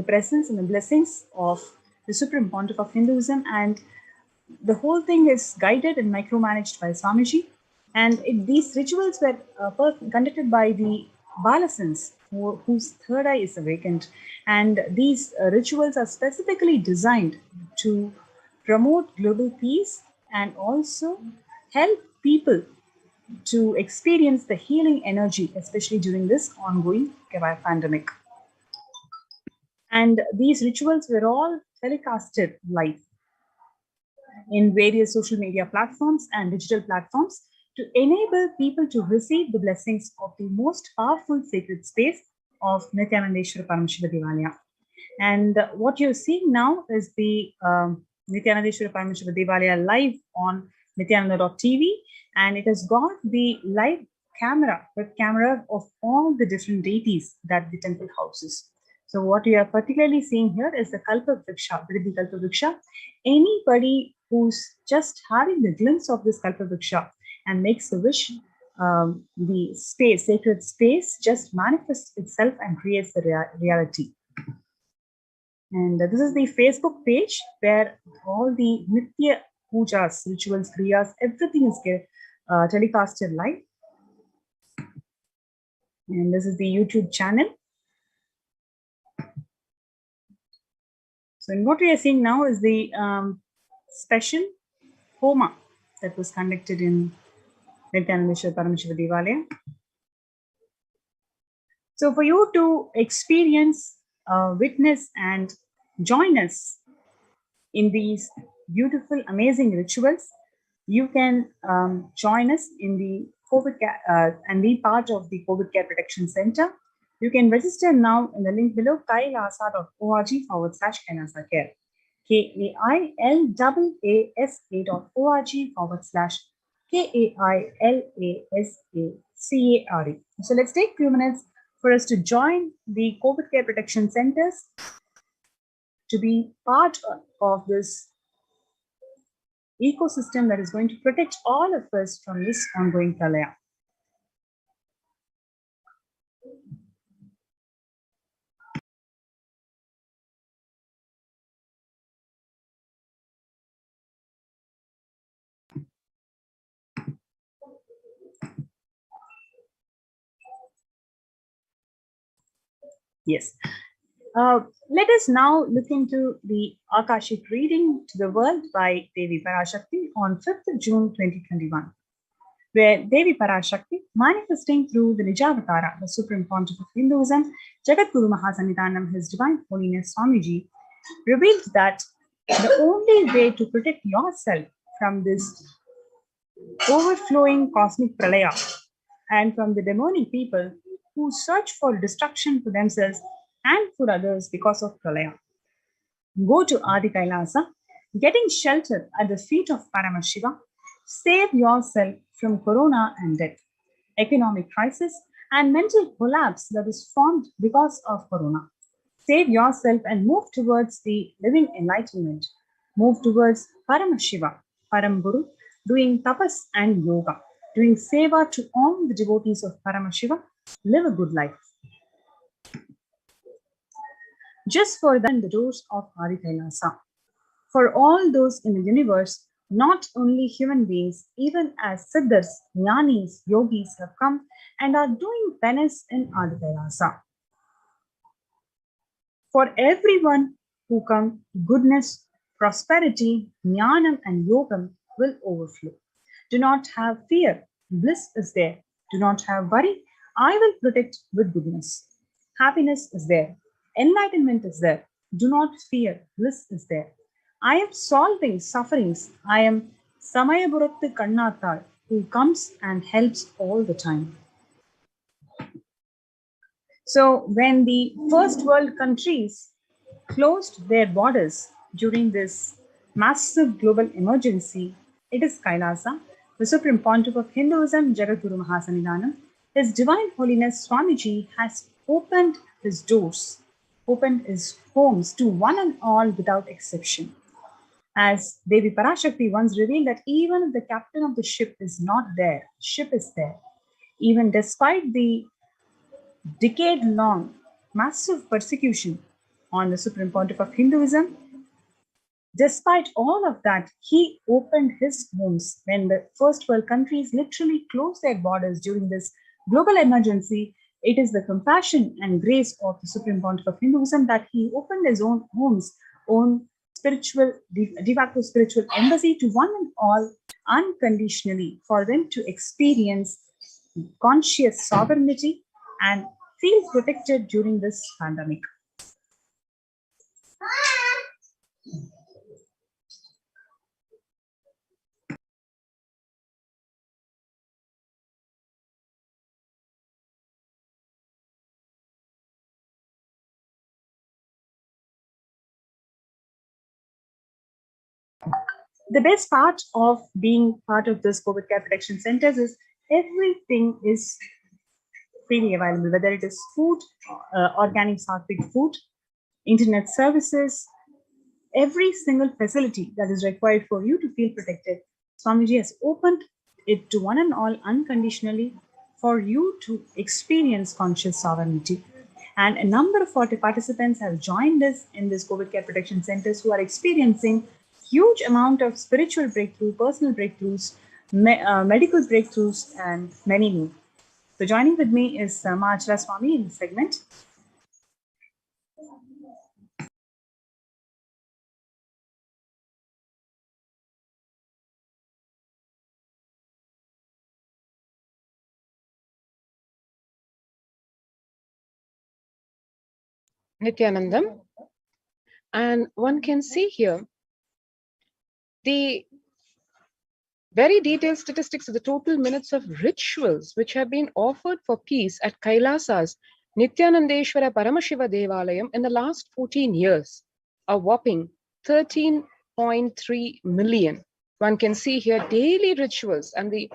presence and the blessings of the Supreme Pontiff of Hinduism, and the whole thing is guided and micromanaged by Swamiji. And these rituals were conducted by the Balasans, whose third eye is awakened. And these rituals are specifically designed to promote global peace and also help people to experience the healing energy, especially during this ongoing pandemic. And these rituals were all telecasted live in various social media platforms and digital platforms to enable people to receive the blessings of the most powerful sacred space of Nithyanandeshwara Paramashiva Devalaya. And what you're seeing now is the Nithyanandeshwara Paramashiva Devalaya live on nithyananda.tv, and it has got the live camera of all the different deities that the temple houses. So what we are particularly seeing here is the Kalpa Vriksha, the Kalpa Vriksha. Anybody who's just having the glimpse of this Kalpa Vriksha and makes the wish, the space, sacred space, just manifests itself and creates the reality. And this is the Facebook page where all the Nithya pujas, rituals, kriyas, everything is telecasted live. And this is the YouTube channel. So what we are seeing now is the special homa that was conducted in Nithyanandeshwara Paramashiva Devalaya. So for you to experience, witness and join us in these beautiful, amazing rituals, you can join us in the COVID and be part of the COVID Care Protection Center. You can register now in the link below, kailasa.org/Kailasa-Care, KAILASA.org/KAILASACARE. So let's take a few minutes for us to join the COVID Care Protection Centers to be part of this ecosystem that is going to protect all of us from this ongoing pralaya. Yes. Let us now look into the Akashic reading to the world by Devi Parashakti on 5th of June 2021, where Devi Parashakti, manifesting through the Nijavatara, the Supreme Pontiff of Hinduism, Jagadguru Mahasannidhanam, His Divine Holiness Swamiji, revealed that the only way to protect yourself from this overflowing cosmic pralaya and from the demonic people who search for destruction for themselves and for others because of pralaya. Go to Adi Kailasa, getting shelter at the feet of Paramashiva, save yourself from corona and death, economic crisis, and mental collapse that is formed because of corona. Save yourself and move towards the living enlightenment. Move towards Paramashiva, Paramburu, doing tapas and yoga, doing seva to all the devotees of Paramashiva. Live a good life. Just for them, the doors of Adi Kailasa. For all those in the universe, not only human beings, even as siddhas, jnanis, yogis have come and are doing penance in Adi Kailasa. For everyone who come, goodness, prosperity, jnanam and yogam will overflow. Do not have fear, bliss is there. Do not have worry, I will protect with goodness. Happiness is there, enlightenment is there. Do not fear, bliss is there. I am solving sufferings. I am Samayaburattu Kannathal, who comes and helps all the time. So when the first world countries closed their borders during this massive global emergency, it is Kailasa, the Supreme Pontiff of Hinduism, Jagadguru Mahasannidhanam, His Divine Holiness Swamiji has opened his doors, opened his homes to one and all without exception. As Devi Parashakti once revealed that even if the captain of the ship is not there, ship is there. Even despite the decade-long massive persecution on the Supreme Pontiff of Hinduism, despite all of that, he opened his homes when the first world countries literally closed their borders during this global emergency. It is the compassion and grace of the Supreme Pontiff of Hinduism that he opened his own homes, own spiritual, de facto spiritual embassy to one and all unconditionally for them to experience conscious sovereignty and feel protected during this pandemic. The best part of being part of this COVID care protection centers is everything is freely available, whether it is food, organic sattvic food, internet services, every single facility that is required for you to feel protected. Swamiji has opened it to one and all unconditionally for you to experience conscious sovereignty. And a number of participants have joined us in this COVID care protection centers who are experiencing huge amount of spiritual breakthrough, personal breakthroughs, medical breakthroughs, and many more. So joining with me is Mahachara Swami in this segment. Nithyanandam, and one can see here the very detailed statistics of the total minutes of rituals which have been offered for peace at Kailasa's Nithyanandeshwara Paramashiva Devalayam in the last 14 years, a whopping 13.3 million. One can see here daily rituals and the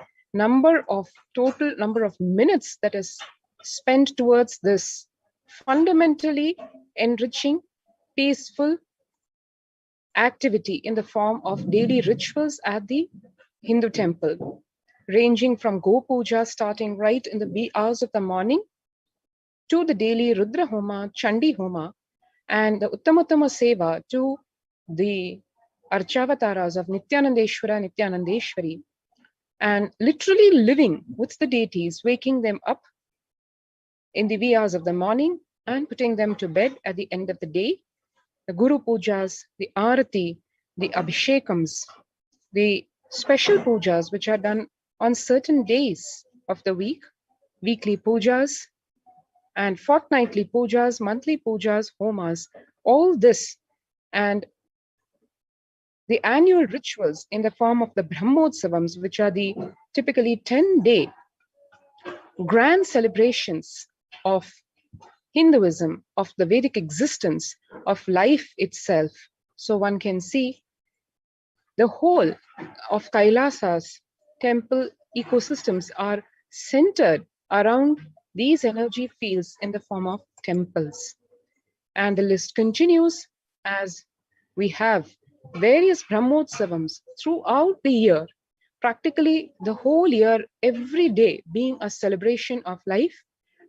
total number of minutes that is spent towards this fundamentally enriching, peaceful, activity in the form of daily rituals at the Hindu temple, ranging from Go Puja starting right in the wee hours of the morning to the daily Rudra Homa, Chandi Homa, and the Uttamattama Seva to the Archavataras of Nithyanandeshwara, Nithyanandeshwari, and literally living with the deities, waking them up in the wee hours of the morning and putting them to bed at the end of the day. The Guru Pujas, the Arati, the Abhishekams, the special pujas which are done on certain days of the week, weekly pujas and fortnightly pujas, monthly pujas, homas, all this, and the annual rituals in the form of the Brahmotsavams, which are the typically 10-day grand celebrations of Hinduism, of the Vedic existence, of life itself. So one can see the whole of Kailasa's temple ecosystems are centered around these energy fields in the form of temples. And the list continues as we have various Brahmotsavams throughout the year, practically the whole year, every day being a celebration of life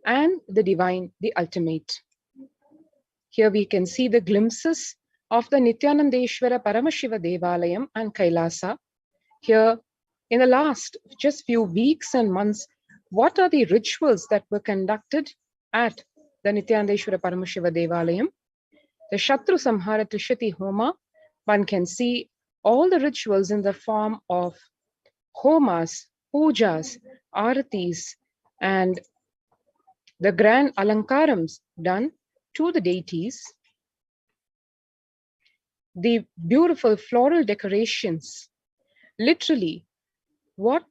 and the divine, the ultimate. Here we can see the glimpses of the Nithyanandeshwara Paramashiva Devalayam and Kailasa. Here in the last just few weeks and months, what are the rituals that were conducted at the Nithyanandeshwara Paramashiva Devalayam? The Shatru Samhara Trishati Homa, one can see all the rituals in the form of homas, pujas, aratis, and the grand alankarams done to the deities, the beautiful floral decorations. Literally, what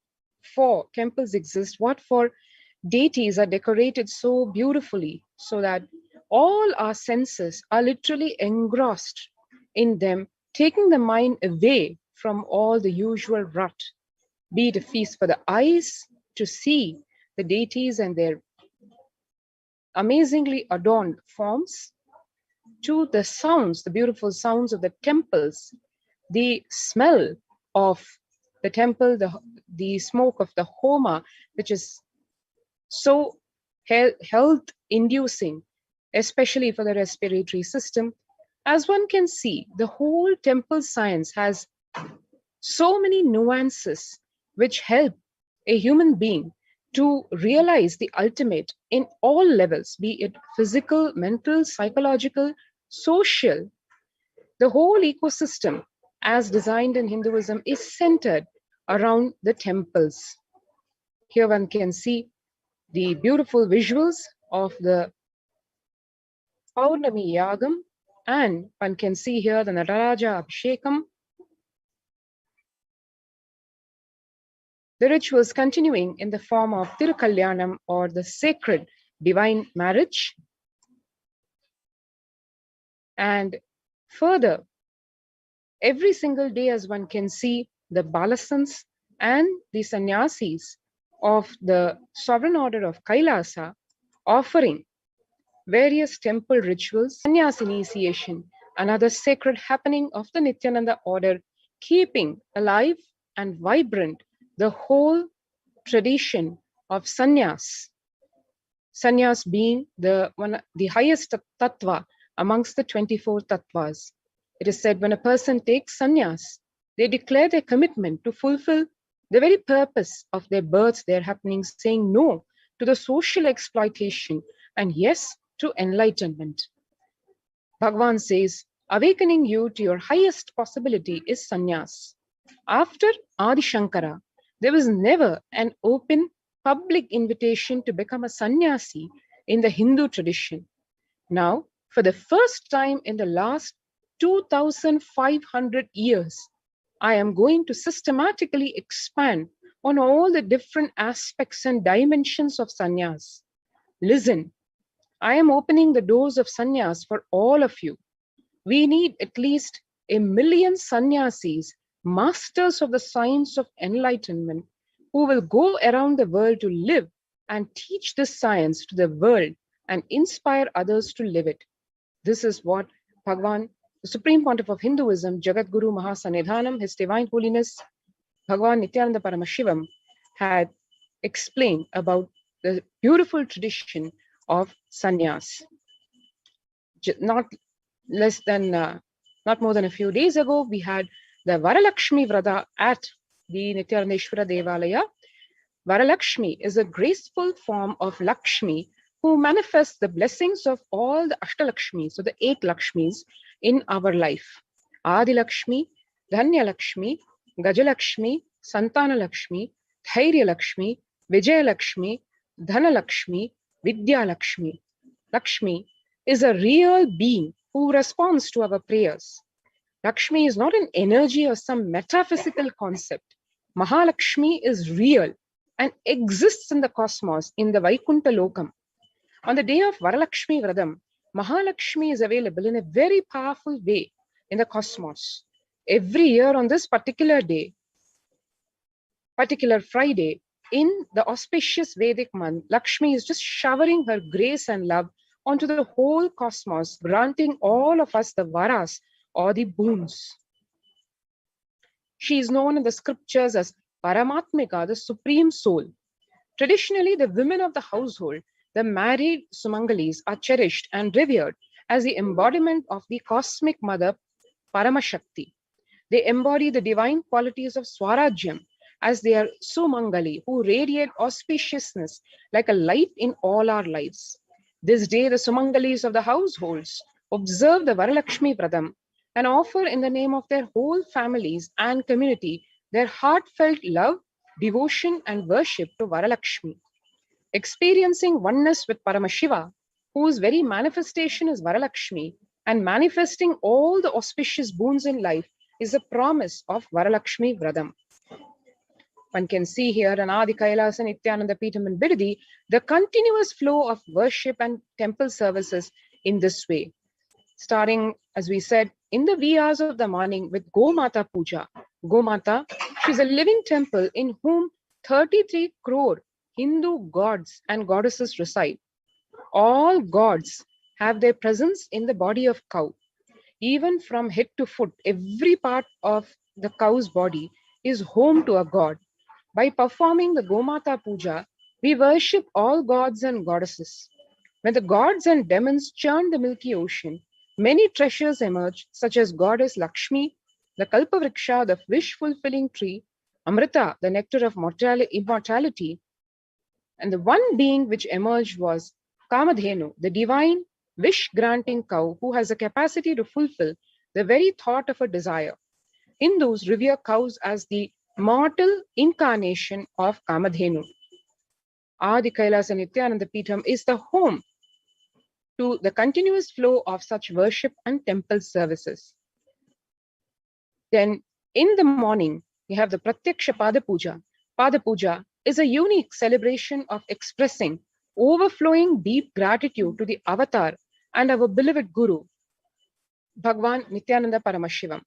for temples exist, what for deities are decorated so beautifully so that all our senses are literally engrossed in them, taking the mind away from all the usual rut, be it a feast for the eyes to see the deities and their amazingly adorned forms, to the sounds, the beautiful sounds of the temples, the smell of the temple, the smoke of the homa, which is so health-inducing, especially for the respiratory system. As one can see, the whole temple science has so many nuances which help a human being to realize the ultimate in all levels, be it physical, mental, psychological, social. The whole ecosystem, as designed in Hinduism, is centered around the temples. Here one can see the beautiful visuals of the Paurnami Yagam, and one can see here the Nataraja Abhishekam. The rituals continuing in the form of Tirukalyanam, or the sacred divine marriage. And further, every single day, as one can see, the Balasans and the sannyasis of the sovereign order of Kailasa offering various temple rituals, sannyas initiation, another sacred happening of the Nithyananda order, keeping alive and vibrant the whole tradition of sannyas. Sannyas being the highest tattva amongst the 24 tattvas. It is said when a person takes sannyas, they declare their commitment to fulfill the very purpose of their births, their happenings, saying no to the social exploitation and yes to enlightenment. Bhagavan says, awakening you to your highest possibility is sannyas. After Adi Shankara, there was never an open public invitation to become a sannyasi in the Hindu tradition. Now, for the first time in the last 2,500 years, I am going to systematically expand on all the different aspects and dimensions of sannyas. Listen, I am opening the doors of sannyas for all of you. We need at least 1 million sannyasis, masters of the science of enlightenment, who will go around the world to live and teach this science to the world and inspire others to live it. This is what Bhagavan the Supreme Pontiff of Hinduism, Jagadguru Mahasanidhanam, His Divine Holiness Bhagavan Nithyananda Paramashivam, had explained about the beautiful tradition of sannyas. Not more than a few days ago, we had the Varalakshmi Vrata at the Nityanandeshwara Devalaya. Varalakshmi is a graceful form of Lakshmi who manifests the blessings of all the Ashtalakshmis, so the 8 Lakshmis in our life. Adi Lakshmi, Dhanya Lakshmi, Gajalakshmi, Santana Lakshmi, Dhairya Lakshmi, Vijaya Lakshmi, Dhana Lakshmi, Vidya Lakshmi. Lakshmi is a real being who responds to our prayers. Lakshmi is not an energy or some metaphysical concept. Mahalakshmi is real and exists in the cosmos in the Vaikuntha Lokam. On the day of Varalakshmi Vradam, Mahalakshmi is available in a very powerful way in the cosmos. Every year on this particular day, particular Friday, in the auspicious Vedic month, Lakshmi is just showering her grace and love onto the whole cosmos, granting all of us the varas or the boons. She is known in the scriptures as Paramatmika, the supreme soul. Traditionally, the women of the household, the married Sumangalis, are cherished and revered as the embodiment of the cosmic mother, Paramashakti. They embody the divine qualities of Swarajyam, as they are Sumangali, who radiate auspiciousness like a light in all our lives. This day, the Sumangalis of the households observe the Varalakshmi Vradam and offer in the name of their whole families and community their heartfelt love, devotion, and worship to Varalakshmi. Experiencing oneness with Paramashiva, whose very manifestation is Varalakshmi, and manifesting all the auspicious boons in life is a promise of Varalakshmi Vradam. One can see here in Adi Kailasa Nithyananda Peetham in Bidadi the continuous flow of worship and temple services in this way. Starting, as we said, in the wee hours of the morning with Gomata Puja. Gomata, she's a living temple in whom 33 crore Hindu gods and goddesses reside. All gods have their presence in the body of cow. Even from head to foot, every part of the cow's body is home to a god. By performing the Gomata Puja, we worship all gods and goddesses. When the gods and demons churn the milky ocean, many treasures emerge, such as goddess Lakshmi, the Kalpavriksha, the wish-fulfilling tree, Amrita, the nectar of immortality, and the one being which emerged was Kamadhenu, the divine wish-granting cow who has a capacity to fulfill the very thought of a desire. Hindus revere cows as the mortal incarnation of Kamadhenu. Adi Kailasa Nithyananda Peetham is the home to the continuous flow of such worship and temple services. Then in the morning, we have the Pratyaksha Pada Puja. Pada Puja is a unique celebration of expressing overflowing deep gratitude to the avatar and our beloved Guru, Bhagavan Nithyananda Paramashivam.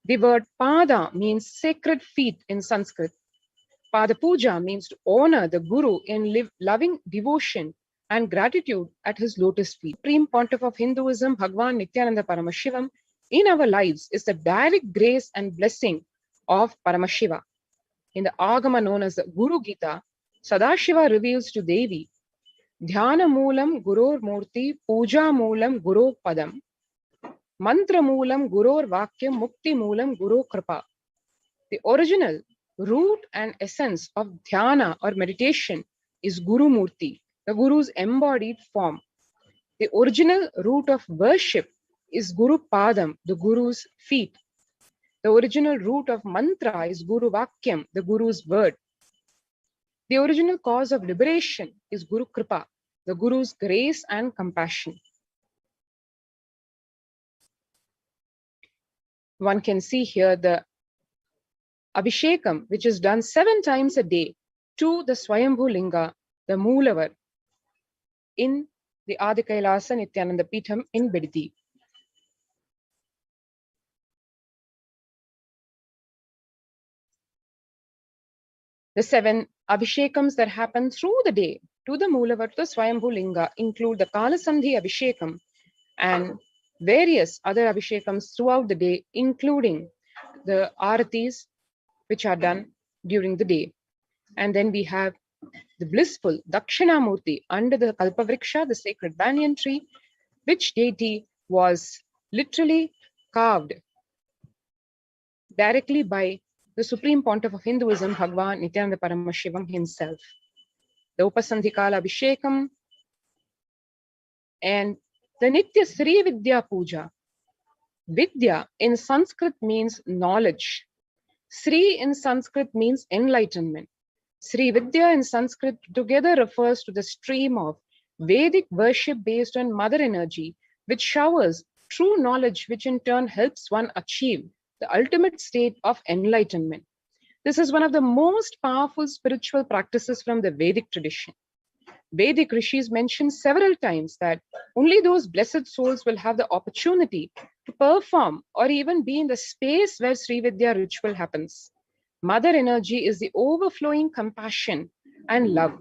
The word Pada means sacred feet in Sanskrit. Pada Puja means to honor the Guru in loving devotion and gratitude at his lotus feet. Supreme Pontiff of Hinduism, Bhagavan Nithyananda Paramashivam, in our lives is the direct grace and blessing of Paramashiva. In the Agama known as the Guru Gita, Sadashiva reveals to Devi, Dhyana Moolam Gurur Murti, Puja Moolam Guru Padam, Mantra Moolam Gurur Vakyam, Mukti Moolam Guru Kripa. The original root and essence of dhyana or meditation is Guru Murti, the Guru's embodied form. The original root of worship is Guru Padam, the Guru's feet. The original root of mantra is Guru Vakyam, the Guru's word. The original cause of liberation is Guru Kripa, the Guru's grace and compassion. One can see here the Abhishekam, which is done 7 times a day to the Swayambhu Linga, the Moolavar, in the Adi Kailasa Nithyananda Peetham in Bidadi. The 7 Abhishekams that happen through the day to the Moolavar, to the Swayambhu Linga, include the Kalasandhi Abhishekam and various other abhishekams throughout the day, including the aratis, which are done during the day. And then we have the blissful Dakshinamurti under the Kalpavriksha, the sacred banyan tree, which deity was literally carved directly by the Supreme Pontiff of Hinduism, Bhagavan Nithyananda Paramashivam himself. The Upasandhikala Abhishekam and the Nitya Sri Vidya Puja. Vidya in Sanskrit means knowledge. Sri in Sanskrit means enlightenment. Sri Vidya in Sanskrit together refers to the stream of Vedic worship based on mother energy, which showers true knowledge, which in turn helps one achieve the ultimate state of enlightenment. This is one of the most powerful spiritual practices from the Vedic tradition. Vedic rishis mention several times that only those blessed souls will have the opportunity to perform or even be in the space where Sri Vidya ritual happens. Mother energy is the overflowing compassion and love.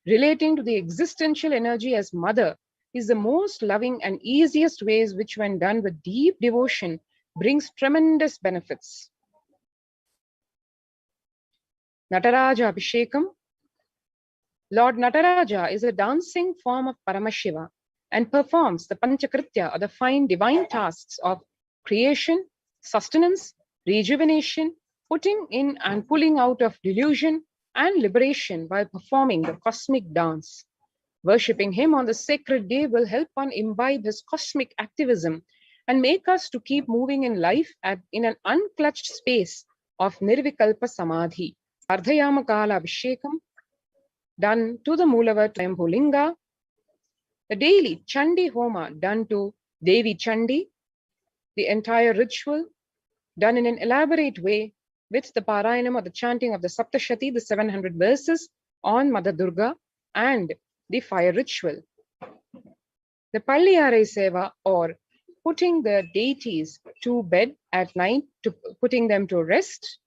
Relating to the existential energy as mother is the most loving and easiest ways which, when done with deep devotion, brings tremendous benefits. Nataraja Abhishekam. Lord Nataraja is a dancing form of Paramashiva and performs the Panchakritya, or the fine divine tasks of creation, sustenance, rejuvenation, putting in and pulling out of delusion, and liberation while performing the cosmic dance. Worshipping him on the sacred day will help one imbibe his cosmic activism and make us to keep moving in life in an unclutched space of Nirvikalpa Samadhi. Ardhayama Kala Abhishekam, done to the Mulavar Swayambhulinga. The daily Chandi Homa done to Devi Chandi. The entire ritual done in an elaborate way with the Parayanam, or the chanting of the Saptashati, the 700 verses on Mother Durga, and the fire ritual. The Palliyare Seva, or putting the deities to bed at night, to putting them to rest.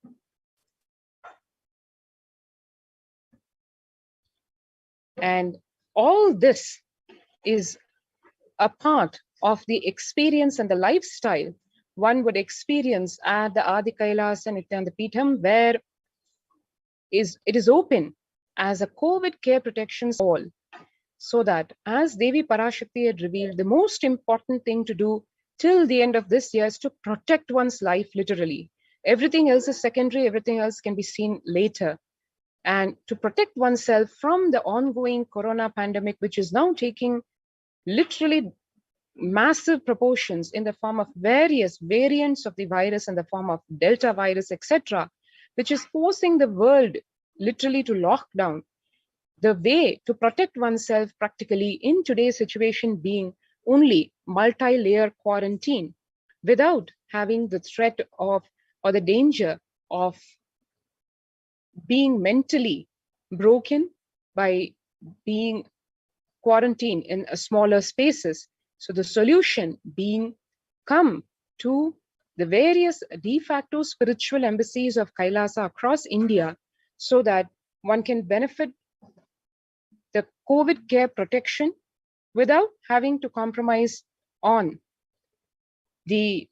And all this is a part of the experience and the lifestyle one would experience at the Adi Kailasa Nithyananda Peetham, where it is open as a COVID care protection all, so that, as Devi Parashakti had revealed, the most important thing to do till the end of this year is to protect one's life, literally. Everything else is secondary, everything else can be seen later. And to protect oneself from the ongoing corona pandemic, which is now taking literally massive proportions in the form of various variants of the virus, in the form of Delta virus, etc., which is forcing the world literally to lock down. The way to protect oneself practically in today's situation being only multi-layer quarantine, without having the threat of, or the danger of, being mentally broken by being quarantined in a smaller spaces. So the solution being come to the various de facto spiritual embassies of Kailasa across India, so that one can benefit the COVID care protection without having to compromise on the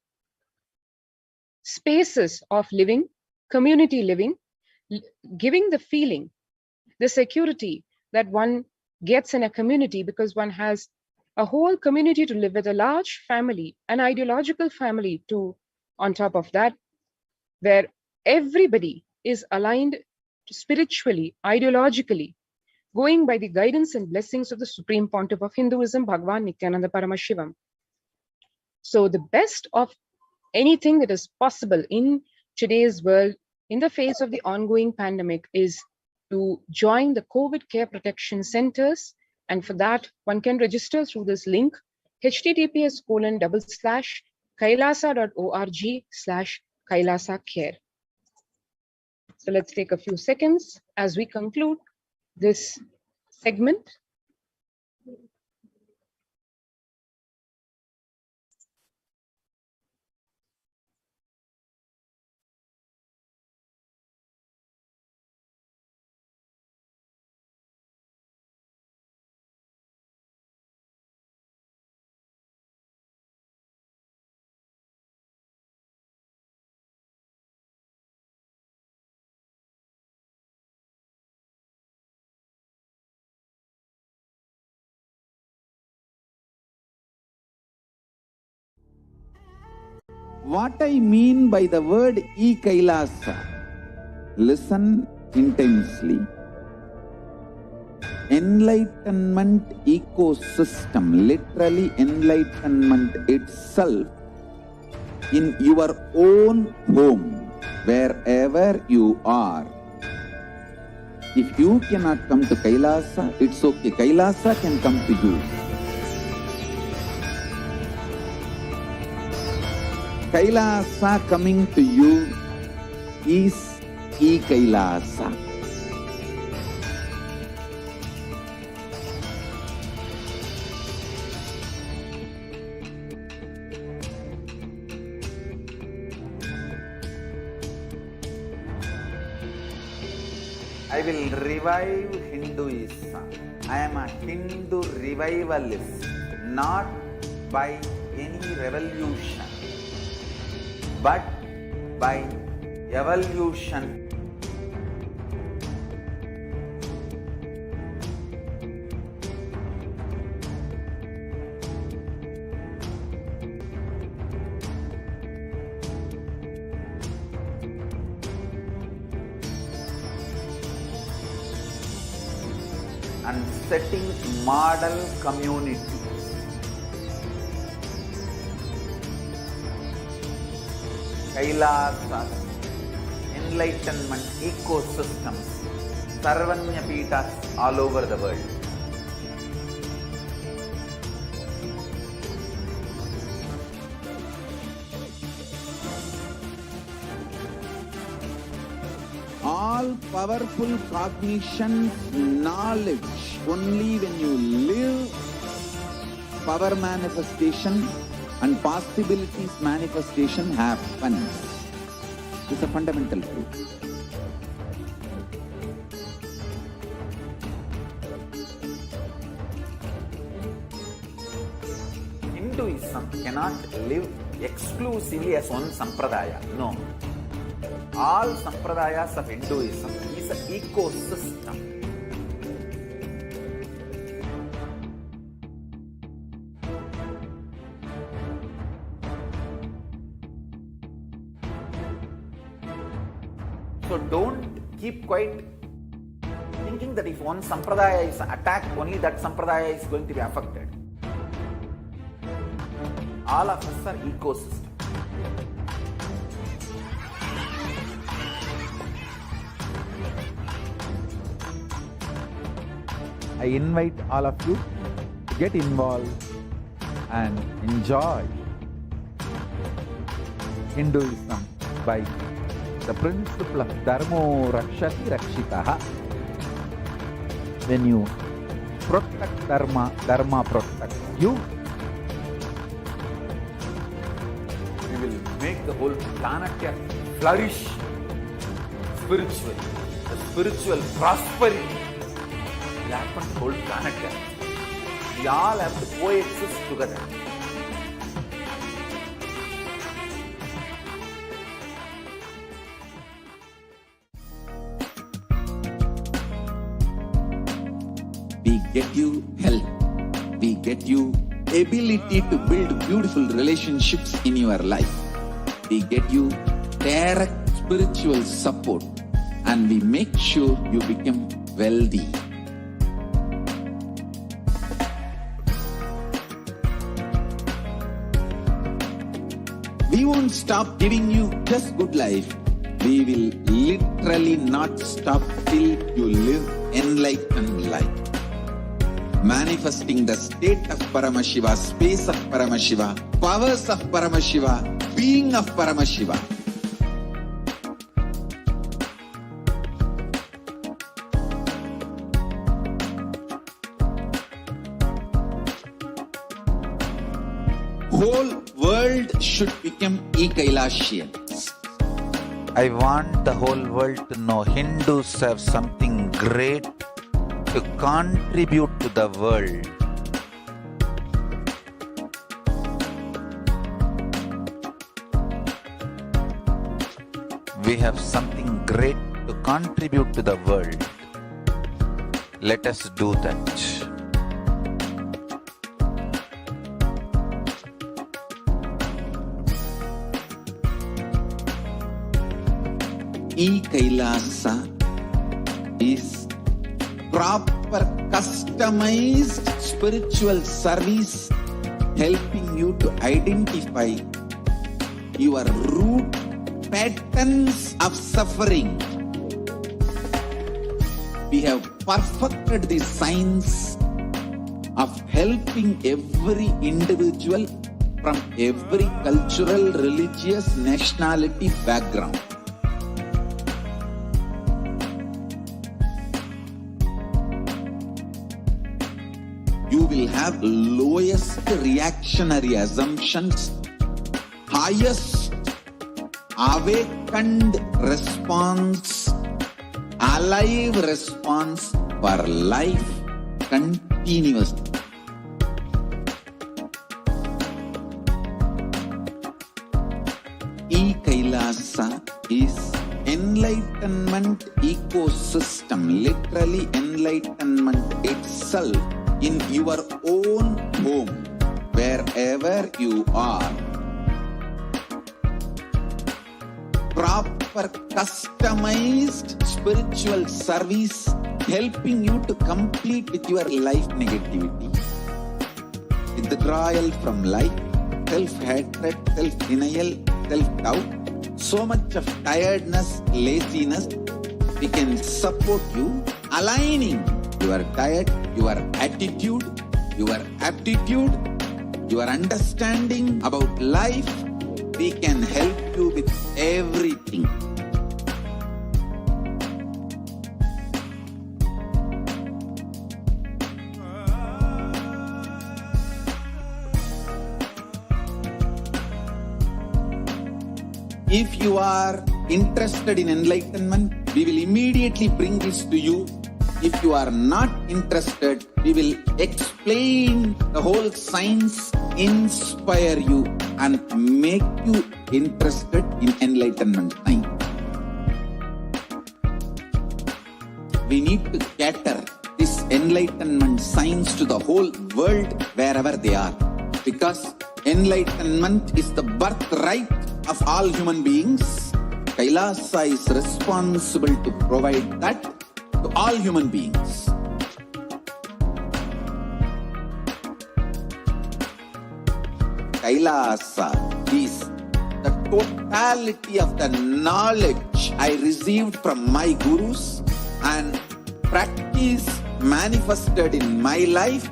spaces of living, community living, giving the feeling, the security that one gets in a community, because one has a whole community to live with, a large family, an ideological family too, on top of that, where everybody is aligned spiritually, ideologically, going by the guidance and blessings of the Supreme Pontiff of Hinduism, Bhagavan Nithyananda Paramashivam. So the best of anything that is possible in today's world, in the face of the ongoing pandemic, is to join the COVID care protection centers. And for that, one can register through this link, https://kailasa.org/kailasa-care. So let's take a few seconds as we conclude this segment. What I mean by the word e-Kailasa, listen intensely. Enlightenment ecosystem, literally enlightenment itself, in your own home, wherever you are. If you cannot come to Kailasa, it's okay. Kailasa can come to you. Kailasa coming to you is e-Kailasa. I will revive Hinduism. I am a Hindu revivalist, not by any revolution, but by evolution. And setting model community. Kailasas, enlightenment ecosystems, Sarvanya Pitas all over the world. All powerful cognition, knowledge, only when you live, power manifestation and possibilities manifestation happens. It's a fundamental truth. Hinduism cannot live exclusively as one sampradaya. No. All sampradayas of Hinduism is an ecosystem. So don't keep quiet thinking that if one sampradaya is attacked, only that sampradaya is going to be affected. All of us are ecosystem. I invite all of you to get involved and enjoy Hinduism by the principle of Dharmo Rakshati Rakshitaha. When you protect Dharma, Dharma protects you. You will make the whole planet flourish spiritually. The spiritual prosperity will happen to the whole planet. We all have to coexist together. We get you health. We get you ability to build beautiful relationships in your life. We get you direct spiritual support, and we make sure you become wealthy. We won't stop giving you just good life. We will literally not stop till you live enlightened life. Manifesting the state of Paramashiva, space of Paramashiva, powers of Paramashiva, being of Paramashiva. Whole world should become e-Kailasian. I want the whole world to know Hindus have something great to contribute to the world. We have something great to contribute to the world. Let us do that. E-Kailasa is proper customized spiritual service helping you to identify your root patterns of suffering. We have perfected the science of helping every individual from every cultural, religious, nationality background. You will have lowest reactionary assumptions, highest awakened response, alive response for life continuously. E-Kailasa is enlightenment ecosystem, literally enlightenment itself in your own home, wherever you are. Proper customized spiritual service helping you to complete with your life negativity, withdrawal from life, self-hatred, self-denial, self-doubt, so much of tiredness, laziness. We can support you aligning your diet, your attitude, your aptitude, your understanding about life. We can help you with everything. If you are interested in enlightenment, we will immediately bring this to you. If you are not interested, we will explain the whole science, inspire you and make you interested in enlightenment time. We need to cater this enlightenment science to the whole world wherever they are, because enlightenment is the birthright of all human beings. Kailasa is responsible to provide that to all human beings. Kailasa is the totality of the knowledge I received from my gurus and practice manifested in my life,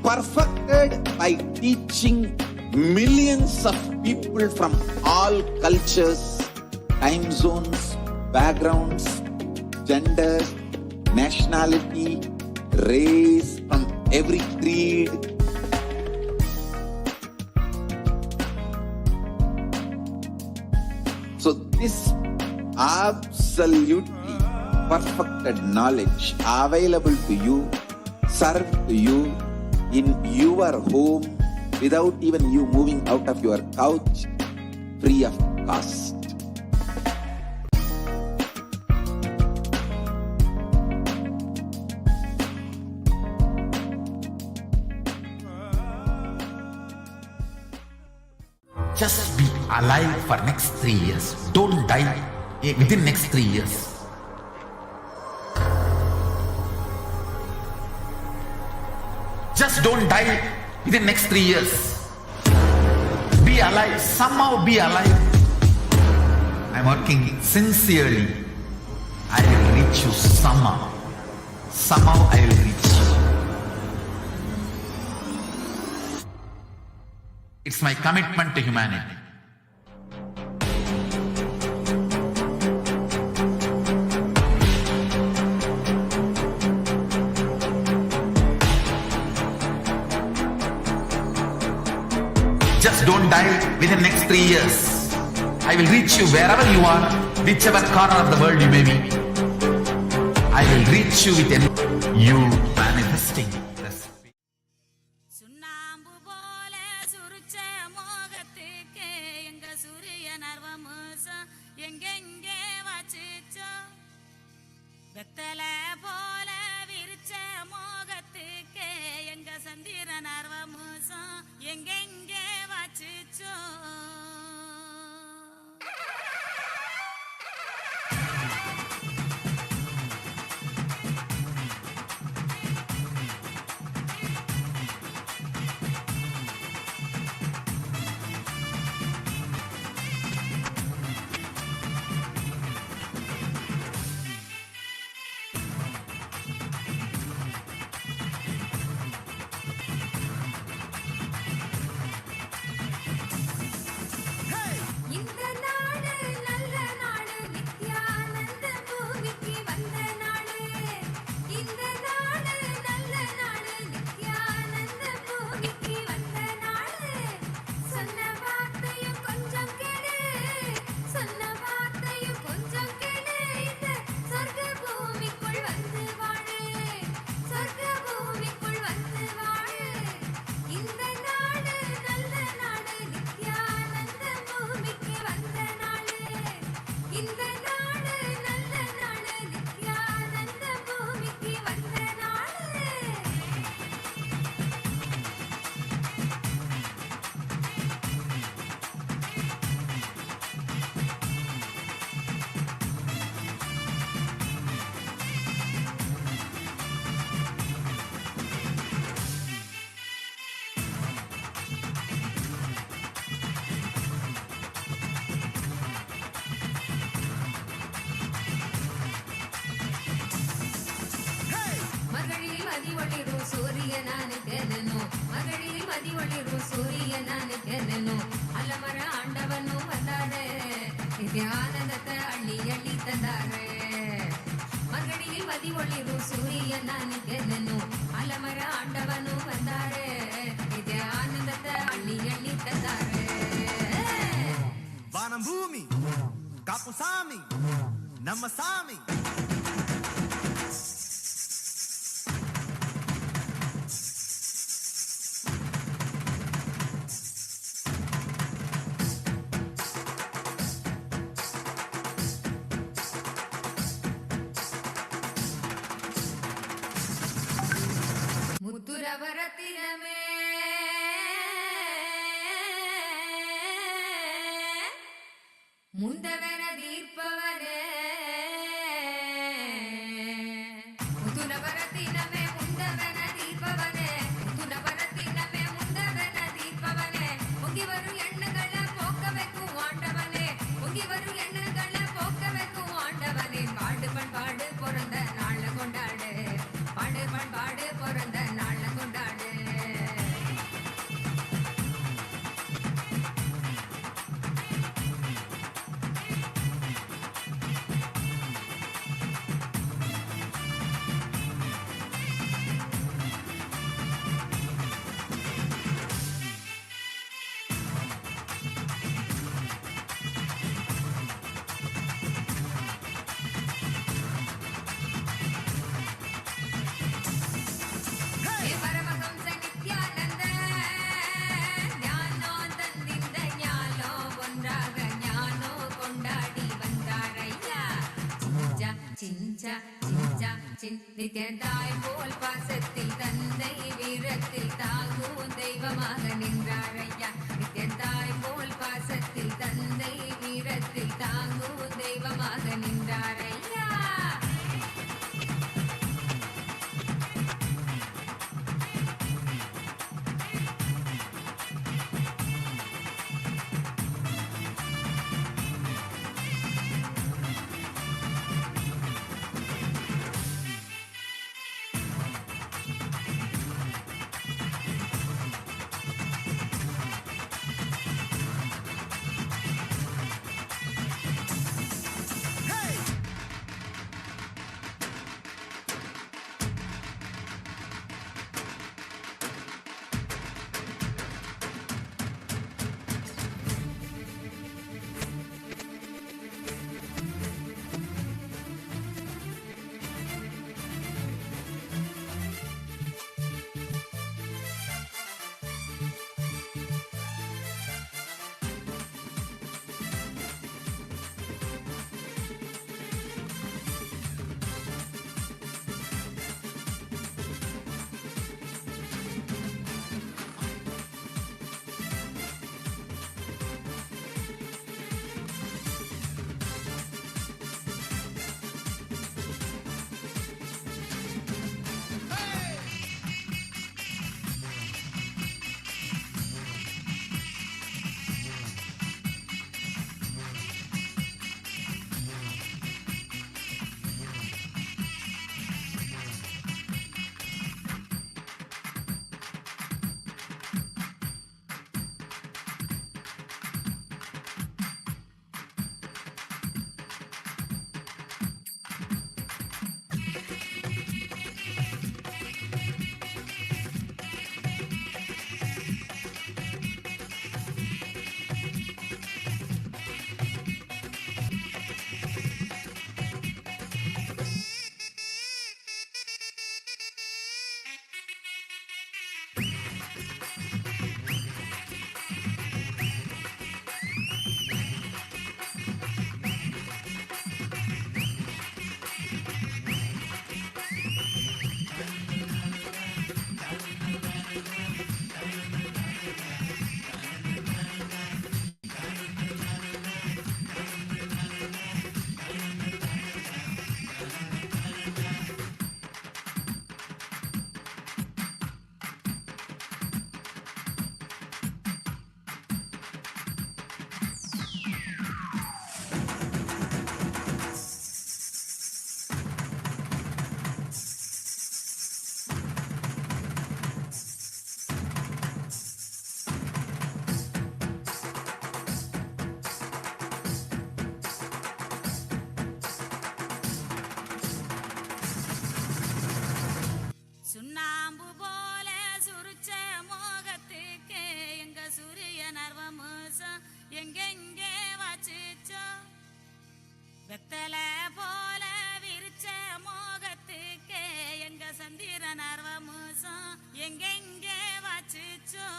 perfected by teaching millions of people from all cultures, time zones, backgrounds, genders, nationality, race, from every creed. So this absolutely perfected knowledge available to you, served to you in your home without even you moving out of your couch, free of cost. Just be alive for next 3 years. Don't die within next 3 years. Just don't die within next 3 years. Be alive. Somehow be alive. I'm working sincerely. I will reach you somehow. Somehow I will reach you. It's my commitment to humanity. Just don't die within next 3 years. I will reach you wherever you are, whichever corner of the world you may be. I will reach you with you manifesting. ಒಳಿರು ಸೂರ್ಯನಾನಿದ್ದೆನನು ಮಗಳಿಲ್ ಮದಿ ಒಳಿರು ಸೂರ್ಯನಾನಿದ್ದೆನನು ಅಲಮರ ಆಂಡವನು ಬಂದಾರೆ ಇದೆ ಆನಂದದ ಹಳ್ಳಿ ಹಳ್ಳಿ ತಂದಾರೆ ಮಗಳಿಲ್ ಮದಿ ಒಳಿರು ಸೂರ್ಯನಾನಿದ್ದೆನನು ಅಲಮರ ಆಂಡವನು ಬಂದಾರೆ ಇದೆ ಆನಂದದ ಹಳ್ಳಿ ಹಳ್ಳಿ ತಂದಾರೆ வானம் பூமி காப்பு சாமி நம்ம சாமி ಮುತ್ತುರವರ ತಿರಮೇ ಮುಂದವನ ದೀರ್ಪವರೇ ಮುತ್ತುರವರ ತಿರಮೇ ಮುಂದವನ ದೀಪವನೇ ಮುತ್ತುರವರ ತಿರಮೇ ಮುಂದವನ ದೀಪವನೇ ಮುಗಿವರು ಎಣ್ಣಗಳ போக்கவைக்கு ஆண்டவனே முகிவரு எண்ணங்கள போக்கவைக்கு ஆண்டவனே பாடு பண்பாடு பிறந்த நாள கொண்டாடு பாடு பண்பாடு பிறந்த நாள கொண்டாடு ಹೇ ಪರಮಹಂಸ ನಿತ್ಯಾನಂದ ಜ್ಞಾನೋ ತಂದಿದ್ದ ಜ್ಞಾನೋ ಒಂದಾಗ ಜ್ಞಾನೋ ಕೊಂಡಾಡಿ ಬಂದಾರಯ್ಯ சிஞ்ச சிஞ்ச சிந்தித்தாய் போல் பாசத்தில் தந்தை வீரத்தில் தாங்கும் தெய்வமாக நின்றாரையா நித்தியத்தாய் போல் பாசத்தில் தந்தை வீரத்தில் தாங்கும் தெய்வமாக நின்றாரையா நர்வமுசம் எங்கெங்கே வச்சுச்சோ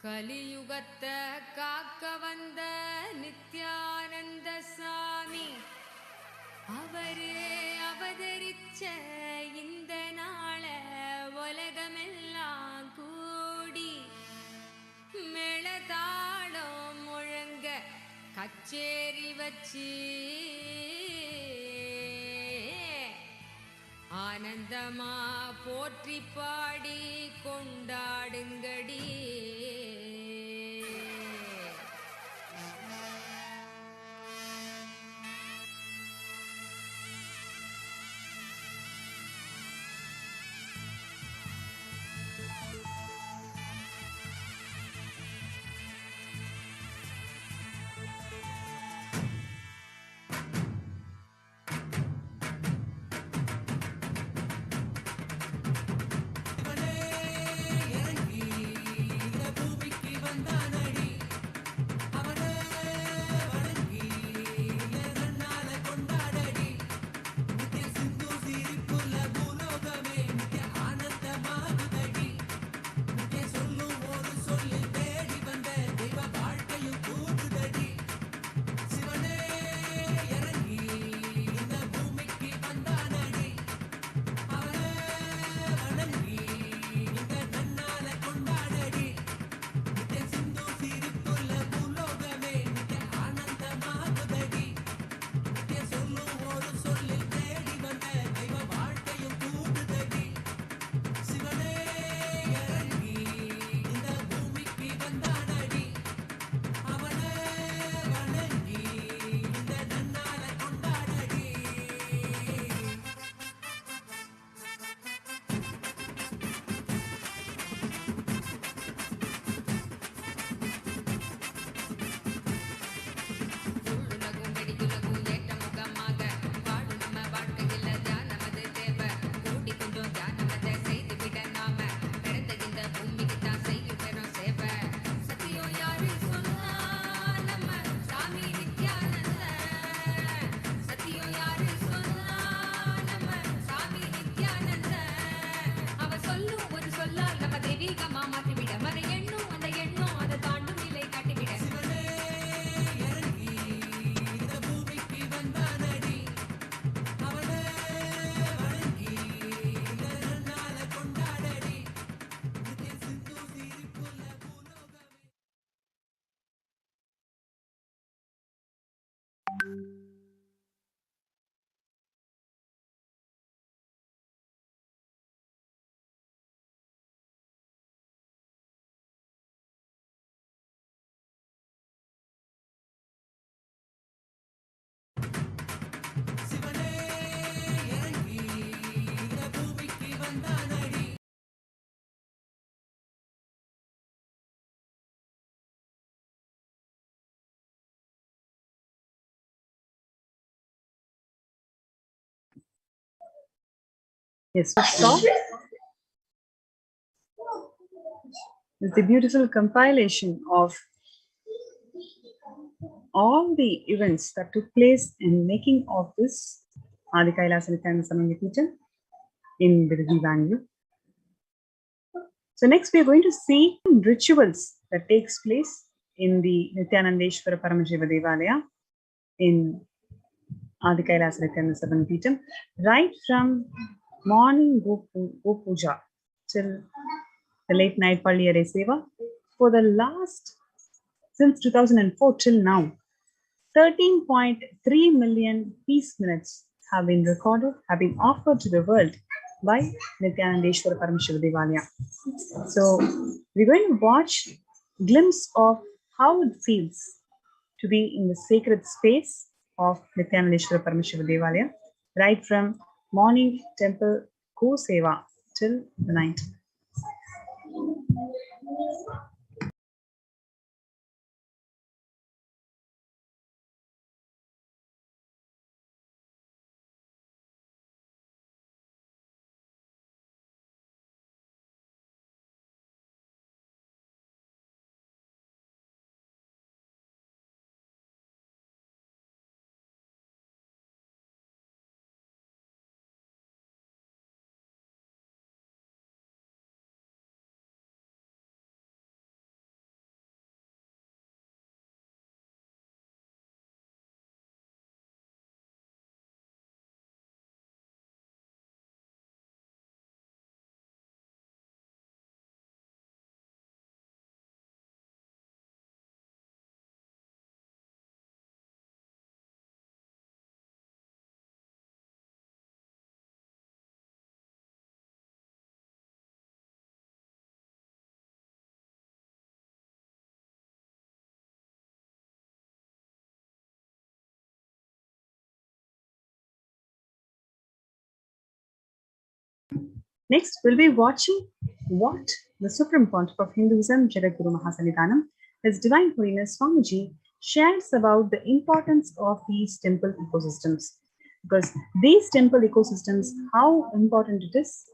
கலியுகத்தை காக்க வந்த நித்யானந்த சாமி அவரே அவதரிச்ச இந்த நாள உலகமெல்லாம் கூடி மேளதாளம் முழங்க கச்சேரி வச்சு ஆனந்தமா போற்றி பாடி கொண்டாடுங்கடி Yes, we saw is the beautiful compilation of all the events that took place in making of this Adi Kailasa Nithyananda Samangapeetham in Bidadi, Bangalore. So next we are going to see rituals that takes place in the Nithyanandeshwara Paramashiva Devalaya in Adi Kailasa Nithyananda Samangapeetham, right from morning Go Puja till the late night Palliyare Seva. For the last, since 2004 till now, 13.3 million peace minutes have been recorded, have been offered to the world by Nithyanandeshwara Paramashiva Devalaya. So we're going to watch a glimpse of how it feels to be in the sacred space of Nithyanandeshwara Paramashiva Devalaya, right from morning temple Go Seva till the night. Next, we'll be watching what the Supreme Pontiff of Hinduism, Jagadguru Mahasannidhanam, His Divine Holiness Swamiji, shares about the importance of these temple ecosystems. Because these temple ecosystems, how important it is.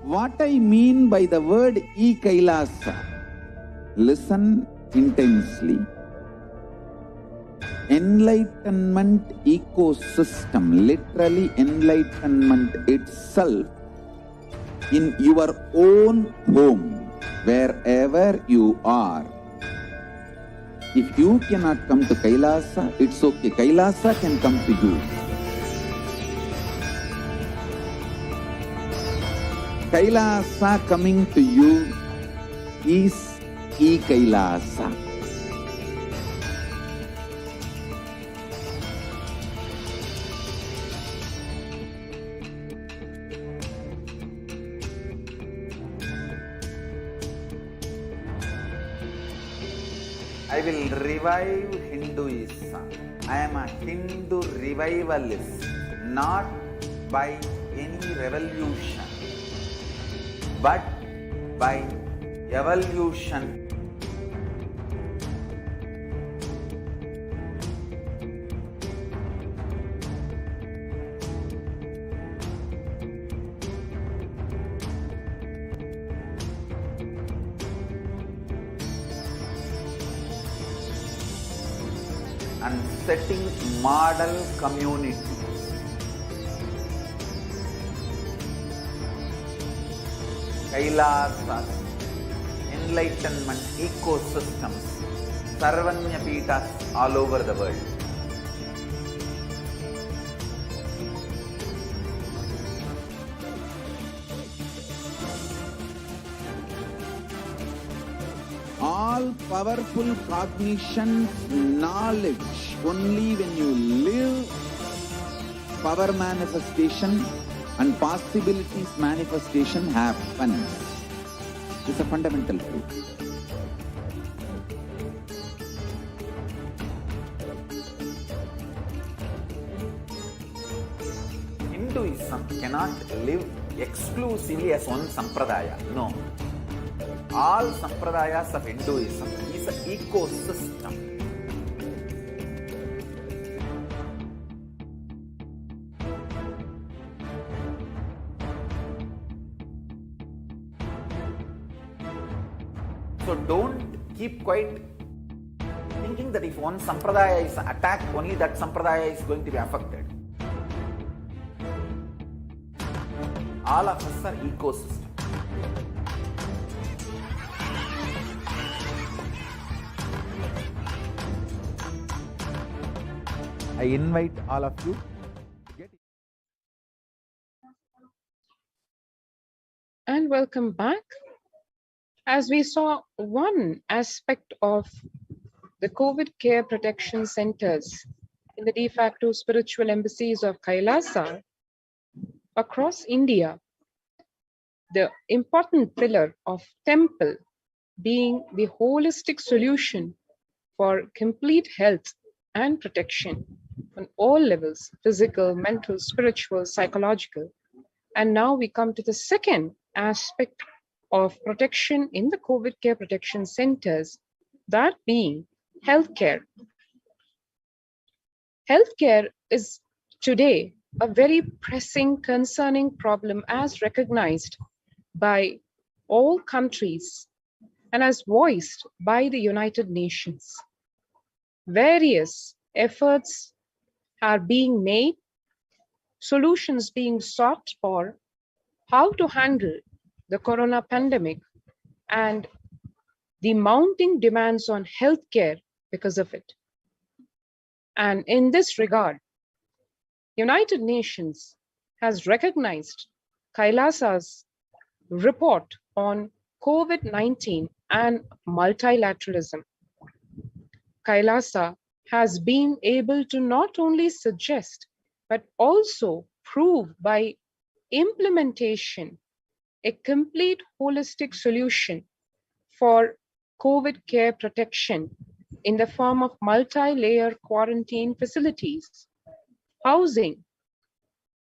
What I mean by the word e-Kailasa, listen intensely. Enlightenment ecosystem, literally enlightenment itself, in your own home, wherever you are. If you cannot come to Kailasa, it's okay. Kailasa can come to you. Kailasa coming to you is e-Kailasa. I will revive Hinduism. I am a Hindu revivalist, not by any revolution, but by evolution. and setting model community. Kailasas, enlightenment ecosystems, Sarvanya Peethas all over the world. All powerful cognition, knowledge, only when you live, power manifestation and possibilities manifestation happens. It's a fundamental truth. Hinduism cannot live exclusively as one sampradaya. No. All sampradayas of Hinduism is an ecosystem. So don't keep quiet thinking that if one sampradaya is attacked, only that sampradaya is going to be affected. All of us are ecosystem. I invite all of you to get it. And welcome back. As we saw, one aspect of the COVID care protection centers in the de facto spiritual embassies of Kailasa across India, the important pillar of temple being the holistic solution for complete health and protection on all levels, physical, mental, spiritual, psychological. And now we come to the second aspect of protection in the COVID care protection centers, that being healthcare. Healthcare is today a very pressing, concerning problem as recognized by all countries and as voiced by the United Nations. Various efforts are being made, solutions being sought for how to handle the corona pandemic and the mounting demands on healthcare because of it. And in this regard, United Nations has recognized Kailasa's report on COVID-19 and multilateralism. Kailasa has been able to not only suggest, but also prove by implementation a complete holistic solution for COVID care protection in the form of multi-layer quarantine facilities, housing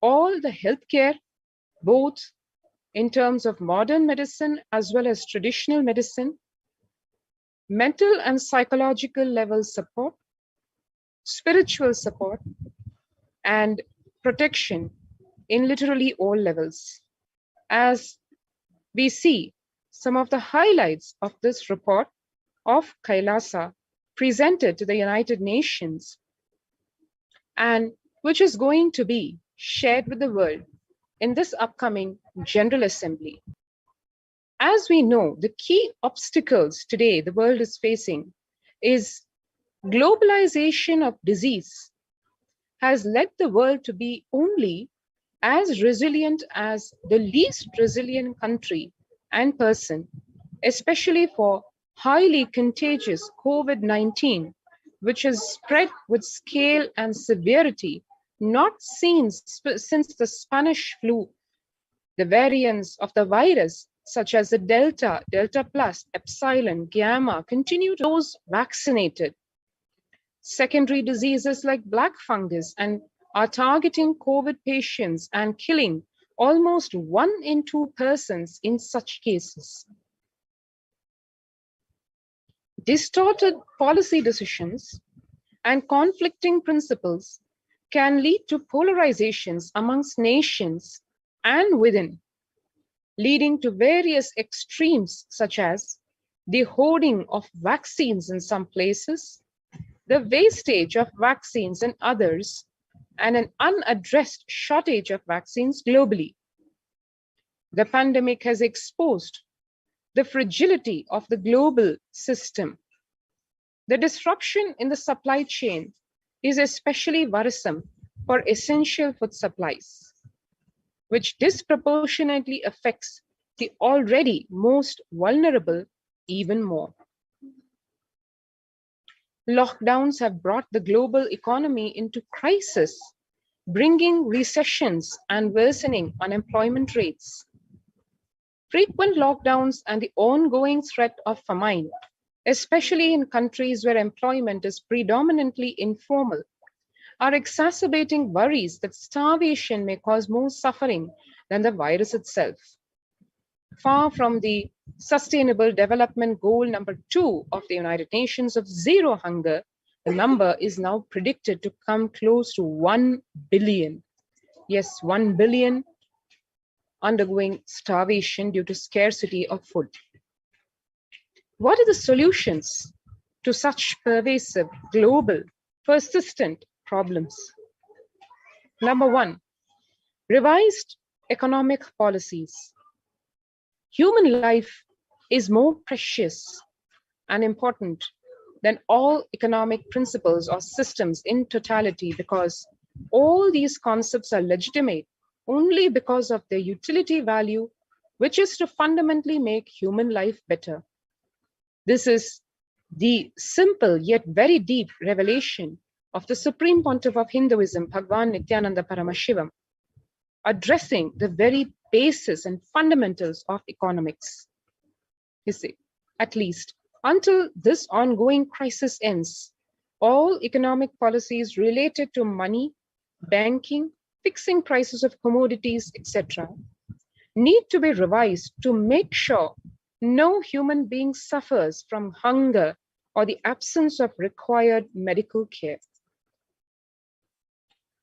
all the healthcare, both in terms of modern medicine as well as traditional medicine, mental and psychological level support, spiritual support, and protection in literally all levels. As we see some of the highlights of this report of Kailasa presented to the United Nations, and which is going to be shared with the world in this upcoming General Assembly. As we know, the key obstacles today the world is facing is globalization of disease has led the world to be only as resilient as the least resilient country and person, especially for highly contagious COVID-19, which has spread with scale and severity not seen since the Spanish flu. The variants of the virus, such as the Delta, Delta Plus, Epsilon, Gamma, continue to those vaccinated. Secondary diseases like black fungus and are targeting COVID patients and killing almost 1 in 2 persons in such cases. Distorted policy decisions and conflicting principles can lead to polarizations amongst nations and within, leading to various extremes such as the hoarding of vaccines in some places, the wastage of vaccines and others, and an unaddressed shortage of vaccines globally. The pandemic has exposed the fragility of the global system. The disruption in the supply chain is especially worrisome for essential food supplies, which disproportionately affects the already most vulnerable even more. Lockdowns have brought the global economy into crisis, bringing recessions and worsening unemployment rates. Frequent lockdowns and the ongoing threat of famine, especially in countries where employment is predominantly informal, are exacerbating worries that starvation may cause more suffering than the virus itself. Far from the Sustainable Development Goal number 2 of the United Nations of zero hunger, the number is now predicted to come close to 1 billion. Yes, 1 billion undergoing starvation due to scarcity of food. What are the solutions to such pervasive, global, persistent problems? Number 1, revised economic policies. Human life is more precious and important than all economic principles or systems in totality, because all these concepts are legitimate only because of their utility value, which is to fundamentally make human life better. This is the simple yet very deep revelation of the Supreme Pontiff of Hinduism, Bhagwan Nithyananda Paramashivam, addressing the very basis and fundamentals of economics. You see, at least until this ongoing crisis ends, all economic policies related to money, banking, fixing prices of commodities, etc., need to be revised to make sure no human being suffers from hunger or the absence of required medical care.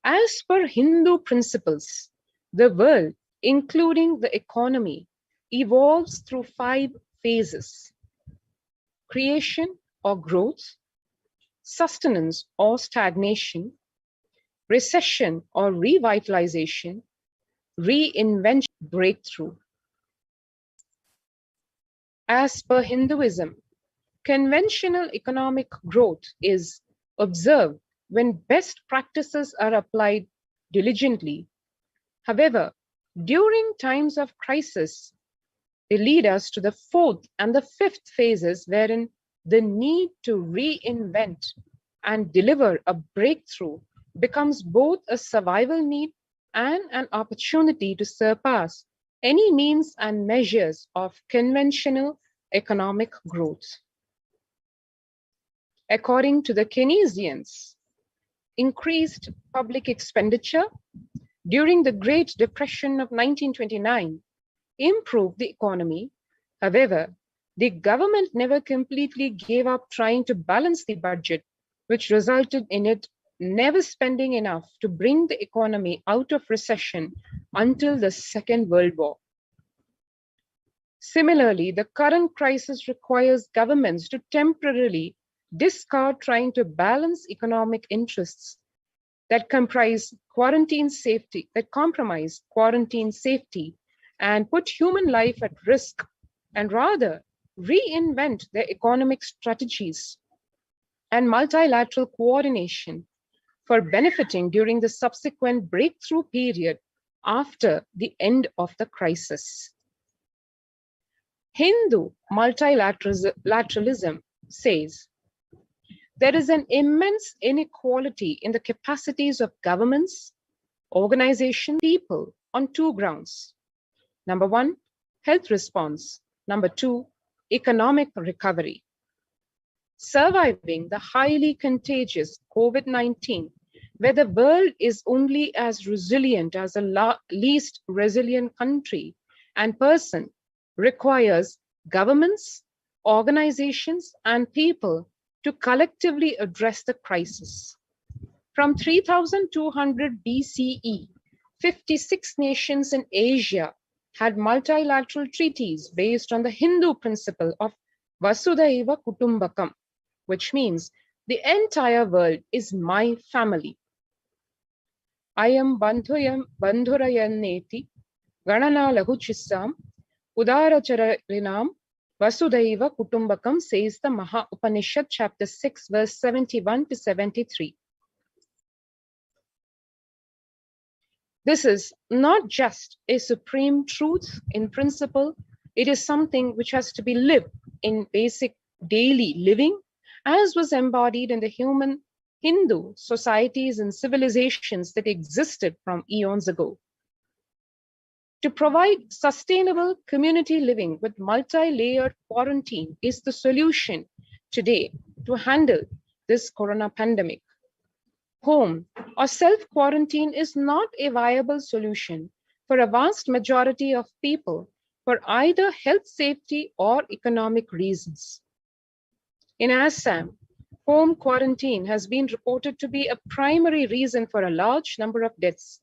As per Hindu principles, the world, including the economy, evolves through 5 phases: creation or growth, sustenance or stagnation, recession or revitalization, reinvention, breakthrough. As per Hinduism, conventional economic growth is observed when best practices are applied diligently. However, during times of crisis, they lead us to the 4th and the 5th phases, wherein the need to reinvent and deliver a breakthrough becomes both a survival need and an opportunity to surpass any means and measures of conventional economic growth. According to the Keynesians, increased public expenditure during the Great Depression of 1929 improved the economy. However, the government never completely gave up trying to balance the budget, which resulted in it never spending enough to bring the economy out of recession until the Second World War. Similarly, the current crisis requires governments to temporarily discard trying to balance economic interests that compromise quarantine safety and put human life at risk, and rather reinvent their economic strategies and multilateral coordination for benefiting during the subsequent breakthrough period after the end of the crisis. Hindu multilateralism says there is an immense inequality in the capacities of governments, organizations, people on 2 grounds. Number 1, health response. Number 2, economic recovery. Surviving the highly contagious COVID-19, where the world is only as resilient as the least resilient country and person, requires governments, organizations, and people to collectively address the crisis. From 3200 BCE, 56 nations in Asia had multilateral treaties based on the Hindu principle of Vasudhaiva Kutumbakam, which means The entire world is my family. I am bandhurayaneti ganana lahuchissam udaracharinam vasudaiva kutumbakam, says the Maha Upanishad, chapter 6, verse 71 to 73. This is not just a supreme truth in principle, it is something which has to be lived in basic daily living, as was embodied in the human Hindu societies and civilizations that existed from eons ago. To provide sustainable community living with multi-layered quarantine is the solution today to handle this corona pandemic. Home or self-quarantine is not a viable solution for a vast majority of people for either health, safety, or economic reasons. In Assam, home quarantine has been reported to be a primary reason for a large number of deaths,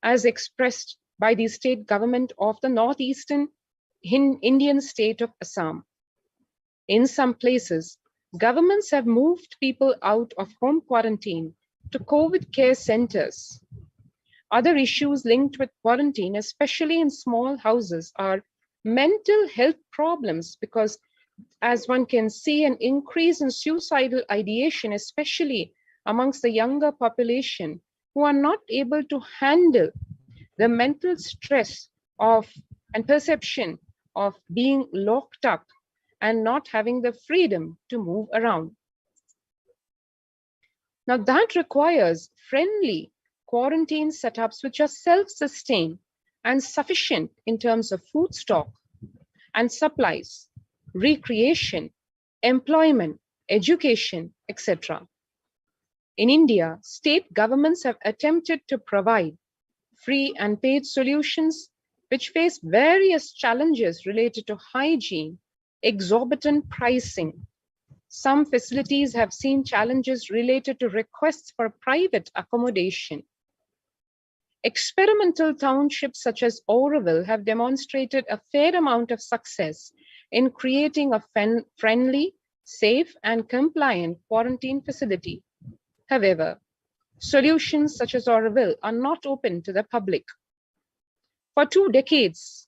as expressed by the state government of the northeastern Indian state of Assam. In some places, governments have moved people out of home quarantine to COVID care centers. Other issues linked with quarantine, especially in small houses, are mental health problems, because as one can see an increase in suicidal ideation, especially amongst the younger population who are not able to handle the mental stress of and perception of being locked up and not having the freedom to move around. Now that requires friendly quarantine setups which are self-sustained and sufficient in terms of food stock and supplies, recreation, employment, education, etc. In India, state governments have attempted to provide free and paid solutions which face various challenges related to hygiene, exorbitant pricing. Some facilities have seen challenges related to requests for private accommodation. Experimental townships such as Oroville have demonstrated a fair amount of success in creating a friendly, safe, and compliant quarantine facility. However, solutions such as Oroville are not open to the public. For 2 decades,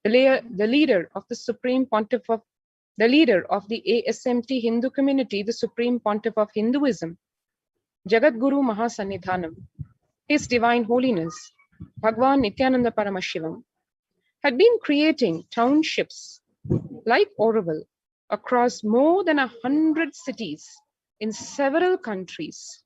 the leader of the Supreme Pontiff of the leader of the ASMT Hindu community, the Supreme Pontiff of Hinduism, Jagadguru Mahasannidhanam, His Divine Holiness, Bhagwan Nithyananda Paramashivam, had been creating townships like Oroville across more than 100 cities in several countries.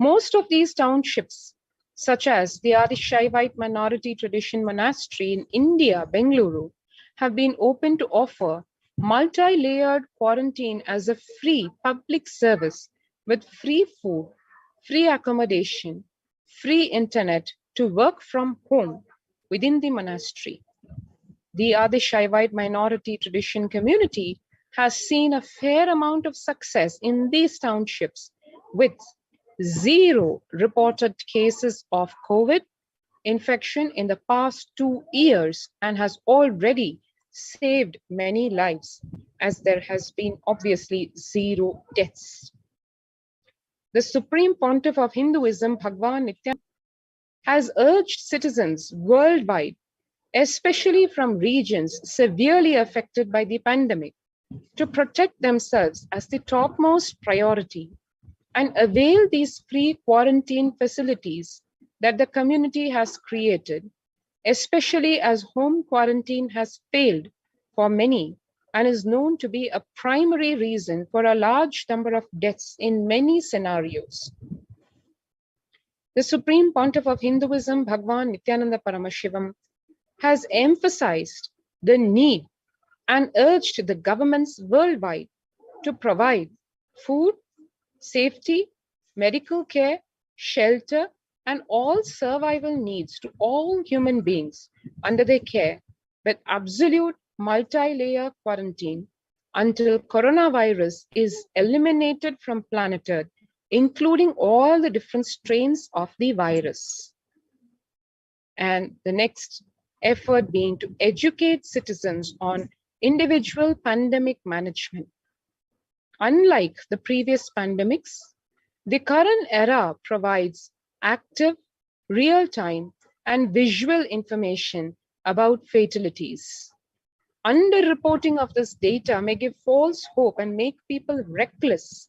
Most of these townships, such as the Adi-Shaivite Minority Tradition Monastery in India, Bengaluru, have been open to offer multi-layered quarantine as a free public service with free food, free accommodation, free internet to work from home within the monastery. The Adi-Shaivite Minority Tradition community has seen a fair amount of success in these townships with 0 reported cases of COVID infection in the past 2 years and has already saved many lives, as there has been obviously 0 deaths. The Supreme Pontiff of Hinduism, Bhagwan Nithyananda, has urged citizens worldwide, especially from regions severely affected by the pandemic, to protect themselves as the topmost priority and avail these free quarantine facilities that the community has created, especially as home quarantine has failed for many and is known to be a primary reason for a large number of deaths in many scenarios. The Supreme Pontiff of Hinduism, Bhagwan Nithyananda Paramashivam, has emphasized the need and urged the governments worldwide to provide food, safety, medical care, shelter, and all survival needs to all human beings under their care with absolute multi-layer quarantine until coronavirus is eliminated from planet Earth, including all the different strains of the virus. And the next effort being to educate citizens on individual pandemic management. Unlike the previous pandemics, the current era provides active, real-time, and visual information about fatalities. Underreporting of this data may give false hope and make people reckless.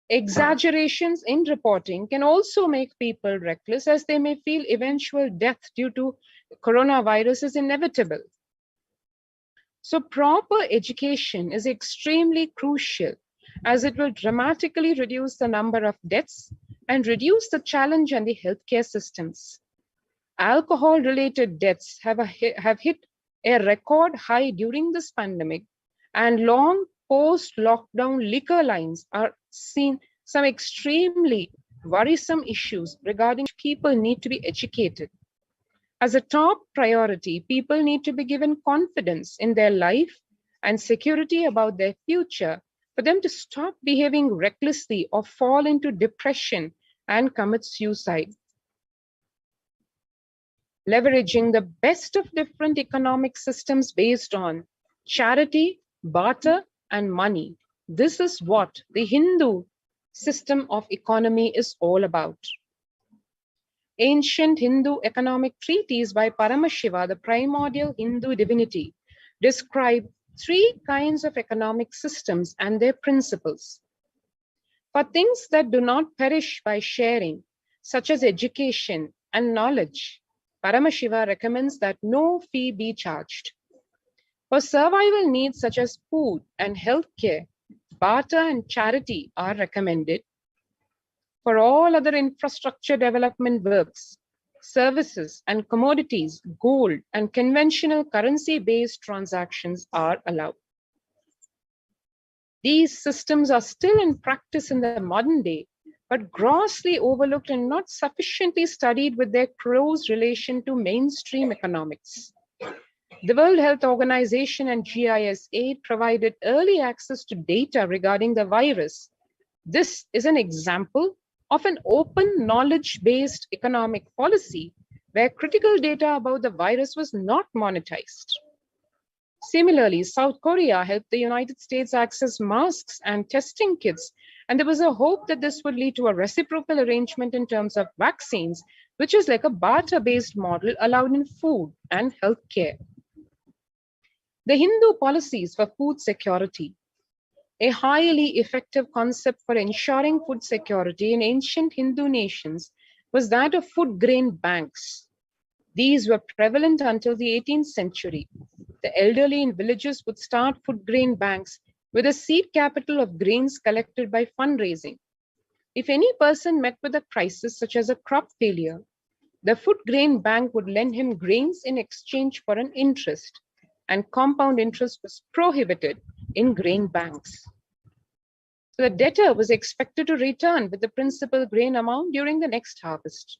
Exaggerations in reporting can also make people reckless, as they may feel eventual death due to coronavirus is inevitable. So proper education is extremely crucial, as it will dramatically reduce the number of deaths and reduce the challenge on the healthcare systems. Alcohol-related deaths have hit a record high during this pandemic, and long post-lockdown liquor lines are seen some extremely worrisome issues regarding which people need to be educated. As a top priority, people need to be given confidence in their life and security about their future for them to stop behaving recklessly or fall into depression and commit suicide. Leveraging the best of different economic systems based on charity, barter, and money. This is what the Hindu system of economy is all about. Ancient Hindu economic treatises by Paramashiva, the primordial Hindu divinity, describe three kinds of economic systems and their principles. For things that do not perish by sharing, such as education and knowledge, Paramashiva recommends that no fee be charged. For survival needs such as food and healthcare, barter and charity are recommended. For all other infrastructure development works, services and commodities, gold and conventional currency-based transactions are allowed. These systems are still in practice in the modern day, but grossly overlooked and not sufficiently studied with their close relation to mainstream economics. The World Health Organization and GIS aid provided early access to data regarding the virus. This is an example of an open knowledge-based economic policy where critical data about the virus was not monetized. Similarly, South Korea helped the United States access masks and testing kits, and there was a hope that this would lead to a reciprocal arrangement in terms of vaccines, which is like a barter-based model allowed in food and healthcare. The Hindu policies for food security. A highly effective concept for ensuring food security in ancient Hindu nations was that of food grain banks. These were prevalent until the 18th century. The elderly in villages would start food grain banks with a seed capital of grains collected by fundraising. If any person met with a crisis such as a crop failure, the food grain bank would lend him grains in exchange for an interest, and compound interest was prohibited in grain banks. So the debtor was expected to return with the principal grain amount during the next harvest.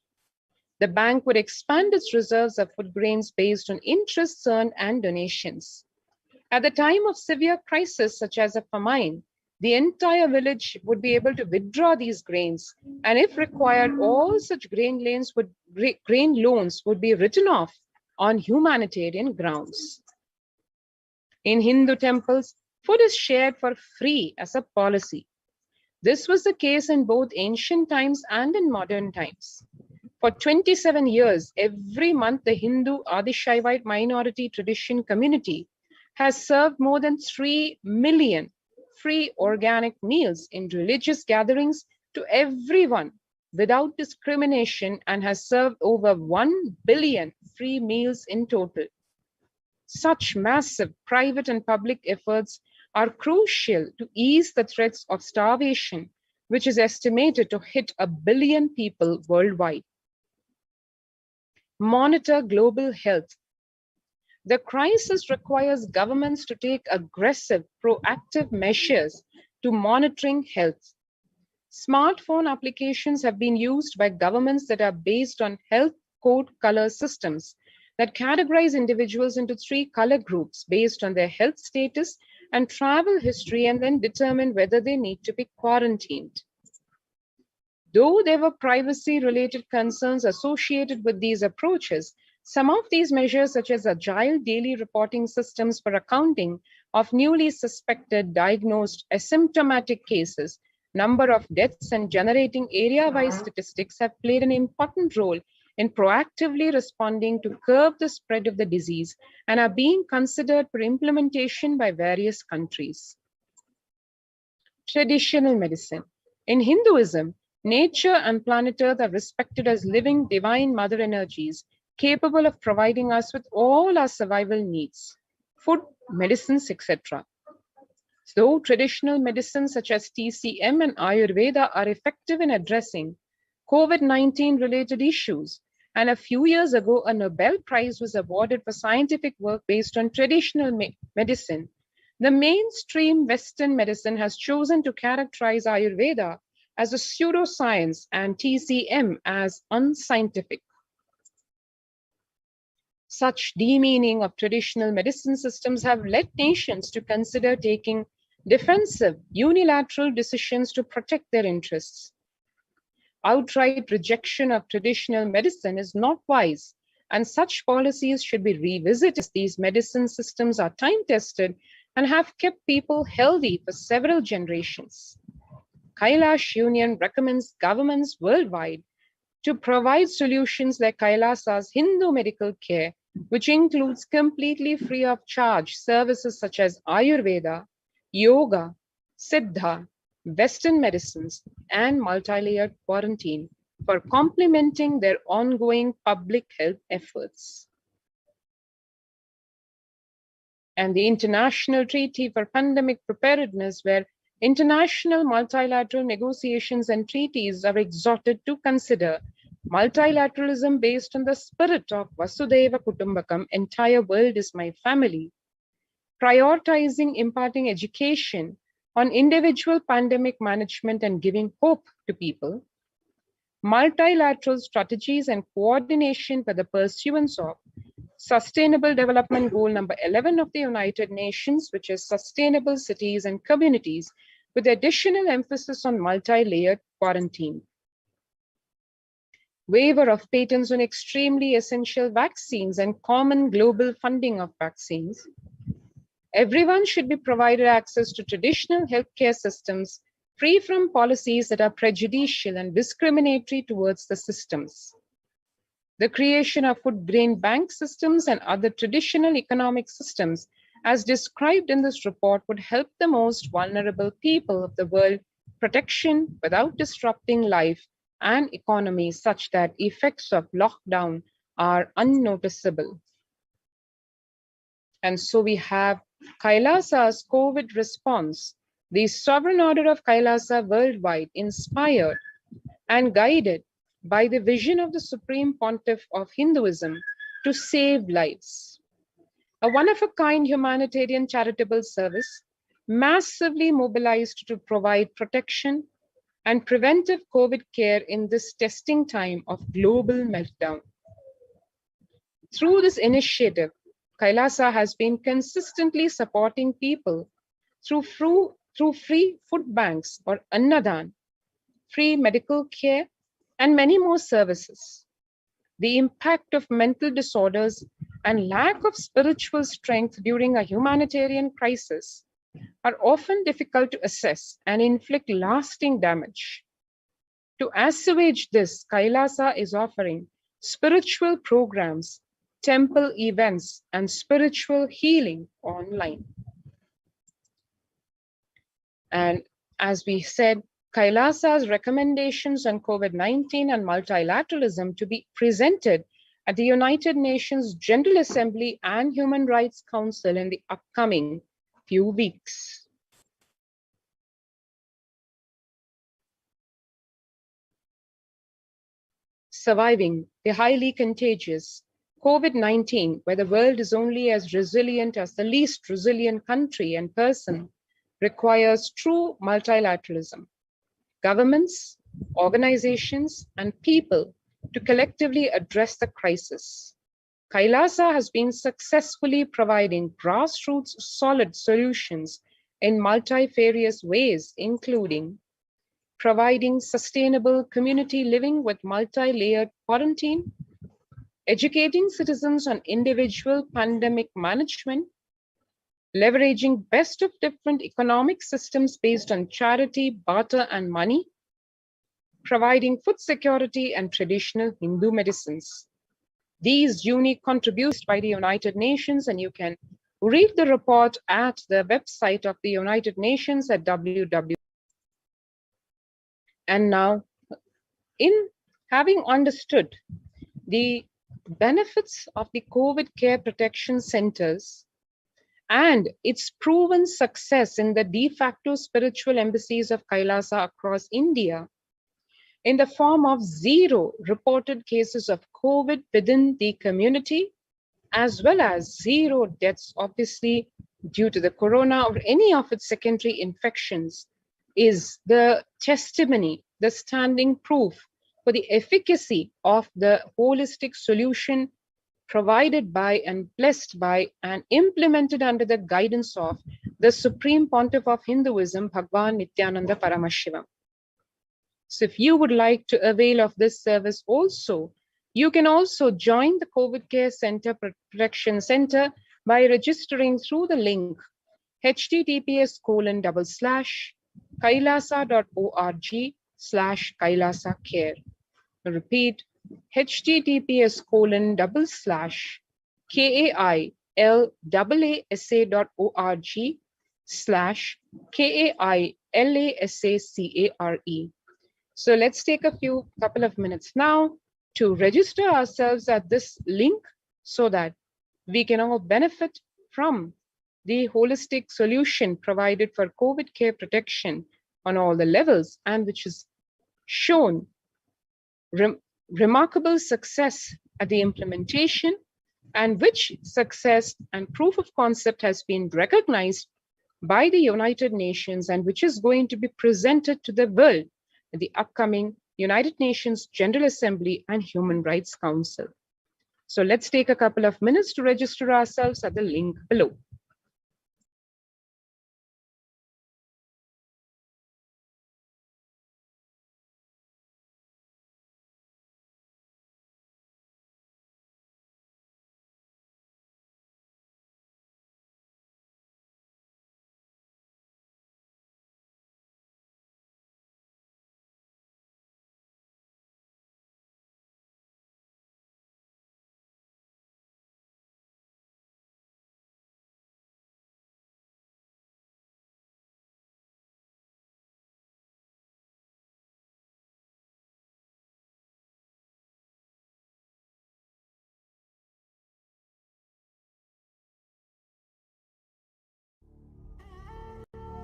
The bank would expand its reserves of food grains based on interests earned and donations. At the time of severe crisis, such as a famine, the entire village would be able to withdraw these grains, and if required, all such grain loans would be written off on humanitarian grounds. In Hindu temples, food is shared for free as a policy. This was the case in both ancient times and in modern times. For 27 years, every month, the Hindu Adishaivite minority tradition community has served more than 3 million free organic meals in religious gatherings to everyone without discrimination, and has served over 1 billion free meals in total. Such massive private and public efforts are crucial to ease the threats of starvation, which is estimated to hit 1 billion people worldwide. Monitor global health. The crisis requires governments to take aggressive, proactive measures to monitoring health. Smartphone applications have been used by governments that are based on health code color systems that categorize individuals into 3 color groups based on their health status and travel history, and then determine whether they need to be quarantined. Though there were privacy-related concerns associated with these approaches, some of these measures, such as agile daily reporting systems for accounting, of newly suspected, diagnosed, asymptomatic cases, number of deaths, and generating area-wise statistics have played an important role in proactively responding to curb the spread of the disease and are being considered for implementation by various countries. Traditional medicine. In Hinduism, nature and planet Earth are respected as living divine mother energies capable of providing us with all our survival needs, food, medicines, etc. Though traditional medicines such as TCM and Ayurveda are effective in addressing COVID-19 related issues, and a few years ago, a Nobel Prize was awarded for scientific work based on traditional medicine, the mainstream Western medicine has chosen to characterize Ayurveda as a pseudoscience and TCM as unscientific. Such demeaning of traditional medicine systems have led nations to consider taking defensive, unilateral decisions to protect their interests. Outright rejection of traditional medicine is not wise, and such policies should be revisited as these medicine systems are time-tested and have kept people healthy for several generations. Kailash Union recommends governments worldwide to provide solutions like Kailasa's Hindu medical care, which includes completely free of charge services such as Ayurveda, yoga, Siddha, Western medicines, and multi-layered quarantine for complementing their ongoing public health efforts. And the International Treaty for Pandemic Preparedness, where international multilateral negotiations and treaties are exhorted to consider multilateralism based on the spirit of Vasudhaiva Kutumbakam, entire world is my family, prioritizing imparting education on individual pandemic management and giving hope to people, multilateral strategies and coordination for the pursuance of Sustainable Development Goal number 11 of the United Nations, which is sustainable cities and communities, with additional emphasis on multi-layered quarantine. Waiver of patents on extremely essential vaccines and common global funding of vaccines. Everyone should be provided access to traditional healthcare systems, free from policies that are prejudicial and discriminatory towards the systems. The creation of food grain bank systems and other traditional economic systems, as described in this report, would help the most vulnerable people of the world protection without disrupting life and economy such that effects of lockdown are unnoticeable. And so we have Kailasa's COVID response, the sovereign order of Kailasa worldwide, inspired and guided by the vision of the Supreme Pontiff of Hinduism to save lives. A one-of-a-kind humanitarian charitable service, massively mobilized to provide protection and preventive COVID care in this testing time of global meltdown. Through this initiative, Kailasa has been consistently supporting people through free food banks or Annadan, free medical care, and many more services. The impact of mental disorders and lack of spiritual strength during a humanitarian crisis are often difficult to assess and inflict lasting damage. To assuage this, Kailasa is offering spiritual programs, temple events, and spiritual healing online. And as we said, Kailasa's recommendations on COVID-19 and multilateralism to be presented at the United Nations General Assembly and Human Rights Council in the upcoming few weeks. Surviving the highly contagious COVID-19, where the world is only as resilient as the least resilient country and person, requires true multilateralism. Governments, organizations, and people to collectively address the crisis. Kailasa has been successfully providing grassroots solid solutions in multifarious ways, including providing sustainable community living with multi-layered quarantine, educating citizens on individual pandemic management, leveraging best of different economic systems based on charity, barter, and money, providing food security and traditional Hindu medicines. These unique contributions by the United Nations, and you can read the report at the website of the United Nations at www. And now, in having understood the benefits of the COVID care protection centers and its proven success in the de facto spiritual embassies of Kailasa across India, in the form of 0 reported cases of COVID within the community, as well as 0 deaths, obviously, due to the corona or any of its secondary infections, is the testimony, the standing proof for the efficacy of the holistic solution provided by and blessed by and implemented under the guidance of the Supreme Pontiff of Hinduism, Bhagwan Nithyananda Paramashivam. So if you would like to avail of this service also, you can also join the COVID Care Center Protection Center by registering through the link https://kailasa.org/Kailasa Care. Repeat, https://kailasa.org/KAILASACARE. So let's take a couple of minutes now to register ourselves at this link so that we can all benefit from the holistic solution provided for COVID care protection on all the levels, and which is shown remarkable success at the implementation, and which success and proof of concept has been recognized by the United Nations, and which is going to be presented to the world at the upcoming United Nations General Assembly and Human Rights Council. So let's take a couple of minutes to register ourselves at the link below.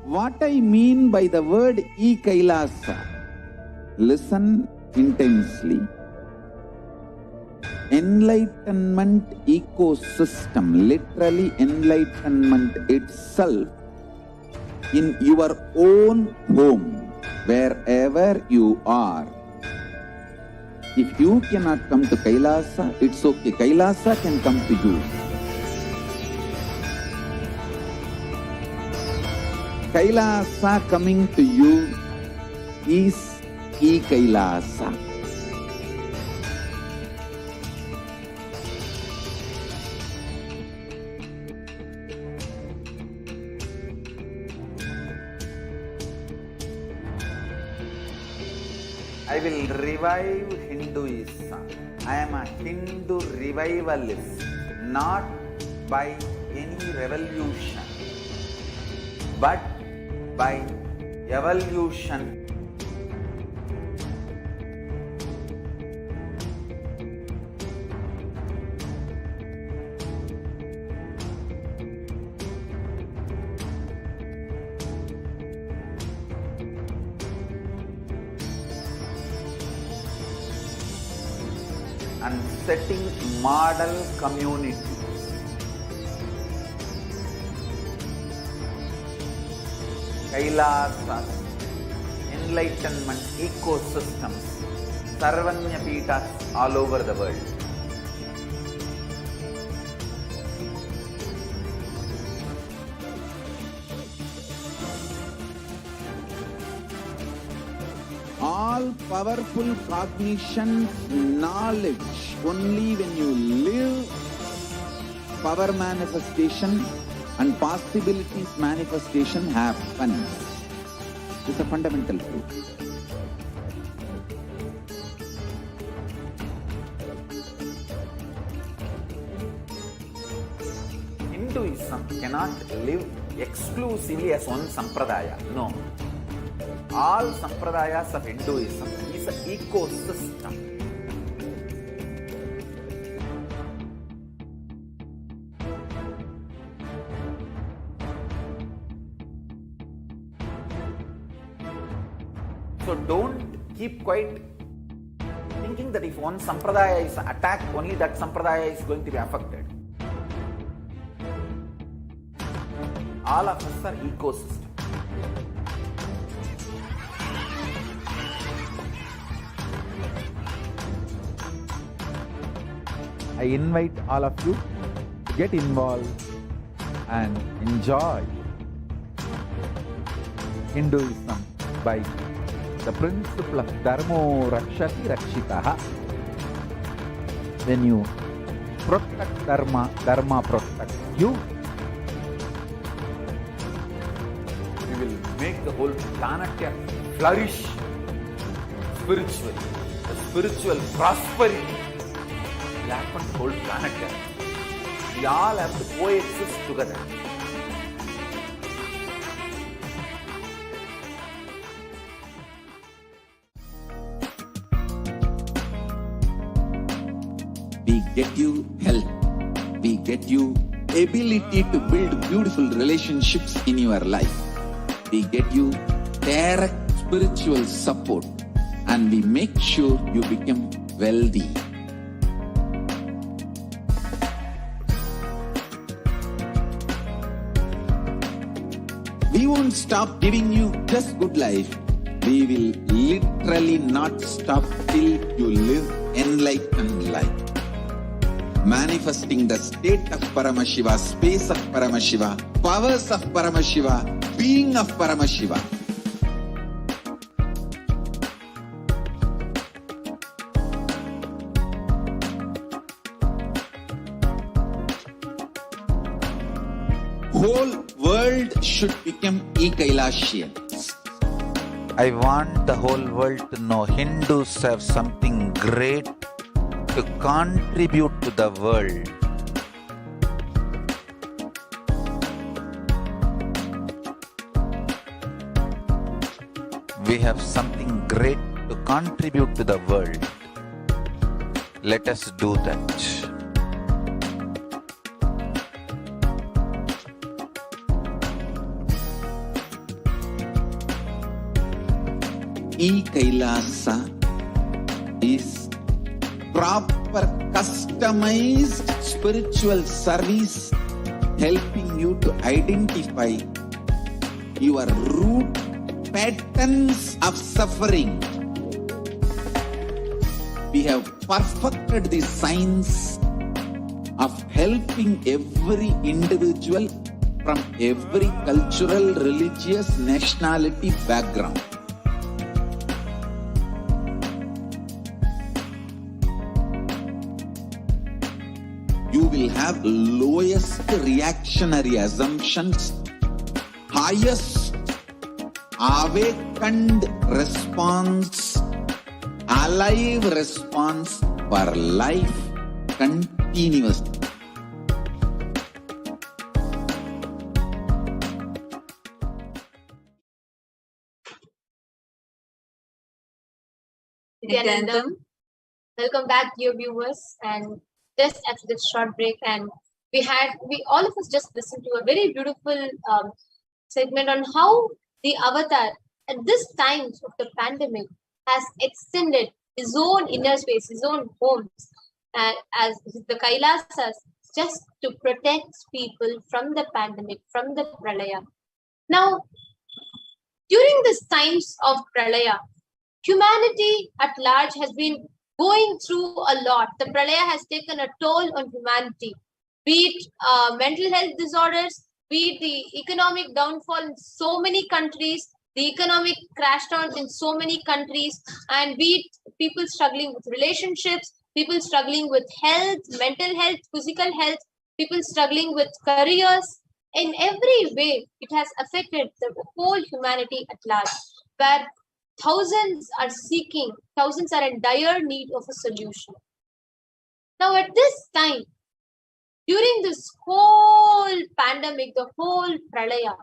What I mean by the word e-Kailasa, listen intensely. Enlightenment ecosystem, literally enlightenment itself, in your own home, wherever you are. If you cannot come to Kailasa, it's okay. Kailasa can come to you. Kailasa coming to you is e-Kailasa. I will revive Hinduism. I am a Hindu revivalist, not by any revolution, but by evolution. And setting model communities. Kailasas, enlightenment ecosystems, Sarvanya Peethas all over the world. All powerful cognition, knowledge, only when you live power manifestation and possibilities manifestation happens. It's a fundamental truth. Hinduism cannot live exclusively as one sampradaya. No. All sampradayas of Hinduism is an ecosystem. So don't keep quiet thinking that if one sampradaya is attacked, only that sampradaya is going to be affected. All of us are ecosystem. I invite all of you to get involved and enjoy Hinduism by the principle of Dharmo Rakshati Rakshitaha. When you protect Dharma, Dharma protects you. You will make the whole planet flourish spiritually. The spiritual prosperity will happen to the whole planet. We all have to coexist together. We get you health. We get you ability to build beautiful relationships in your life. We get you direct spiritual support, and we make sure you become wealthy. We won't stop giving you just good life. We will literally not stop till you live enlightened life. Manifesting the state of Paramashiva, space of Paramashiva, powers of Paramashiva, being of Paramashiva. Whole world should become e-Kailashians. I want the whole world to know Hindus have something great to contribute to the world. We have something great to contribute to the world. Let us do that. E-Kailasa is proper customized spiritual service helping you to identify your root patterns of suffering. We have perfected the science of helping every individual from every cultural, religious, nationality background. You will have lowest reactionary assumptions, highest awakened response, alive response for life continuously. Nithyanandam. Welcome back, dear viewers. And just after this short break, and we all of us just listened to a very beautiful segment on how the avatar at this time of the pandemic has extended his own inner space, his own homes, as the Kailasas, just to protect people from the pandemic, from the pralaya. Now, during these times of pralaya, humanity at large has been going through a lot. The pralaya has taken a toll on humanity, be it mental health disorders, be it the economic downfall in so many countries, the economic crash down in so many countries, and be it people struggling with relationships, people struggling with health, mental health, physical health, people struggling with careers, In every way, it has affected the whole humanity at large, where thousands are in dire need of a solution. Now, at this time, during this whole pandemic, the whole pralaya,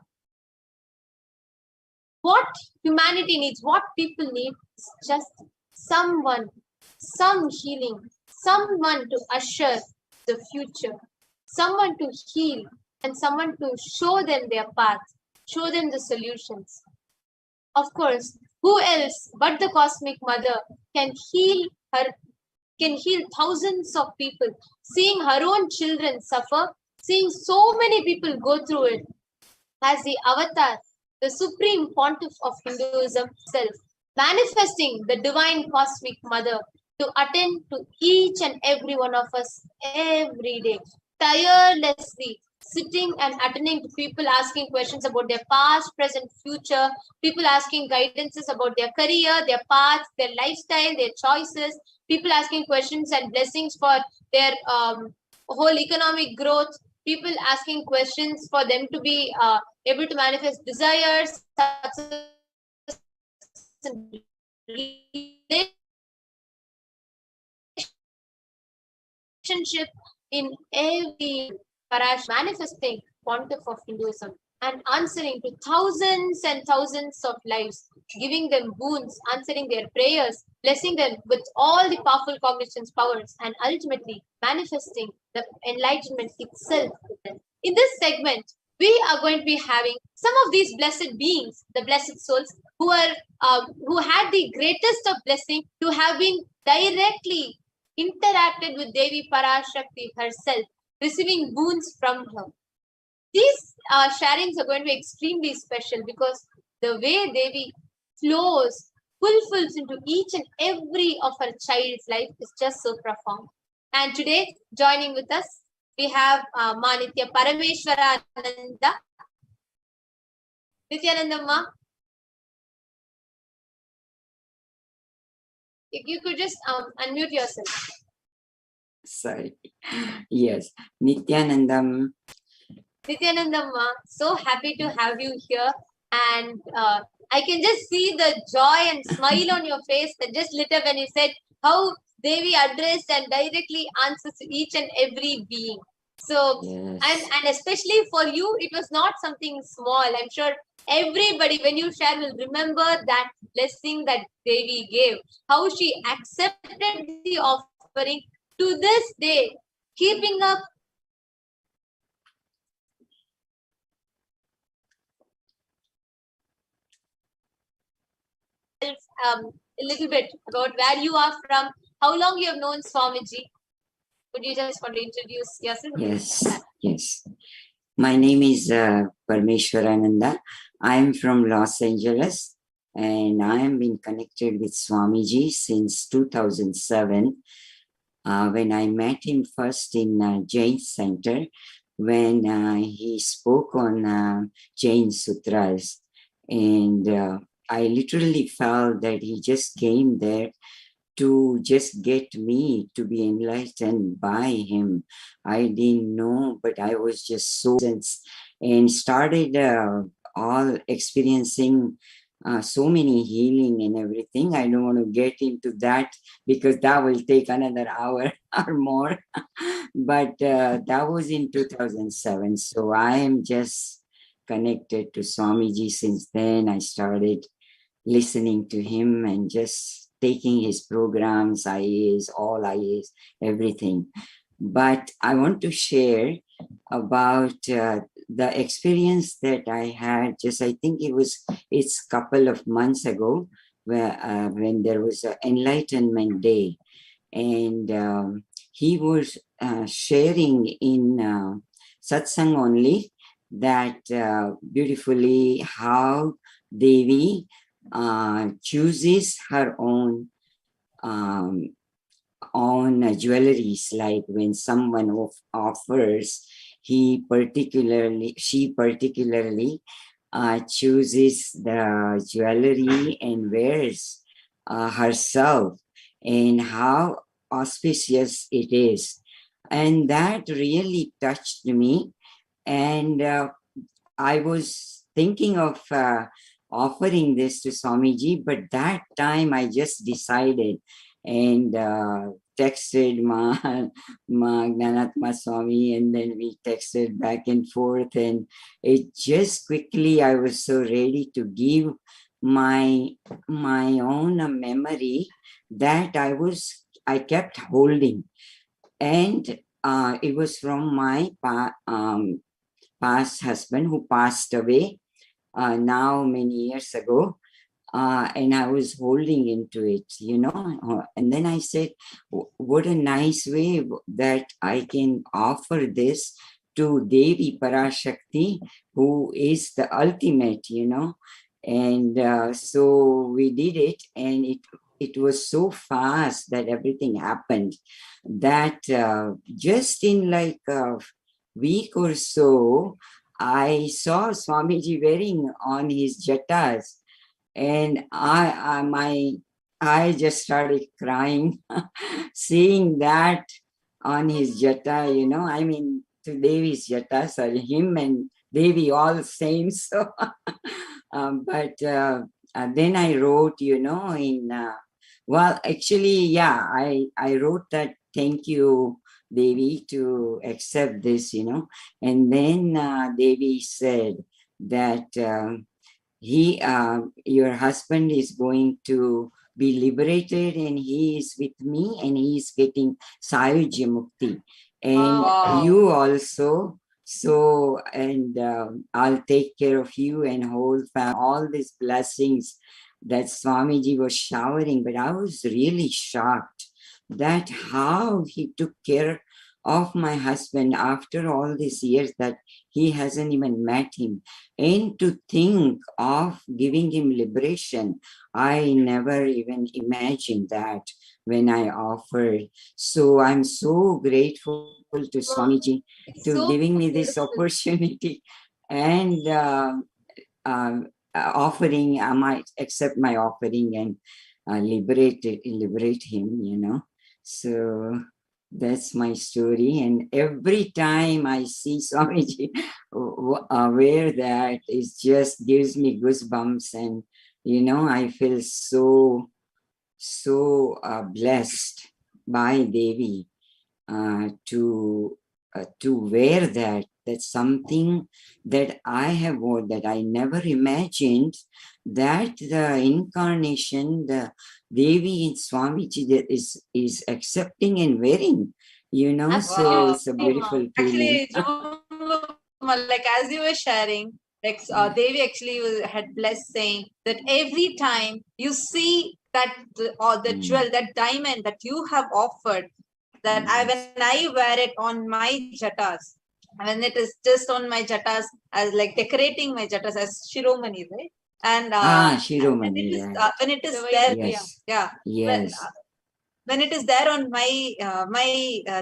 what humanity needs, what people need is just someone, some healing, someone to usher the future, someone to heal, and someone to show them their path, show them the solutions. Of course, who else but the Cosmic Mother can heal thousands of people, seeing her own children suffer, seeing so many people go through it, as the avatar, the supreme pontiff of Hinduism itself, manifesting the divine Cosmic Mother to attend to each and every one of us every day, tirelessly sitting and attending to people asking questions about their past, present, future, people asking guidances about their career, their path, their lifestyle, their choices, people asking questions and blessings for their whole economic growth, people asking questions for them to be able to manifest desires, relationship in every manifesting pontiff of Hinduism and answering to thousands and thousands of lives, giving them boons, answering their prayers, blessing them with all the powerful cognitions, powers, and ultimately manifesting the enlightenment itself. In this segment, we are going to be having some of these blessed beings, the blessed souls, who had the greatest of blessing to have been directly interacted with Devi Parashakti herself, receiving boons from her. These sharings are going to be extremely special because the way Devi flows, fulfills into each and every of her child's life is just so profound. And today, joining with us, we have Manitya Parameshwarananda. Nithyanandamma, if you could just unmute yourself. Sorry. Yes. Nithyanandam. Nithyanandamma, so happy to have you here. And I can just see the joy and smile on your face that just lit up when you said how Devi addressed and directly answers to each and every being. So, yes. and especially for you, it was not something small. I'm sure everybody, when you share, will remember that blessing that Devi gave, how she accepted the offering to this day, keeping up a little bit about where you are from, how long you have known Swamiji. Would you just want to introduce yourself? Yes. My name is Parameshwarananda. I am from Los Angeles and I have been connected with Swamiji since 2007 when I met him first in Jain Center when he spoke on Jain Sutras, and I literally felt that he just came there to just get me to be enlightened by him. I didn't know, but I was just so and started all experiencing so many healing and everything. I don't want to get into that because that will take another hour or more. But that was in 2007. So I am just connected to Swamiji since then. I started listening to him and just taking his programs, IAs, all IAs, everything. But I want to share about the experience that I had just, I think it's a couple of months ago where, when there was an Enlightenment Day. And he was sharing in satsang only that beautifully how Devi chooses her own jewelries, like when someone offers, she particularly chooses the jewelry and wears herself, and how auspicious it is. And that really touched me And I was thinking of offering this to Swamiji, but that time I just decided and texted Ma Gnanatma Swami, and then we texted back and forth, and it just quickly I was so ready to give my own memory that I kept holding, and it was from my past husband who passed away now many years ago. And I was holding into it, and then I said, what a nice way that I can offer this to Devi Parashakti, who is the ultimate, and so we did it, and it was so fast that everything happened that just in like a week or so, I saw Swamiji wearing on his jatas, and I just started crying seeing that on his jata, I mean, to Devi's jata, sorry, him and Devi all same. So, but then I wrote, well, actually, yeah, I wrote that thank you, Devi, to accept this, and then Devi said that your husband is going to be liberated, and he is with me, and he is getting Sayujya Mukti, and you also. So, and I'll take care of you and whole family, all these blessings that Swamiji was showering. But I was really shocked that how he took care of my husband after all these years that he hasn't even met him. And to think of giving him liberation, I never even imagined that when I offered. So I'm so grateful to Swamiji to giving me this opportunity, and offering, I might accept my offering and liberate him, So that's my story. And every time I see Swamiji wear that, it just gives me goosebumps, and I feel so blessed by Devi to wear that. That's something that I have worn, that I never imagined that the incarnation, the Devi in Swamiji, that is accepting and wearing, so it's a beautiful feeling. Actually, like as you were sharing, like Devi actually had blessed saying that every time you see that the jewel, that diamond that you have offered, that when I wear it on my jatas, when it is just on my jatas, as like decorating my jatas as Shiromani, right? And Shiromani, when it is there, yes. yeah, Yes. When it is there on my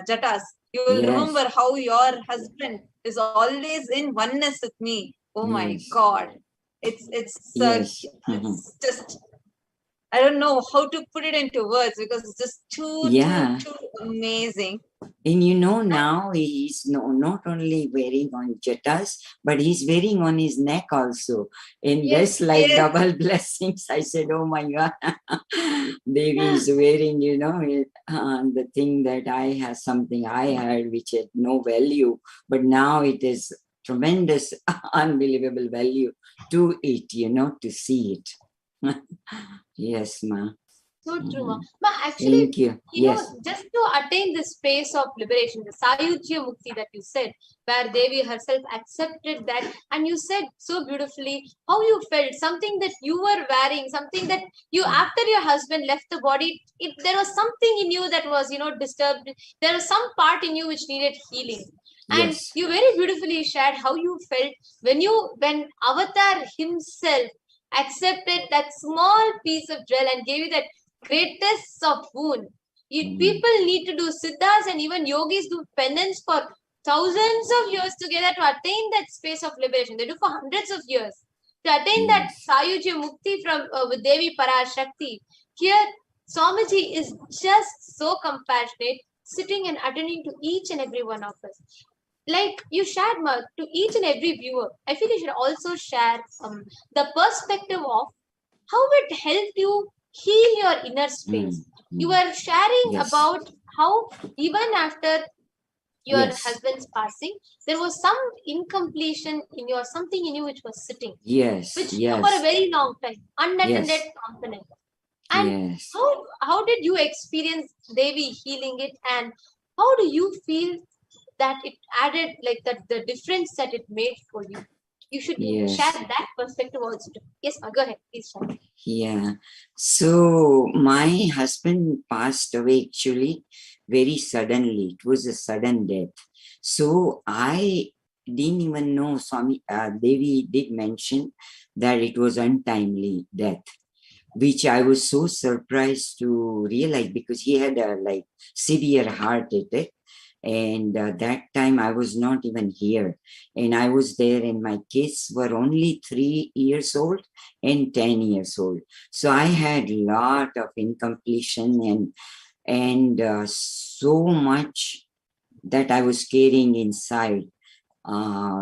jatas, you will remember how your husband is always in oneness with me. Oh my God, it's just, I don't know how to put it into words, because it's just too amazing. And now he is not only wearing on jatas, but he's wearing on his neck also. And that's like double blessings. I said, oh my God, Devi is wearing, the thing that something I had which had no value, but now it is tremendous, unbelievable value to it, to see it. Yes, ma. So true, ma. Ma, actually, thank you. Just to attain this space of liberation, the Sayujya Mukti that you said, where Devi herself accepted that, and you said so beautifully how you felt, something that you were wearing, something that you, after your husband left the body, there was something in you that was, disturbed. There was some part in you which needed healing. And you very beautifully shared how you felt when Avatar himself accepted that small piece of jewel and gave you that greatest of boon. People need to do siddhas, and even yogis do penance for thousands of years together to attain that space of liberation. They do for hundreds of years to attain that Sayujya Mukti from with Devi Parashakti. Here, Swamiji is just so compassionate, sitting and attending to each and every one of us. like you shared to each and every viewer, I feel you should also share the perspective of how it helped you heal your inner space. You were sharing Yes. about how even after your Yes. husband's passing, there was some incompletion in your something in you which was sitting, Yes. which Yes. for a very long time, unattended Yes. component. And Yes. how did you experience Devi healing it, and how do you feel that it added like that the difference that it made for you? You should Yes. share that perspective also too. Yes, go ahead, please share. Yeah. So my husband passed away actually very suddenly. It was a sudden death. So I didn't even know Swami Devi did mention that it was untimely death, which I was so surprised to realize because he had a like severe heart attack. And that time I was not even here, and I was there, and my kids were only 3 years old and 10 years old. So I had a lot of incompletion and so much that I was carrying inside.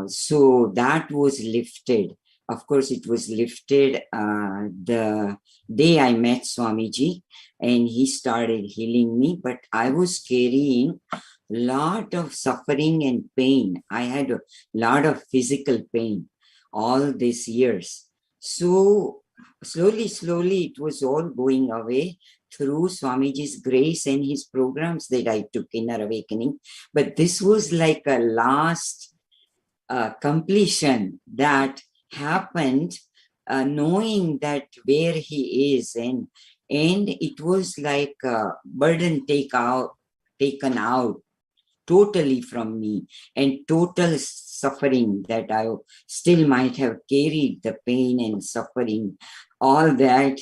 So that was lifted. Of course, it was lifted the day I met Swamiji, and he started healing me. But I was carrying lot of suffering and pain. I had a lot of physical pain all these years. So slowly, it was all going away through Swamiji's grace and his programs that I took in our awakening. But this was like a last completion that happened, knowing that where he is, and it was like a burden taken out totally from me, and total suffering that I still might have carried the pain and suffering, all that,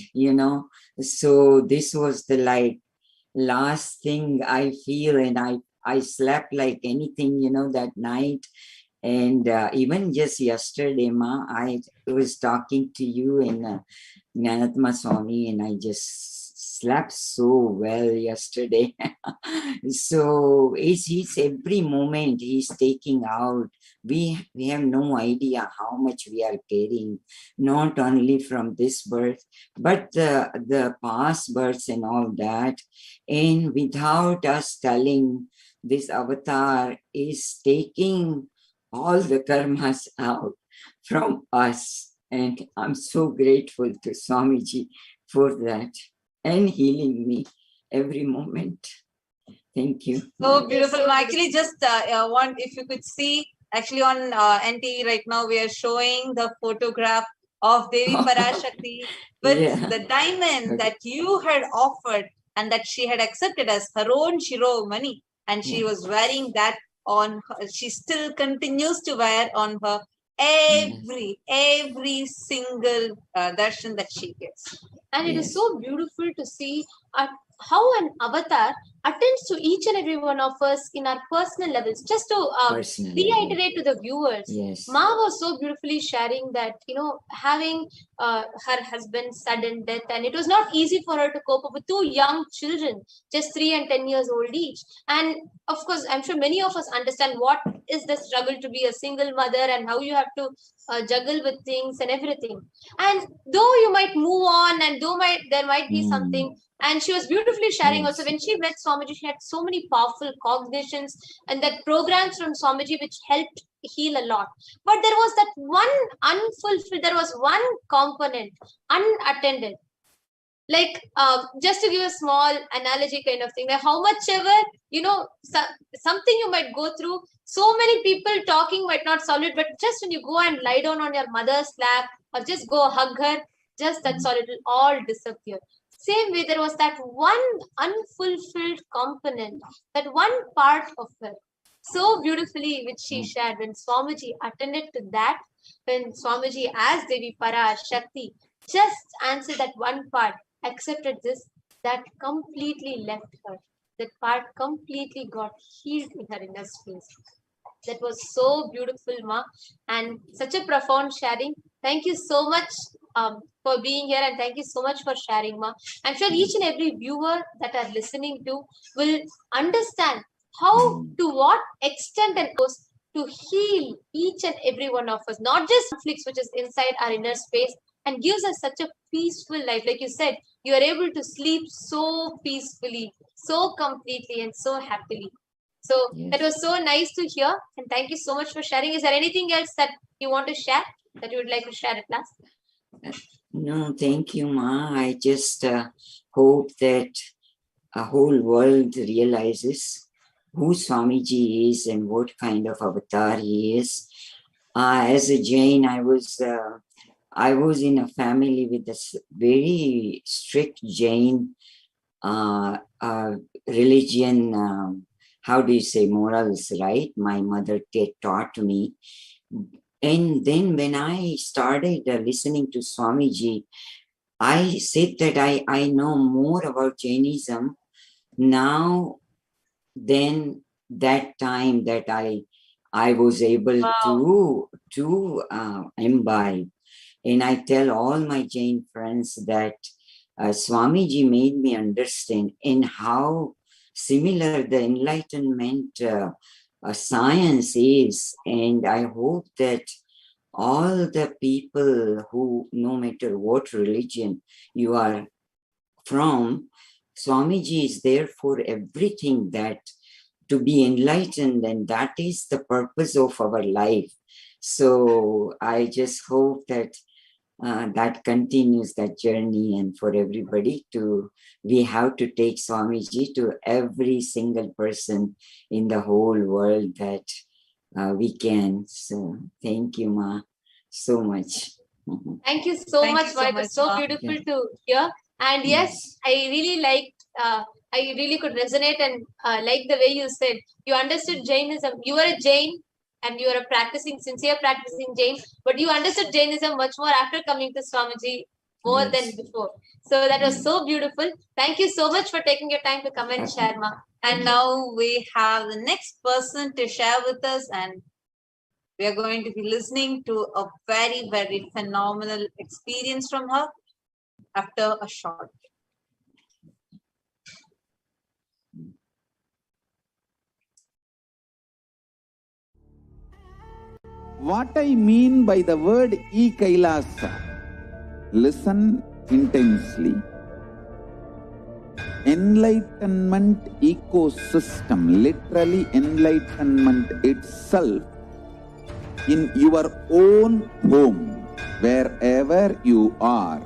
So this was the like last thing I feel, and I slept like anything, that night. And even just yesterday, Ma, I was talking to you and Jnanatma Swami, and I just slept so well yesterday. So it's every moment he's taking out. We have no idea how much we are carrying, not only from this birth, but the past births and all that. And without us telling, this avatar is taking all the karmas out from us. And I'm so grateful to Swamiji for that and healing me every moment. Thank you. So beautiful. Actually, just want if you could see, actually on NT right now, we are showing the photograph of Devi Parashakti with the diamond that you had offered and that she had accepted as her own Shiromani. And she was wearing that on her, she still continues to wear on her every single darshan that she gets. And it is so beautiful to see how an avatar attends to each and every one of us in our personal levels. Just to reiterate to the viewers, Ma was so beautifully sharing that, having her husband's sudden death, and it was not easy for her to cope up with two young children, just 3 and 10 years old each. And of course, I'm sure many of us understand what is the struggle to be a single mother and how you have to juggle with things and everything. And though you might move on, and there might be something, and she was beautifully sharing also when she met Swamiji, she had so many powerful cognitions and that programs from Swamiji which helped heal a lot. But there was that one unfulfilled, there was one component unattended. Like just to give a small analogy kind of thing, like how much ever, something you might go through, so many people talking might not solve it, but just when you go and lie down on your mother's lap or just go hug her, just that's all, it will all disappear. Same way, there was that one unfulfilled component, that one part of her, so beautifully which she shared. When Swamiji attended to that, when Swamiji asked Devi Parashakti, just answer that one part, accepted this, that completely left her. That part completely got healed in her inner space. That was so beautiful, Ma, and such a profound sharing. Thank you so much for being here, and thank you so much for sharing, Ma. I'm sure each and every viewer that are listening to will understand how, to what extent, and to heal each and every one of us, not just conflicts which is inside our inner space, and gives us such a peaceful life. Like you said, you are able to sleep so peacefully, so completely, and so happily. So that was so nice to hear, and thank you so much for sharing. Is there anything else that you want to share, that you would like to share at last? No, thank you, Ma. I just hope that a whole world realizes who Swamiji is and what kind of avatar he is. As a Jain, I was in a family with a very strict Jain religion. How do you say, morals, right? My mother taught me. And then when I started listening to Swamiji, I said that I know more about Jainism now than that time that I was able to imbibe. And I tell all my Jain friends that Swamiji made me understand in how similar the enlightenment science is. And I hope that all the people who, no matter what religion you are from, Swamiji is there for everything, that to be enlightened, and that is the purpose of our life. So I just hope that that continues, that journey, and for everybody we have to take Swamiji to every single person in the whole world that we can. So thank you, Ma, so much. Thank you so much, Ma. It was so beautiful to hear. And yes, I really liked, I really could resonate and like the way you said, you understood Jainism. You are a Jain and you are a sincere practicing Jain, but you understood Jainism much more after coming to Swamiji more than before. So that was so beautiful. Thank you so much for taking your time to come and share, Ma. And now we have the next person to share with us, and we are going to be listening to a very, very phenomenal experience from her after a short. What I mean by the word e-Kailasa, listen intensely. Enlightenment ecosystem, literally enlightenment itself, in your own home, wherever you are.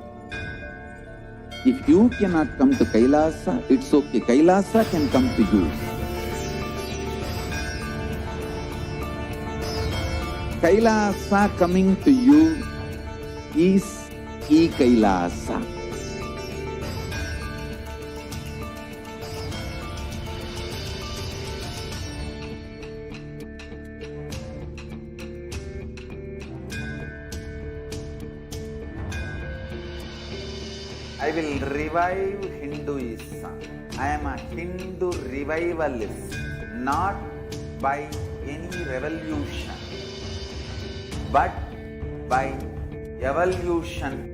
If you cannot come to Kailasa, it's okay. Kailasa can come to you. Kailasa coming to you is e-Kailasa. I will revive Hinduism. I am a Hindu revivalist, not by any revolution, but by evolution.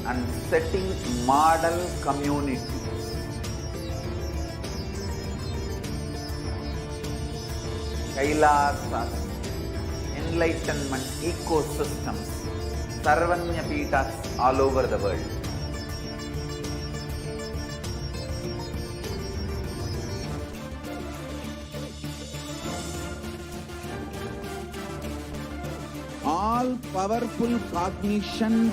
And setting model community. Kailasas, enlightenment ecosystems, Sarvanya Peethas all over the world. All powerful cognition,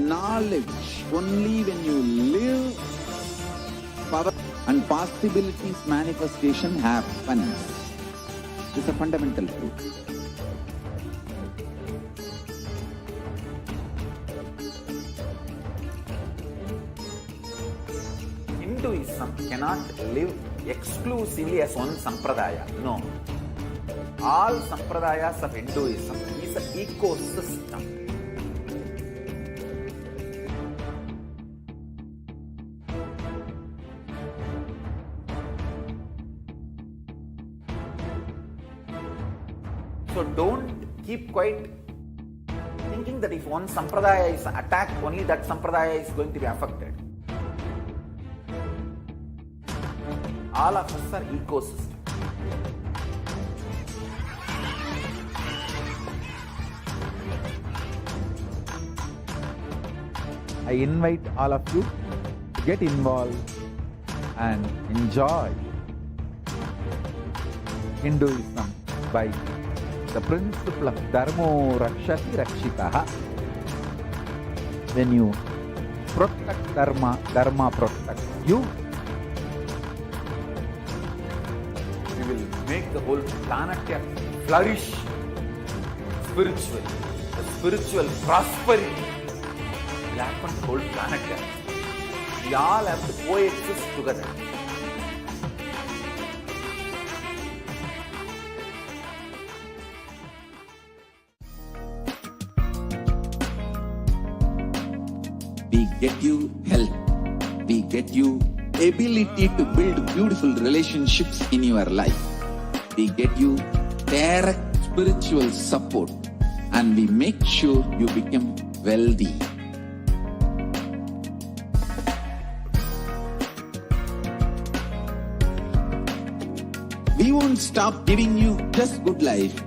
knowledge, only when you live, power and possibilities manifestation happens. It's a fundamental truth. Hinduism cannot live exclusively as one sampradaya. No. All sampradayas of Hinduism is an ecosystem. So don't keep quiet thinking that if one sampradaya is attacked, only that sampradaya is going to be affected. All of us are ecosystem. I invite all of you to get involved and enjoy Hinduism by the principle of Dharmo Rakshati Rakshitaha. When you protect Dharma, Dharma protects you. We will make the whole planet flourish spiritually. The spiritual prosperity will happen to the whole planet. We all have to coexist together. We get you health. We get you ability to build beautiful relationships in your life. We get you direct spiritual support, and we make sure you become wealthy. We won't stop giving you just good life.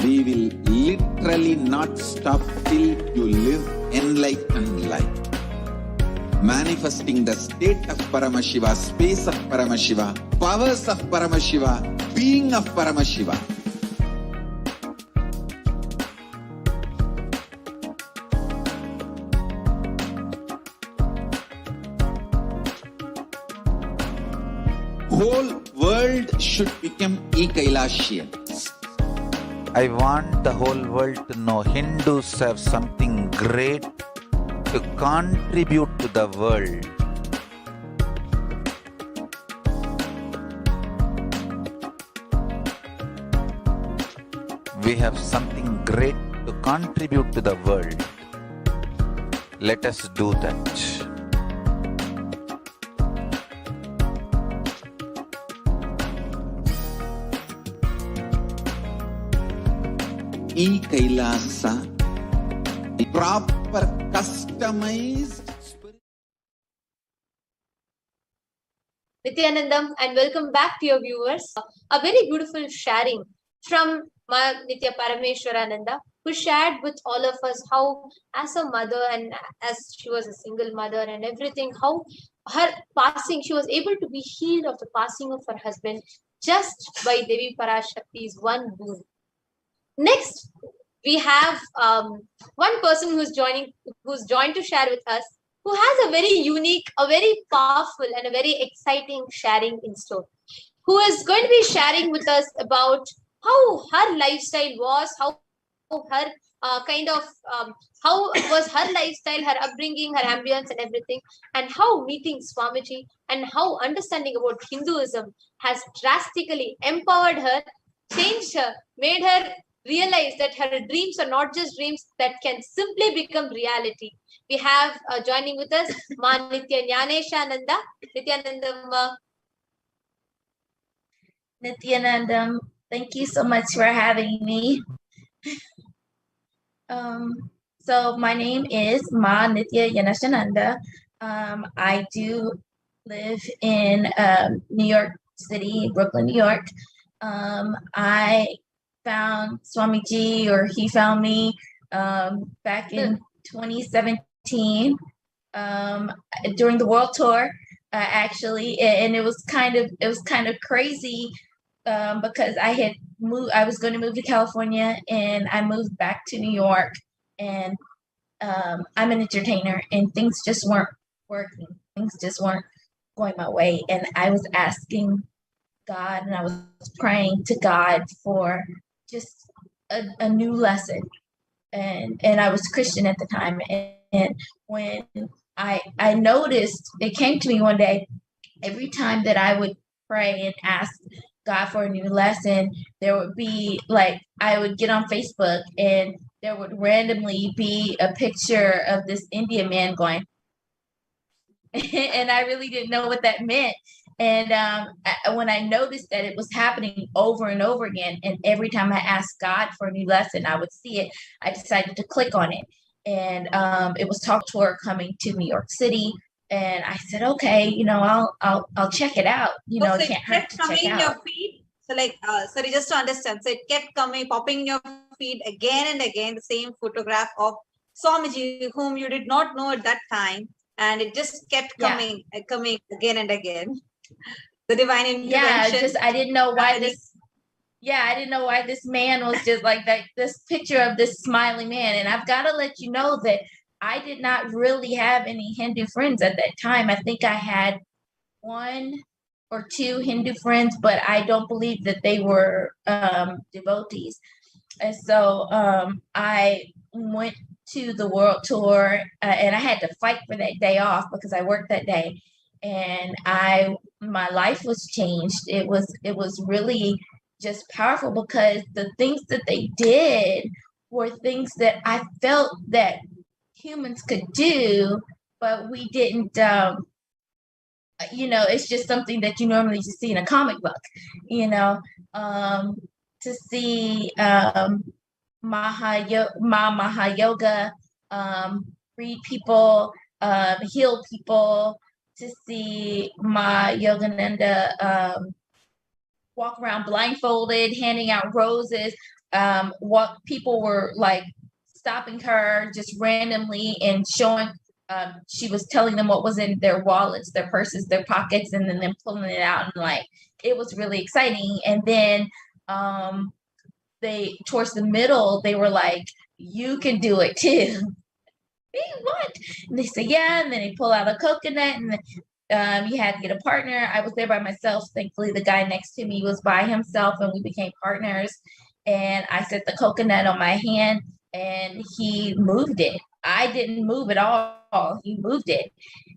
We will literally not stop till you live enlightened life. Manifesting the state of Paramashiva, space of Paramashiva, powers of Paramashiva, being of Paramashiva. Whole world should become e-Kailashian. I want the whole world to know Hindus have something great to contribute to the world. We have something great to contribute to the world. Let us do that. E-Kailasa, proper customized Nithyanandam, and welcome back to your viewers. A very beautiful sharing from Ma Nithya Parameshwarananda, who shared with all of us how, as a mother and as she was a single mother and everything, how her passing, she was able to be healed of the passing of her husband just by Devi Parashakti's one boon. Next, we have one person who's joined to share with us, who has a very unique, a very powerful, and a very exciting sharing in store. Who is going to be sharing with us about how her lifestyle was, how her how was her lifestyle, her upbringing, her ambience, and everything, and how meeting Swamiji and how understanding about Hinduism has drastically empowered her, changed her, made her realize that her dreams are not just dreams that can simply become reality. We have joining with us Ma Nithyananda. Nithyanandam. Nithyanandam, thank you so much for having me. So my name is Ma Nithyananda. I do live in New York City, Brooklyn, New York. I found Swamiji, or he found me back in 2017 during the world tour, actually, and it was kind of crazy because I was going to move to California, and I moved back to New York, and I'm an entertainer, and things just weren't working. Things just weren't going my way, and I was asking God, and I was praying to God for just a new lesson, and I was Christian at the time, and when I noticed, it came to me one day, every time that I would pray and ask God for a new lesson, there would be I would get on Facebook, and there would randomly be a picture of this Indian man going, and I really didn't know what that meant. And when I noticed that it was happening over and over again, and every time I asked God for a new lesson, I would see it, I decided to click on it. And it was Talk Tour coming to New York City. And I said, okay, I'll check it out. So It it can't hurt kept to coming check in your out. feed. So like, sorry, just to understand. So it kept popping in your feed again and again, the same photograph of Swamiji, whom you did not know at that time. And it just kept coming again and again. The divine intervention. Yeah, I didn't know why this man was just like that, this picture of this smiling man. And I've got to let you know that I did not really have any Hindu friends at that time. I think I had 1 or 2 Hindu friends, but I don't believe that they were devotees. And so I went to the world tour, and I had to fight for that day off because I worked that day. And my life was changed. It was really just powerful because the things that they did were things that I felt that humans could do, but we didn't. It's just something that you normally just see in a comic book. To see Mahayoga read people, heal people, to see Ma Yogananda walk around blindfolded, handing out roses. What people were like stopping her just randomly and showing. She was telling them what was in their wallets, their purses, their pockets, and then them pulling it out, and like it was really exciting. And then towards the middle, they were like, "You can do it too." What? And they say, yeah, and then they pull out a coconut, and then you had to get a partner. I was there by myself. Thankfully, the guy next to me was by himself, and we became partners. And I set the coconut on my hand, and he moved it. I didn't move at all. He moved it,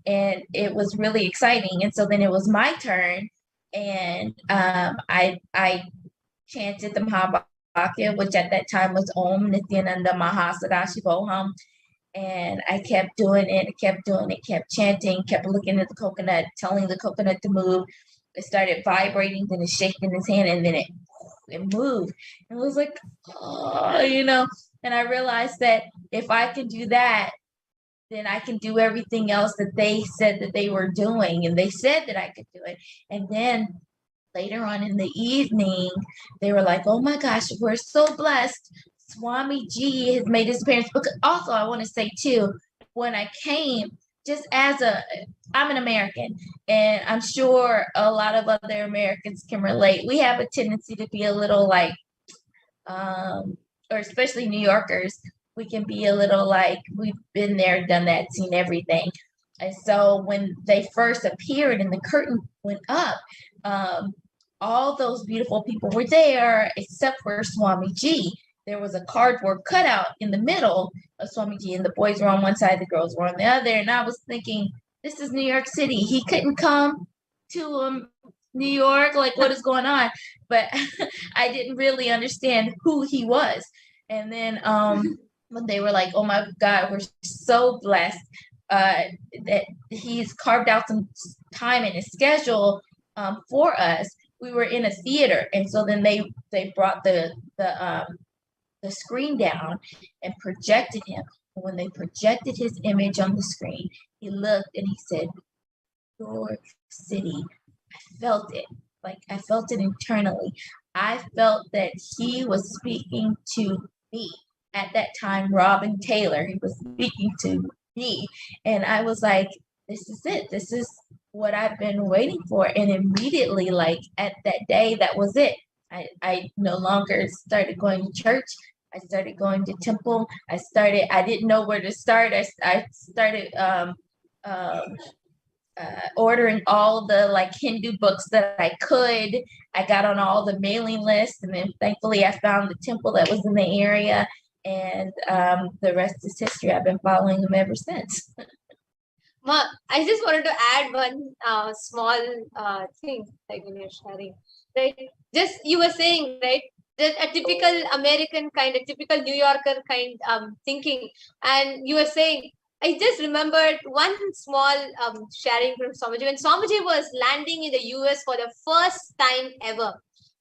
and it was really exciting. And so then it was my turn, and I chanted the Mahabhakya, which at that time was Om Nithyananda Paramashivoham. And I kept doing it, kept chanting, kept looking at the coconut, telling the coconut to move. It started vibrating, then it shaking in his hand, and then it moved. And it was like, oh, and I realized that if I can do that, then I can do everything else that they said that they were doing. And they said that I could do it. And then later on in the evening, they were like, oh my gosh, we're so blessed. Swamiji has made his appearance. But also, I want to say too, when I came, I'm an American, and I'm sure a lot of other Americans can relate. We have a tendency to be a little like, or especially New Yorkers, we can be a little like, we've been there, done that, seen everything. And so when they first appeared and the curtain went up, all those beautiful people were there except for Swamiji. There was a cardboard cutout in the middle of Swamiji, and the boys were on one side, the girls were on the other. And I was thinking, this is New York City. He couldn't come to New York. Like, what is going on? But I didn't really understand who he was. And then when they were like, oh my God, we're so blessed that he's carved out some time in his schedule for us. We were in a theater, and so then they brought the screen down and projected him. And when they projected his image on the screen, he looked and he said, New York City. I felt it. Like, I felt it internally. I felt that he was speaking to me. At that time, Robin Taylor, he was speaking to me. And I was like, this is it. This is what I've been waiting for. And immediately, like at that day, that was it. I no longer started going to church. I started going to temple. I didn't know where to start. I started ordering all the like Hindu books that I could. I got on all the mailing lists, and then thankfully I found the temple that was in the area, and the rest is history. I've been following them ever since. Ma, I just wanted to add one small thing, like when you're sharing, right? Just you were saying, right? A typical American kind, a typical New Yorker kind thinking, and you were saying I just remembered one small sharing from Swamiji. When Swamiji was landing in the US for the first time ever,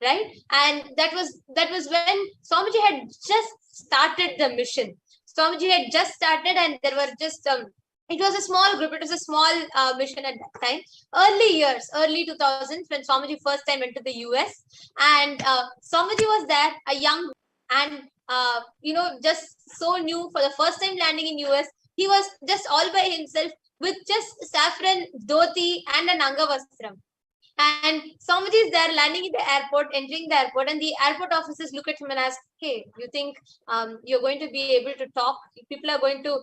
right? And that was when Swamiji had just started the mission. Swamiji had just started, and there were just it was a small group. It was a small mission at that time. Early years, early 2000s, when Swamiji first time went to the US, and Swamiji was there, a young and just so new for the first time landing in US. He was just all by himself with just saffron dhoti and an angavastram. And Swamiji is there landing in the airport, entering the airport, and the airport officers look at him and ask, "Hey, you think you're going to be able to talk? People are going to,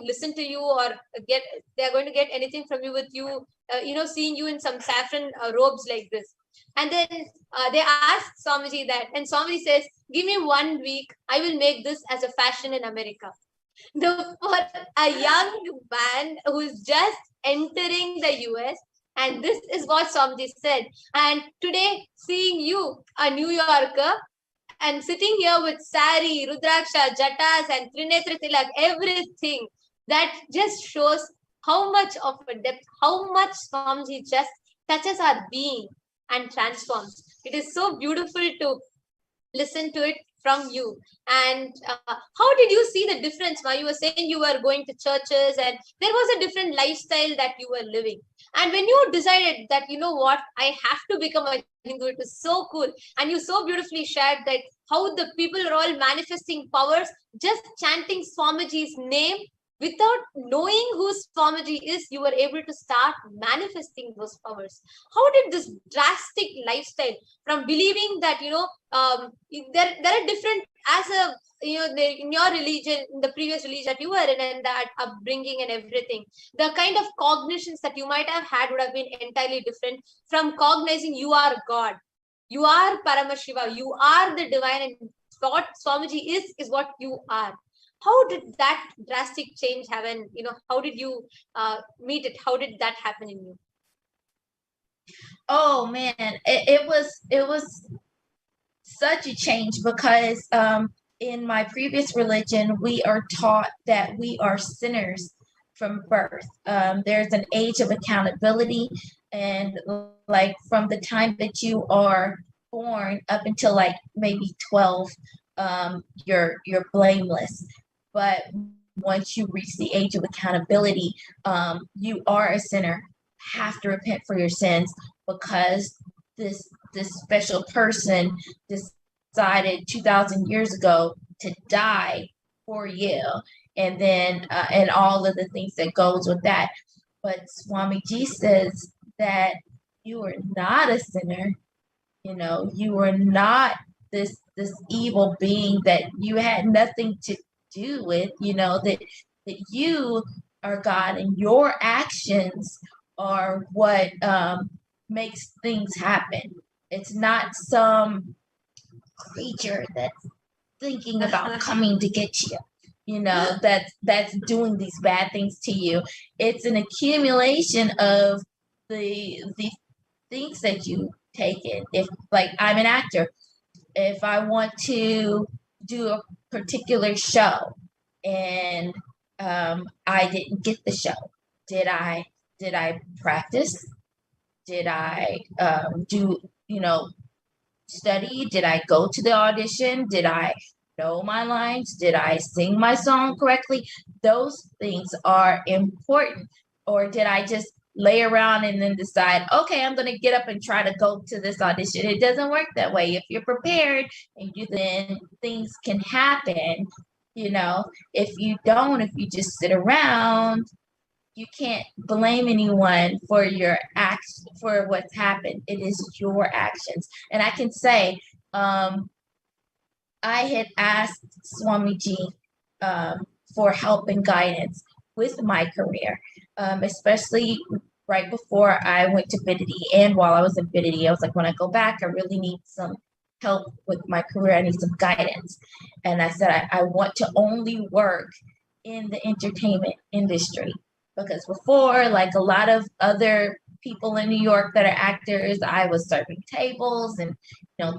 listen to you, or they're going to get anything from you with you, seeing you in some saffron robes like this?" And then they ask Swamiji that, and Swamiji says, "Give me 1 week, I will make this as a fashion in America." For a young man who's just entering the US, and this is what Swamiji said. And today, seeing you, a New Yorker, and sitting here with sari, rudraksha, jatas, and trinetra tilak, everything, that just shows how much of a depth, how much Swamiji just touches our being and transforms. It is so beautiful to listen to it from you. And how did you see the difference? Now, you were saying you were going to churches, and there was a different lifestyle that you were living. And when you decided that, you know what, I have to become a Hindu, it was so cool. And you so beautifully shared that how the people are all manifesting powers, just chanting Swamiji's name. Without knowing who Swamiji is, you were able to start manifesting those powers. How did this drastic lifestyle, from believing that, there are different, as a, in your religion, in the previous religion that you were in, and that upbringing and everything, the kind of cognitions that you might have had would have been entirely different from cognizing you are God, you are Paramashiva, you are the divine, and what Swamiji is what you are. How did that drastic change happen? How did you meet it? How did that happen in you? Oh man, it was such a change, because in my previous religion, we are taught that we are sinners from birth. There's an age of accountability, and like from the time that you are born up until like maybe 12, you're blameless. But once you reach the age of accountability, you are a sinner, have to repent for your sins, because this special person decided 2,000 years ago to die for you, and then and all of the things that goes with that. But Swamiji says that you are not a sinner. You are not this evil being that you had nothing to do with, that you are God, and your actions are what makes things happen. It's not some creature that's thinking about coming to get you, that's doing these bad things to you. It's an accumulation of the things that you take in. If, like, I'm an actor, if I want to do a particular show and I didn't get the show, did I practice? Did I do study? Did I go to the audition? Did I know my lines? Did I sing my song correctly? Those things are important. Or did I just lay around and then decide, okay, I'm going to get up and try to go to this audition? It doesn't work that way. If you're prepared and then things can happen. If you don't, if you just sit around, you can't blame anyone for your acts, for what's happened. It is your actions. And I can say, I had asked Swamiji for help and guidance with my career, especially right before I went to Bidity, and while I was in Bidity, I was like, when I go back, I really need some help with my career. I need some guidance. And I said, I want to only work in the entertainment industry, because before, like a lot of other people in New York that are actors, I was serving tables and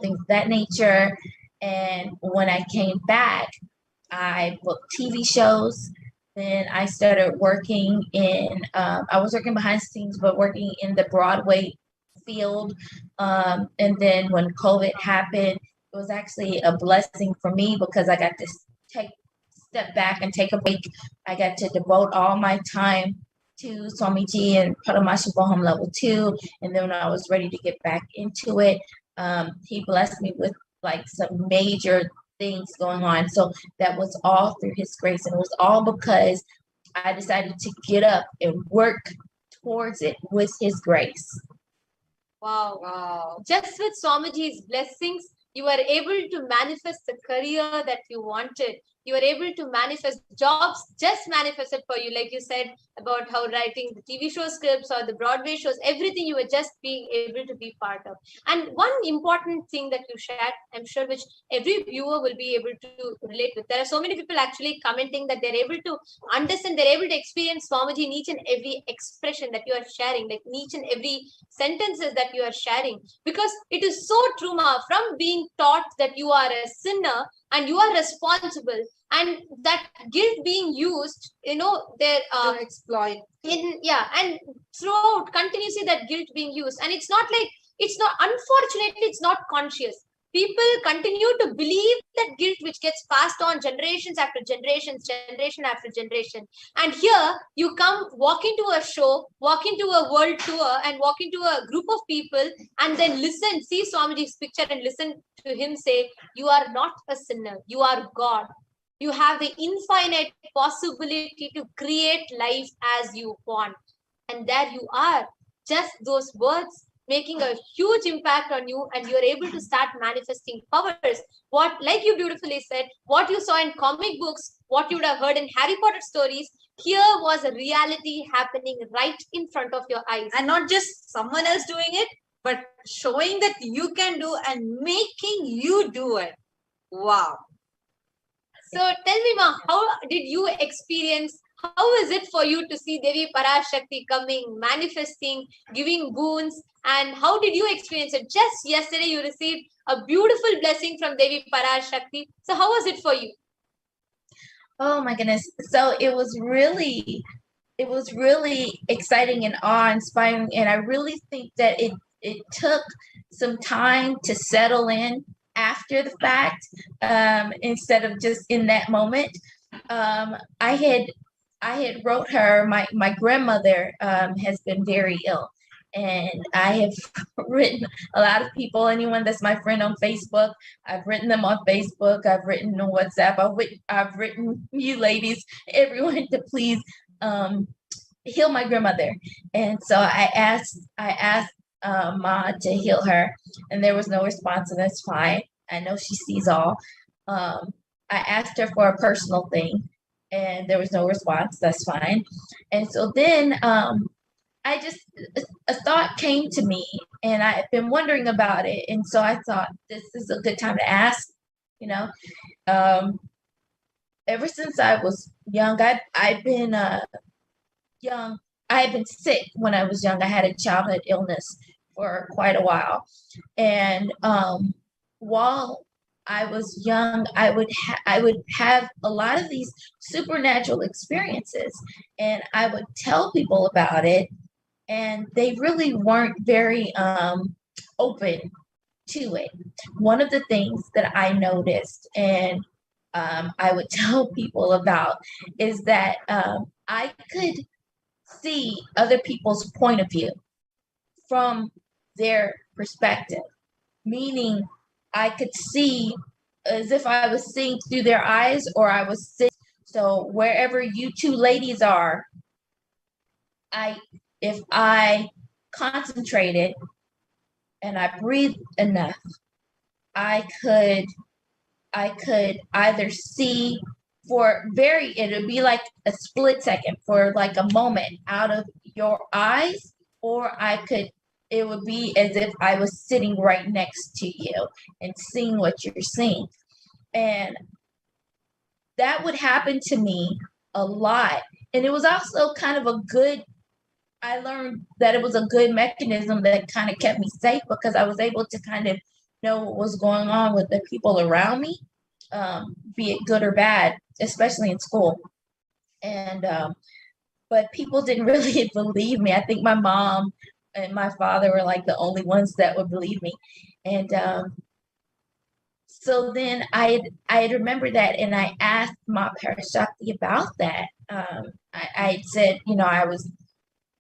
things of that nature. And when I came back, I booked TV shows then I started working in, I was working behind the scenes, but working in the Broadway field. And then when COVID happened, it was actually a blessing for me because I got to step back and take a break. I got to devote all my time to Swamiji and Paramashivoham level 2. And then when I was ready to get back into it, he blessed me with like some major things going on. So that was all through his grace. And it was all because I decided to get up and work towards it with his grace. Wow. Wow. Just with Swamiji's blessings, you were able to manifest the career that you wanted. You were able to manifest jobs, just manifested for you. Like you said about how writing the TV show scripts or the Broadway shows, everything you were just being able to be part of. And one important thing that you shared, I'm sure, which every viewer will be able to relate with. There are so many people actually commenting that they're able to understand, they're able to experience Swamiji in each and every expression that you are sharing, like in each and every sentences that you are sharing. Because it is so true, Ma, from being taught that you are a sinner and you are responsible, and that guilt being used, there to exploit. And throughout continuously that guilt being used, and it's not unfortunately, it's not conscious. People continue to believe that guilt which gets passed on generations after generations, generation after generation. And here you come, walk into a show, walk into a world tour, and walk into a group of people, and then listen, see Swamiji's picture and listen to him say, you are not a sinner, you are God. You have the infinite possibility to create life as you want. And there you are, just those words making a huge impact on you, and you're able to start manifesting powers. What, like you beautifully said, what you saw in comic books, what you would have heard in Harry Potter stories, here was a reality happening right in front of your eyes. And not just someone else doing it, but showing that you can do and making you do it. Wow. So tell me, Ma, how did you experience, how is it for you to see Devi Parashakti coming, manifesting, giving boons, and how did you experience it? Just yesterday you received a beautiful blessing from Devi Parashakti. So how was it for you? Oh my goodness. So it was really exciting and awe-inspiring. And I really think that it took some time to settle in after the fact, instead of just in that moment. I had wrote her, my grandmother has been very ill, and I have written a lot of people, anyone that's my friend on Facebook, I've written them on Facebook, I've written on WhatsApp, I've written you ladies, everyone, to please heal my grandmother. And so I asked Ma to heal her, and there was no response, and that's fine. I know she sees all. I asked her for a personal thing, and there was no response. That's fine. And so then a thought came to me, and I've been wondering about it. And so I thought this is a good time to ask, ever since I was young, I've been young. I had been sick when I was young. I had a childhood illness for quite a while. And while I was young, I would have a lot of these supernatural experiences, and I would tell people about it, and they really weren't very open to it. One of the things that I noticed, and I would tell people about, is that I could see other people's point of view from their perspective, meaning I could see as if I was seeing through their eyes, or I was seeing. So wherever you two ladies are, if I concentrated and I breathed enough, I could either see it'd be like a split second, for like a moment, out of your eyes, or it would be as if I was sitting right next to you and seeing what you're seeing. And that would happen to me a lot. And it was also kind of I learned that it was a good mechanism that kind of kept me safe, because I was able to kind of know what was going on with the people around me, be it good or bad, especially in school. And but people didn't really believe me. I think my mom and my father were like the only ones that would believe me. And so then I remember that, and I asked my Parashakti about that. I said, you know, I was,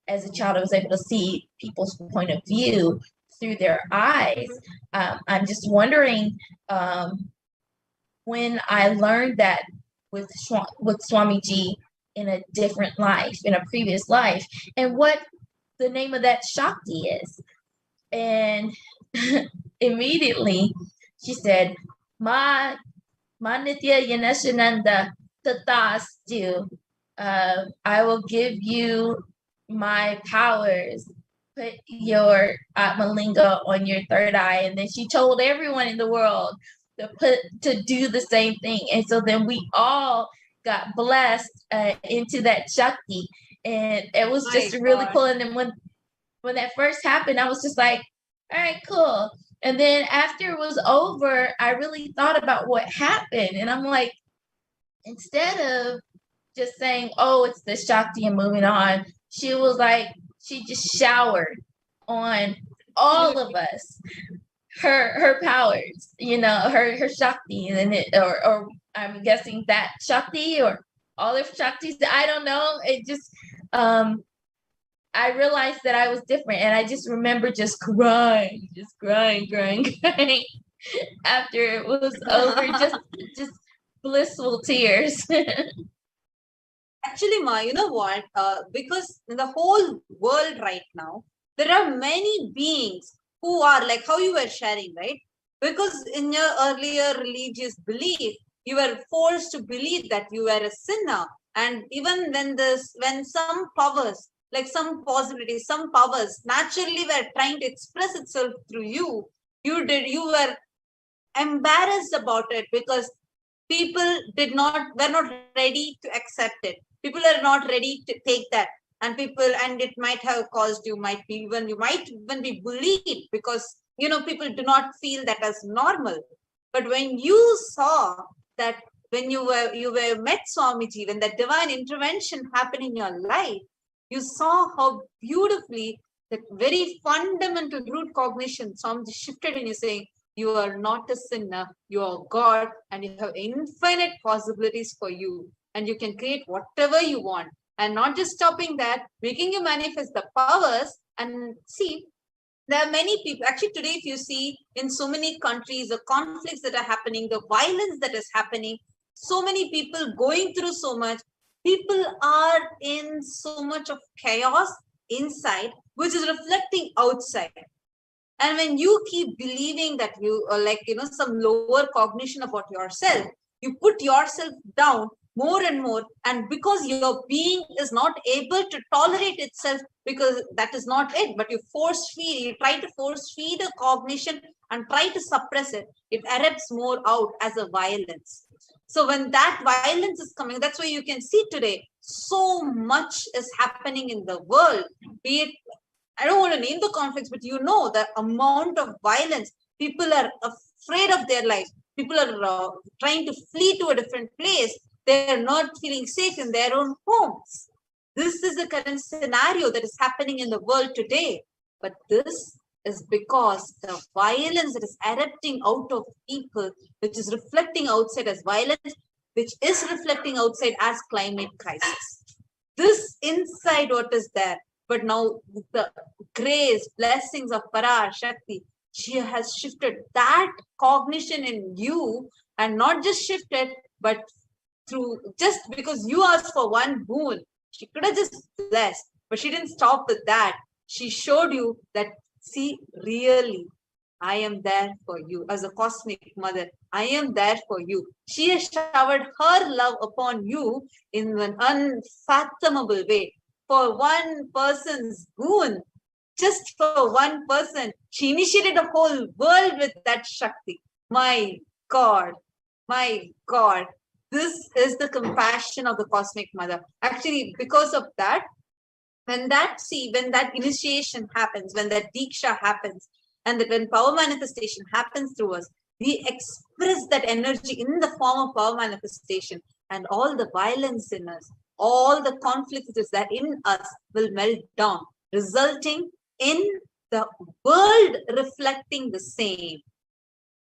as a child, I was able to see people's point of view through their eyes. I'm just wondering, when I learned that with Swamiji in a different life, in a previous life, and what the name of that Shakti is. And immediately she said, Ma Nithyananda Tatastu. I will give you my powers. Put your Atmalinga on your third eye. And then she told everyone in the world to do the same thing. And so then we all got blessed into that Shakti. And it was just really cool. And then when that first happened, I was just like, all right, cool. And then after it was over, I really thought about what happened. And I'm like, instead of just saying, oh, it's the Shakti and moving on, she was like, she just showered on all of us her powers, you know, her Shakti, and or I'm guessing that Shakti or all of Shaktis, I don't know. It just I realized that I was different, and I just remember just crying after it was over, just blissful tears. Actually, Ma, you know what? Because in the whole world right now, there are many beings who are like how you were sharing, right? Because in your earlier religious belief, you were forced to believe that you were a sinner. And even when some powers, like some possibilities, some powers naturally were trying to express itself through you, you were embarrassed about it because people were not ready to accept it. People are not ready to take that. And it might have caused you might even be bullied because, you know, people do not feel that as normal. But when you saw that, when you were met Swamiji, when that divine intervention happened in your life, you saw how beautifully that very fundamental root cognition Swamiji shifted in you, saying, you are not a sinner, you are God, and you have infinite possibilities for you. And you can create whatever you want. And not just stopping that, making you manifest the powers. And see, there are many people, actually today, if you see in so many countries, the conflicts that are happening, the violence that is happening, so many people going through so much, people are in so much of chaos inside, which is reflecting outside. And when you keep believing that you are like, you know, some lower cognition about yourself, you put yourself down more and more. And because your being is not able to tolerate itself, because that is not it, but you try to force feed a cognition and try to suppress it, it erupts more out as a violence. So when that violence is coming, that's why you can see today, so much is happening in the world, be it, I don't want to name the conflicts, but you know the amount of violence. People are afraid of their lives. People are trying to flee to a different place. They are not feeling safe in their own homes. This is the current scenario that is happening in the world today. But this is because the violence that is erupting out of people, which is reflecting outside as violence, which is reflecting outside as climate crisis. This inside what is there. But now the grace, blessings of Parashakti, she has shifted that cognition in you, and not just shifted, but through, just because you asked for one boon, she could have just blessed, but she didn't stop with that. She showed you that, see, really, I am there for you. As a cosmic mother, I am there for you. She has showered her love upon you in an unfathomable way. For one person's boon, just for one person, she initiated the whole world with that Shakti. My God, this is the compassion of the cosmic mother. Actually, because of that, when that initiation happens, when that Diksha happens, and that when power manifestation happens through us, we express that energy in the form of power manifestation, and all the violence in us all the conflicts that in us will melt down, resulting in the world reflecting the same.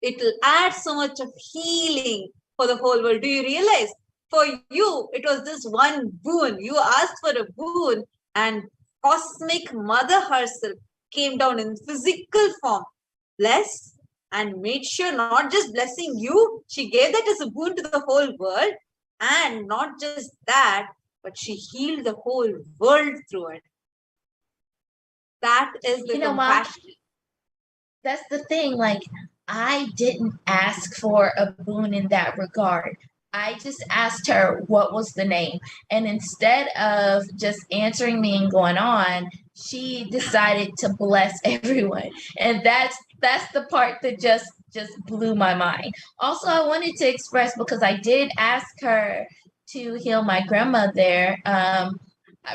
It will add so much of healing for the whole world. Do you realize? For you, it was this one boon. You asked for a boon, and Cosmic Mother herself came down in physical form, blessed, and made sure not just blessing you, she gave that as a boon to the whole world. And not just that, but she healed the whole world through it. That is the compassion. Mom, that's the thing. Like, I didn't ask for a boon in that regard. I just asked her what was the name. And instead of just answering me and going on, she decided to bless everyone. And that's the part that just blew my mind. Also, I wanted to express, because I did ask her to heal my grandmother.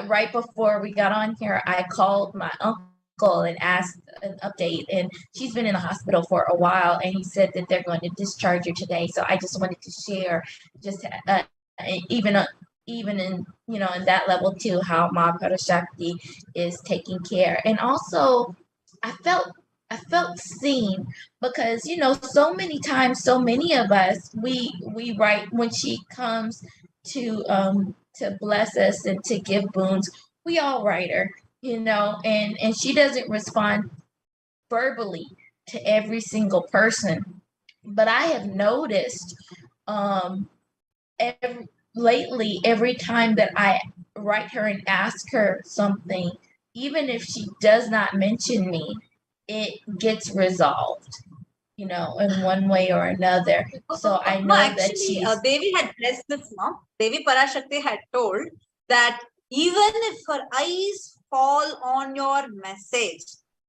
Right before we got on here, I called my uncle and asked an update, and she's been in the hospital for a while, and he said that they're going to discharge her today. So I just wanted to share, just even in in that level too, how Ma Parashakti is taking care. And also I felt seen, because so many times, so many of us, we write when she comes to bless us and to give boons, we all write her, and she doesn't respond verbally to every single person. But I have noticed lately, every time that I write her and ask her something, even if she does not mention me, it gets resolved, in one way or another. So I know that she's... Devi had blessed this, no? Devi Parashakti had told that even if her eyes fall on your message,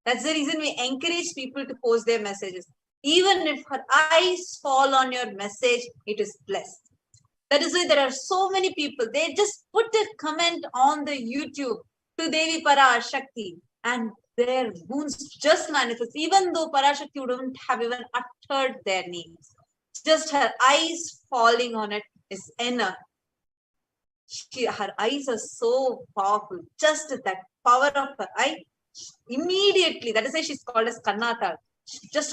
that's the reason we encourage people to post their messages. Even if her eyes fall on your message, it is blessed. That is why there are so many people, they just put a comment on the YouTube to Devi Parashakti, and their boons just manifest, even though Parashakti wouldn't have even uttered their names. Just her eyes falling on it is enough. Her eyes are so powerful. Just that power of her eye, immediately, that is why she's called as Kannata. Just